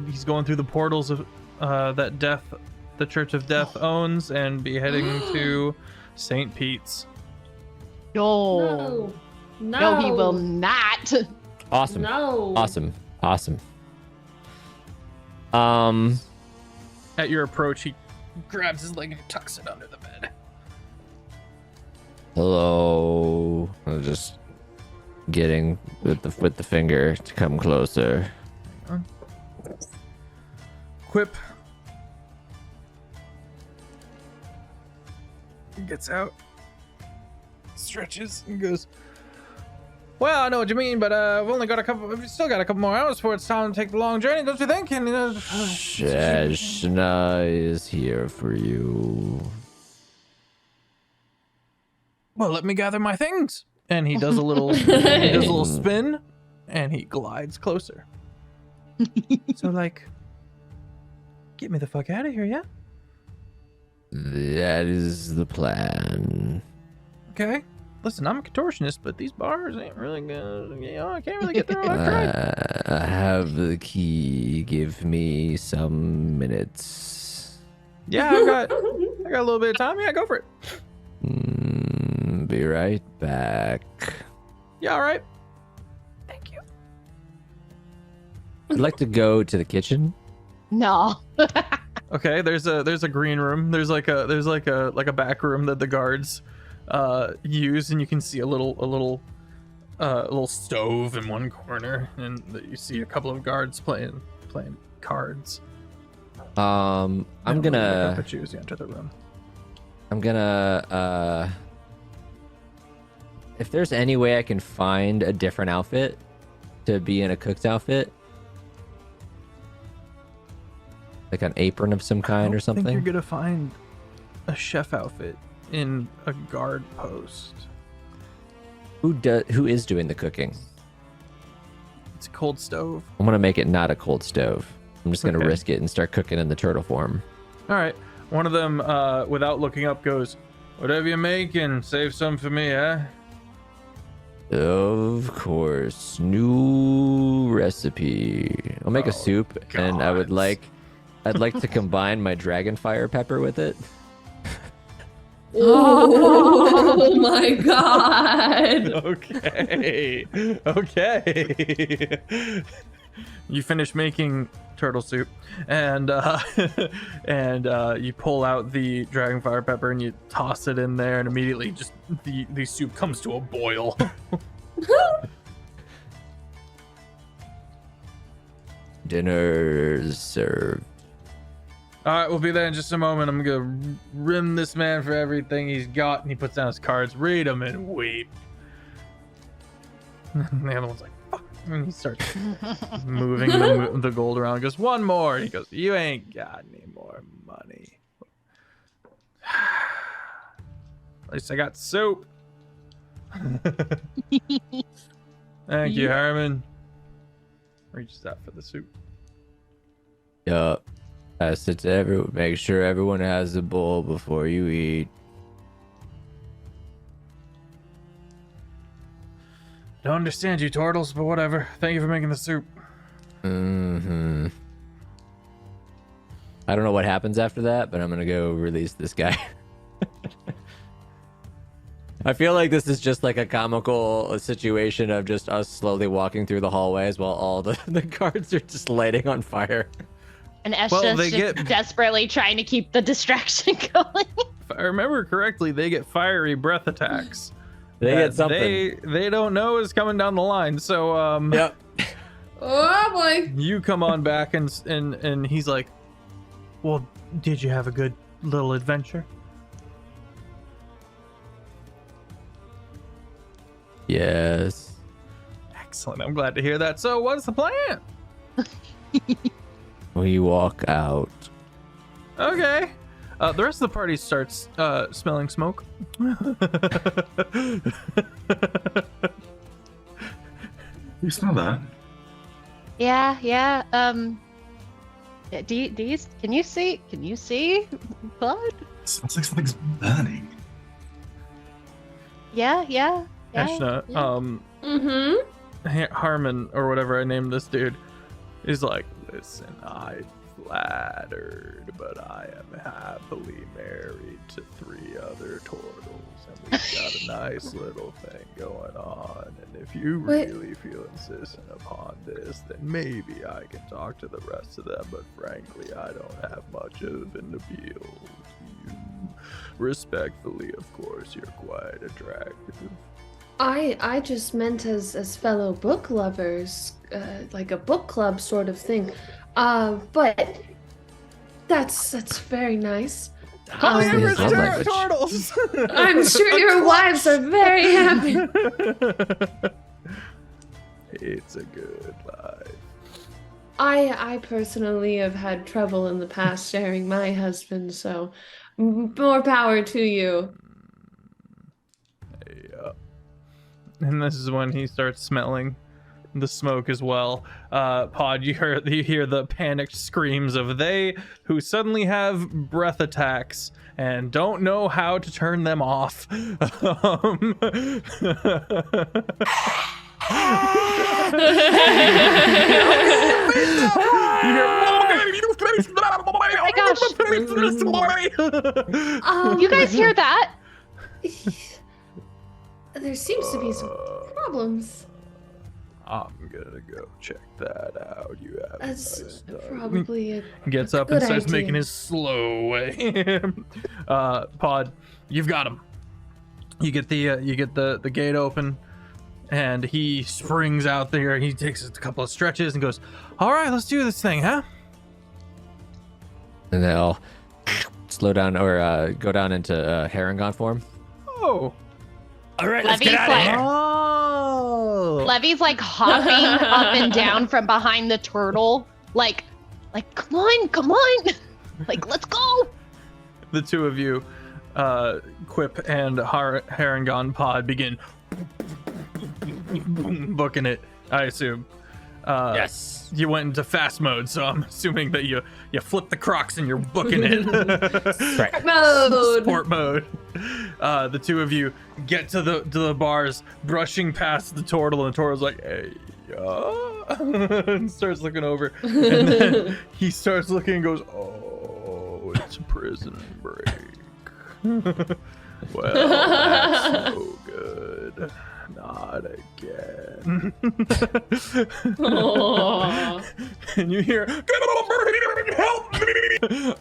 He's going through the portals of that the Church of Death owns, and be heading to St. Pete's. No. no. No, he will not. Awesome. No. Awesome. At your approach, he grabs his leg and tucks it under the bed. Hello. I'm just getting with the finger to come closer. Quip gets out, stretches, and goes, "Well, I know what you mean, but we've still got a couple more hours before it's time to take the long journey, don't you think?" And Shashna is here for you. "Well, let me gather my things." And he does a little spin, and he glides closer. So, like, get me the fuck out of here, yeah? That is the plan. Okay. Listen, I'm a contortionist, but these bars ain't really good. I can't really get through them. I've tried. I have the key. Give me some minutes. Yeah, I got a little bit of time. Yeah, go for it. Be right back. Yeah, all right. Thank you. I'd like to go to the kitchen. No. Okay, there's a green room. There's like a back room that the guards use, and you can see a little stove in one corner, and you see a couple of guards playing cards. I'm They don't really look up gonna at you as you enter the room. if there's any way I can find a different outfit to be in a cook's outfit, like an apron of some kind or I something. think you're gonna find a chef outfit in a guard post. Who is doing the cooking? It's a cold stove. I'm gonna make it not a cold stove. I'm just gonna Okay. risk it and start cooking in the turtle form. All right. One of them, without looking up, goes, "Whatever you're making, save some for me, eh?" Of course, new recipe. I'll make a soup, and I'd like to combine my dragon fire pepper with it. Oh my god. Okay. You finish making turtle soup, and you pull out the dragon fire pepper and you toss it in there, and immediately just the soup comes to a boil. Dinner's served. All right, we'll be there in just a moment. I'm gonna rim this man for everything he's got, and he puts down his cards, read them, and weep. And the other one's like, "Fuck," and he starts moving the gold around. He goes, "One more," and he goes, "You ain't got any more money." At least I got soup. Thank you, Herman. Reaches out for the soup. Yup. Pass it to everyone. Make sure everyone has a bowl before you eat. Don't understand you, turtles, but whatever. Thank you for making the soup. Mm-hmm. I don't know what happens after that, but I'm gonna go release this guy. I feel like this is just like a comical situation of just us slowly walking through the hallways while all the guards are just lighting on fire. And Esh Well, just they get- desperately trying to keep the distraction going. If I remember correctly, they get fiery breath attacks. They that get something. They don't know is coming down the line. So Yep. Oh boy. you come on back and he's like, well, did you have a good little adventure? Yes. Excellent. I'm glad to hear that. So what's the plan? We walk out. Okay. The rest of the party starts smelling smoke. You smell that? Yeah. Do you can you see blood? It smells like something's burning. Yeah. Ashna, Harmon or whatever I named this dude is like, listen, I'm flattered, but I am happily married to 3 other turtles, and we've got a nice little thing going on. And if you really feel insistent upon this, then maybe I can talk to the rest of them. But frankly, I don't have much of an appeal to you. Respectfully, of course, you're quite attractive. I just meant as fellow book lovers, like a book club sort of thing. But that's very nice. His love language. turtles. I'm sure your wives are very happy. It's a good life. I personally have had trouble in the past sharing my husband, so more power to you. Yeah. And this is when he starts smelling the smoke as well. Pod, you hear the panicked screams of they who suddenly have breath attacks and don't know how to turn them off. Oh my gosh. You guys hear that? There seems to be some problems. I'm gonna go check that out. You have a That's nice day. probably a Gets up good and starts idea. making his slow way. Pod, you've got him. You get the gate open, and he springs out there. He takes a couple of stretches and goes, "All right, let's do this thing, huh?" And they'll slow down or go down into Harangon form. Oh, All right, Levy's like, oh. Levy's like hopping up and down from behind the turtle, like come on, like let's go. The two of you, Quip and Harangon Pod, begin booking it. I assume. Yes. You went into fast mode, so I'm assuming that you flip the Crocs and you're booking it. Right. mode. Sport mode. The two of you get to the bars, brushing past the turtle, and the turtle's like, "Hey, and starts looking over, and then he starts looking and goes, "Oh, it's prison break." Well, that's no good. Not again. And you hear, "Get over here, help me!"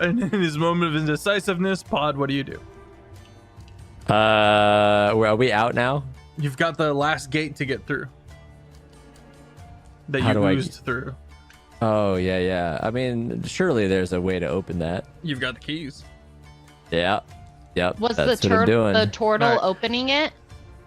And in his moment of indecisiveness, Pod, what do you do? Where are we out now? You've got the last gate to get through. That How you do I- oozed through. Oh yeah. I mean, surely there's a way to open that. You've got the keys. Yeah. Yep. Was that's the what I'm doing. turtle Alright. opening it?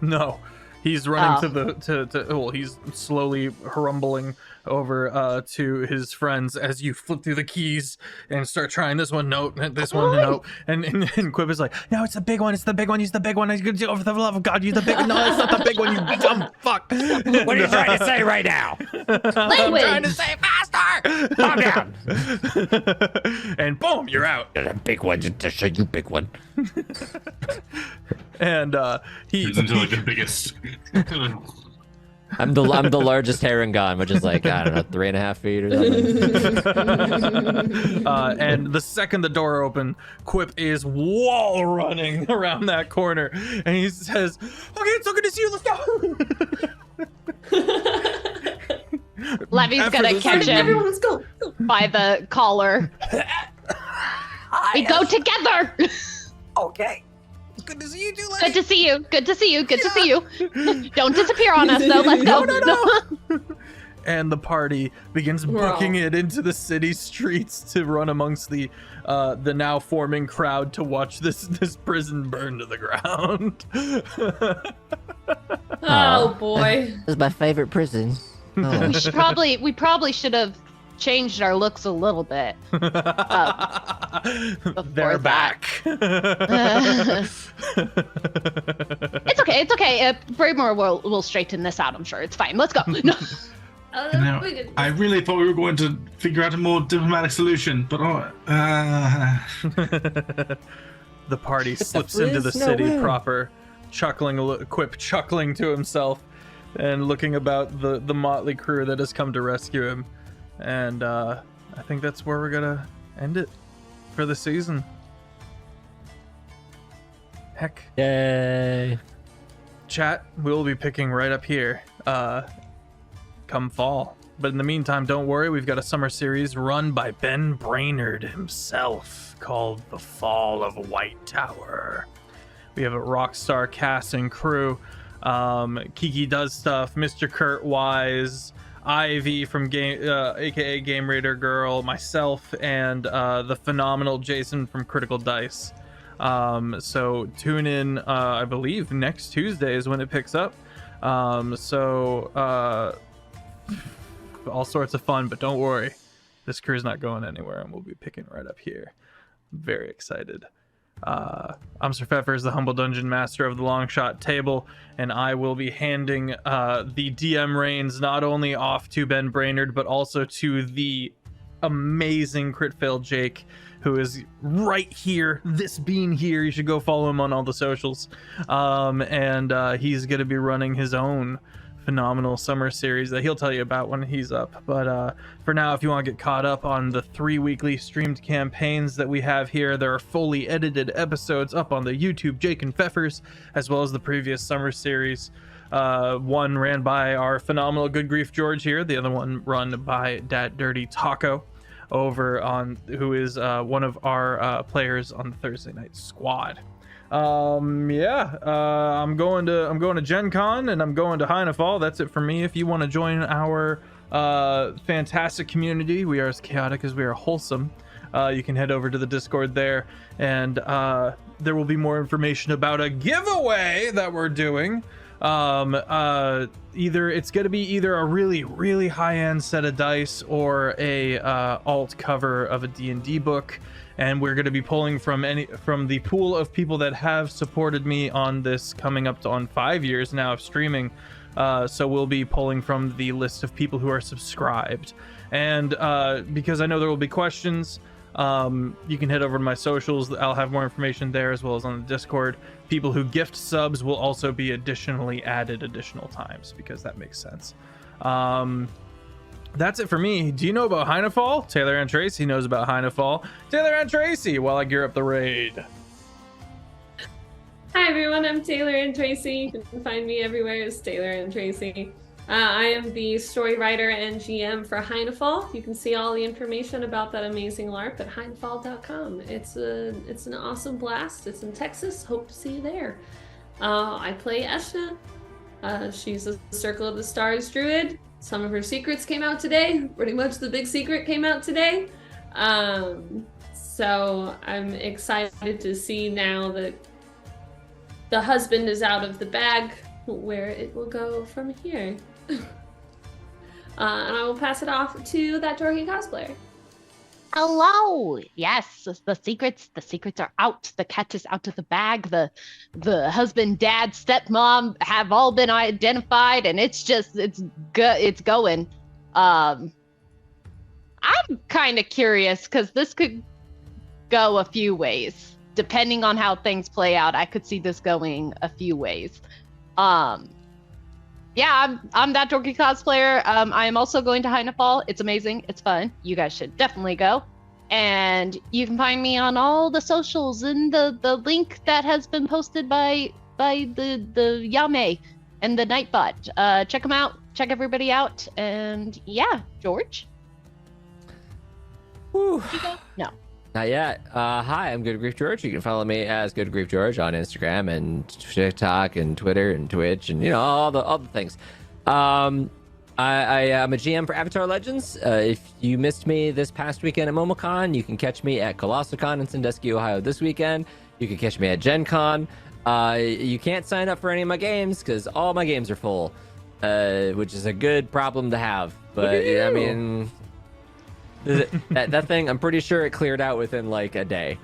No. He's running Oh. well, he's slowly rumbling over to his friends as you flip through the keys and start trying this one note, this one note, and Quip is like, "No, it's the big one, use the big one, over the love of God, use the big one, no, it's not the big one, you dumb fuck." What are you trying to say right now? I'm trying to say faster! Calm down. And boom, you're out. The big one, just show you big one. And he Turns into like the biggest. I'm the largest Harangon, which is like, I don't know, 3.5 feet or something. And the second the door opened, Quip is wall running around that corner, and he says, "Okay, it's so good to see you. Let's go." Levy's gonna catch him. Everyone, let's go. By the collar. We go together. Okay. Good to see you too, Good to see you. Good to see you. Good to see you. Don't disappear on us, though. Let's go. No. And the party begins booking it into the city streets to run amongst the now forming crowd to watch this prison burn to the ground. Oh boy. This is my favorite prison. Oh. We probably should have changed our looks a little bit. They're back. It's okay. It's okay. Braymore will straighten this out. I'm sure it's fine. Let's go. No. Now, I really thought we were going to figure out a more diplomatic solution, but the party slips into the city proper, Quip chuckling to himself and looking about the motley crew that has come to rescue him. And I think that's where we're gonna end it for the season. Heck. Yay. Chat, we'll be picking right up here come fall. But in the meantime, don't worry, we've got a summer series run by Ben Brainard himself called The Fall of White Tower. We have a rockstar cast and crew. Kiki Does Stuff, Mr. Kurt Wise, Ivy from aka Game Raider Girl, myself, and the phenomenal Jason from Critical Dice. So tune in, I believe next Tuesday is when it picks up. All sorts of fun, but don't worry, this crew's not going anywhere, and we'll be picking right up here. I'm very excited. I'm Sir Feffers, the humble dungeon master of the long shot table, and I will be handing the DM reins not only off to Ben Brainard, but also to the amazing Critfail Jake, who is right here, this being here. You should go follow him on all the socials. And he's going to be running his own phenomenal summer series that he'll tell you about when he's up. But for now, if you want to get caught up on the 3 weekly streamed campaigns that we have here, there are fully edited episodes up on the YouTube Jake and Feffers, as well as the previous summer series. One ran by our phenomenal GoodGriefGeorge here, the other one run by Dat Dirty Taco over on, who is one of our players on the Thursday night squad. I'm going to Gen Con, and I'm going to Heinefall. That's it for me. If you want to join our fantastic community, we are as chaotic as we are wholesome. You can head over to the Discord there, and there will be more information about a giveaway that we're doing. It's going to be either a really high-end set of dice or a alt cover of a D&D book, and we're going to be pulling from the pool of people that have supported me on this, coming up on 5 years now of streaming. So we'll be pulling from the list of people who are subscribed, and because I know there will be questions, you can head over to my socials. I'll have more information there, as well as on the Discord. People who gift subs will also be additionally added additional times, because that makes sense. That's it for me. Do you know about Heinefall? Taylor and Tracy knows about Heinefall. Taylor and Tracy, while I gear up the raid. Hi everyone, I'm Taylor and Tracy. You can find me everywhere as Taylor and Tracy. I am the story writer and GM for Heinefall. You can see all the information about that amazing LARP at heinefall.com. It's an awesome blast. It's in Texas. Hope to see you there. I play Esha. She's a Circle of the Stars druid. Some of her secrets came out today. Pretty much the big secret came out today. So I'm excited to see now that the husband is out of the bag, where it will go from here. And I will pass it off to that dorky cosplayer. Hello. Yes, the secrets are out. The cat is out of the bag. The husband, dad, stepmom have all been identified, and it's going. I'm kind of curious because this could go a few ways. depending on how things play out, I could see this going a few ways. Yeah, I'm that dorky cosplayer. I am also going to Heinefall. It's amazing. It's fun. You guys should definitely go. And you can find me on all the socials and the link that has been posted by the Yame and the Nightbot. Check them out. Check everybody out. And yeah, George? Whew. Did you go? No. Not yet. Hi, I'm GoodGriefGeorge. You can follow me as GoodGriefGeorge on Instagram and TikTok and Twitter and Twitch and all the things. I'm a GM for Avatar Legends. If you missed me this past weekend at MomoCon, you can catch me at ColossalCon in Sandusky, Ohio this weekend. You can catch me at Gen Con. You can't sign up for any of my games because all my games are full, which is a good problem to have. But I mean, that thing, I'm pretty sure it cleared out within like a day.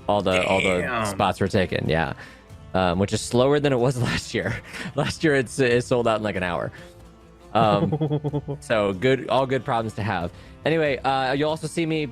All the spots were taken. Yeah, which is slower than it was last year. Last year it sold out in like an hour. So good, all good problems to have. Anyway, you'll also see me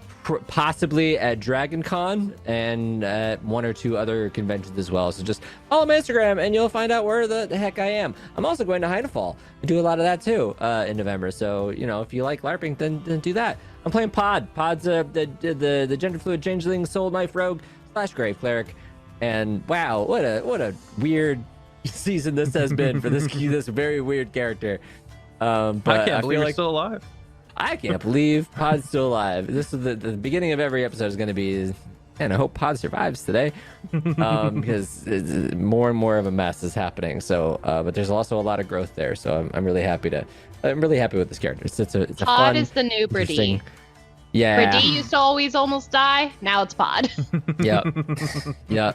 possibly at Dragon Con and at one or two other conventions as well. So just follow my Instagram and you'll find out where the heck I am. I'm also going to Heinefall. I do a lot of that too in November. So if you like LARPing, then do that. I'm playing Pod. Pod's the gender fluid changeling soul knife rogue / grave cleric. And wow, what a weird season this has been for this very weird character. But I can't believe feel you're still alive. I can't believe Pod's still alive. This is the beginning of every episode is going to be, and I hope Pod survives today, because more and more of a mess is happening. So, but there's also a lot of growth there. So I'm really happy with this character. It's a Pod fun, is the new Brady. Yeah. Brady used to always almost die. Now it's Pod. Yeah.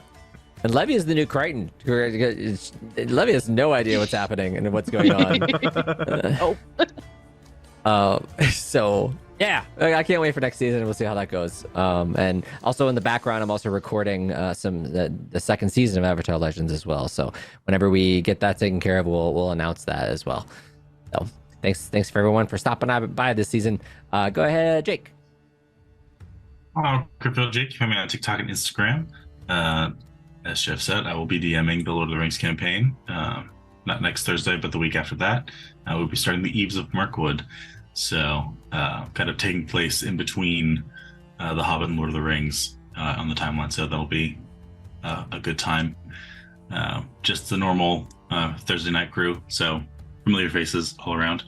And Levy is the new Crichton. Levy has no idea what's happening and what's going on. So yeah, I can't wait for next season. We'll see how that goes. And also in the background, I'm also recording the second season of Avatar Legends as well. So whenever we get that taken care of, we'll announce that as well. So thanks for everyone for stopping by this season. Go ahead, Jake. Critfail Jake, you find me on TikTok and Instagram. As Jeff said, I will be DMing the Lord of the Rings campaign, not next Thursday, but the week after that. We'll be starting the Eves of Mirkwood, so kind of taking place in between The Hobbit and Lord of the Rings on the timeline, so that'll be a good time. Just the normal Thursday night crew, so familiar faces all around.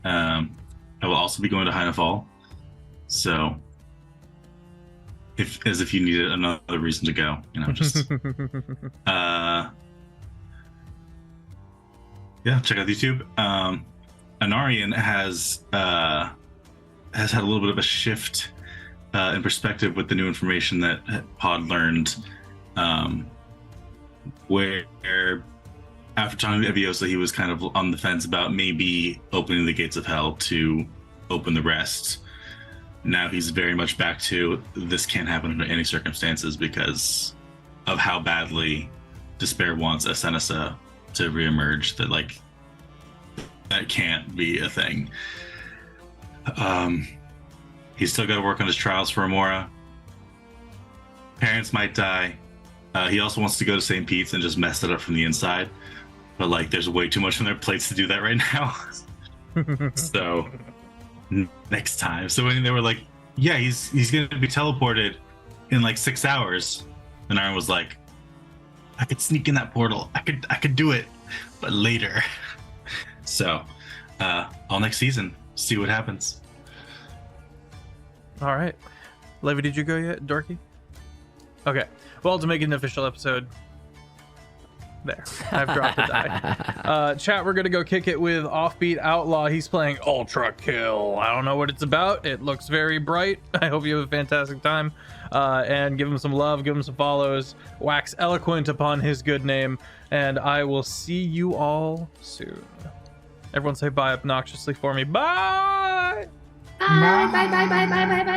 I will also be going to Heinefall, so as if you needed another reason to go, just check out YouTube. Anarian has had a little bit of a shift in perspective with the new information that Pod learned, where after talking to Eviosa, he was kind of on the fence about maybe opening the gates of hell to open the rest. Now he's very much back to this can't happen under any circumstances because of how badly Despair wants Asenisa to reemerge, that can't be a thing. He's still got to work on his trials for Amora. Parents might die. He also wants to go to St. Pete's and just mess it up from the inside. But there's way too much on their plates to do that right now. So next time. So when they were like, yeah, he's gonna be teleported in 6 hours, and Aaron was like, I could sneak in that portal. I could do it, but later. So all next season, see what happens. All right. Levy, did you go yet, Dorky? Okay. Well, to make it an official episode, there, I've dropped the die. Chat, we're gonna go kick it with Offbeat Outlaw. He's playing Ultra Kill. I don't know what it's about. It looks very bright. I hope you have a fantastic time. And give him some love, give him some follows, wax eloquent upon his good name, and I will see you all soon. Everyone say bye obnoxiously for me. Bye! Bye, bye, bye, bye, bye, bye, bye.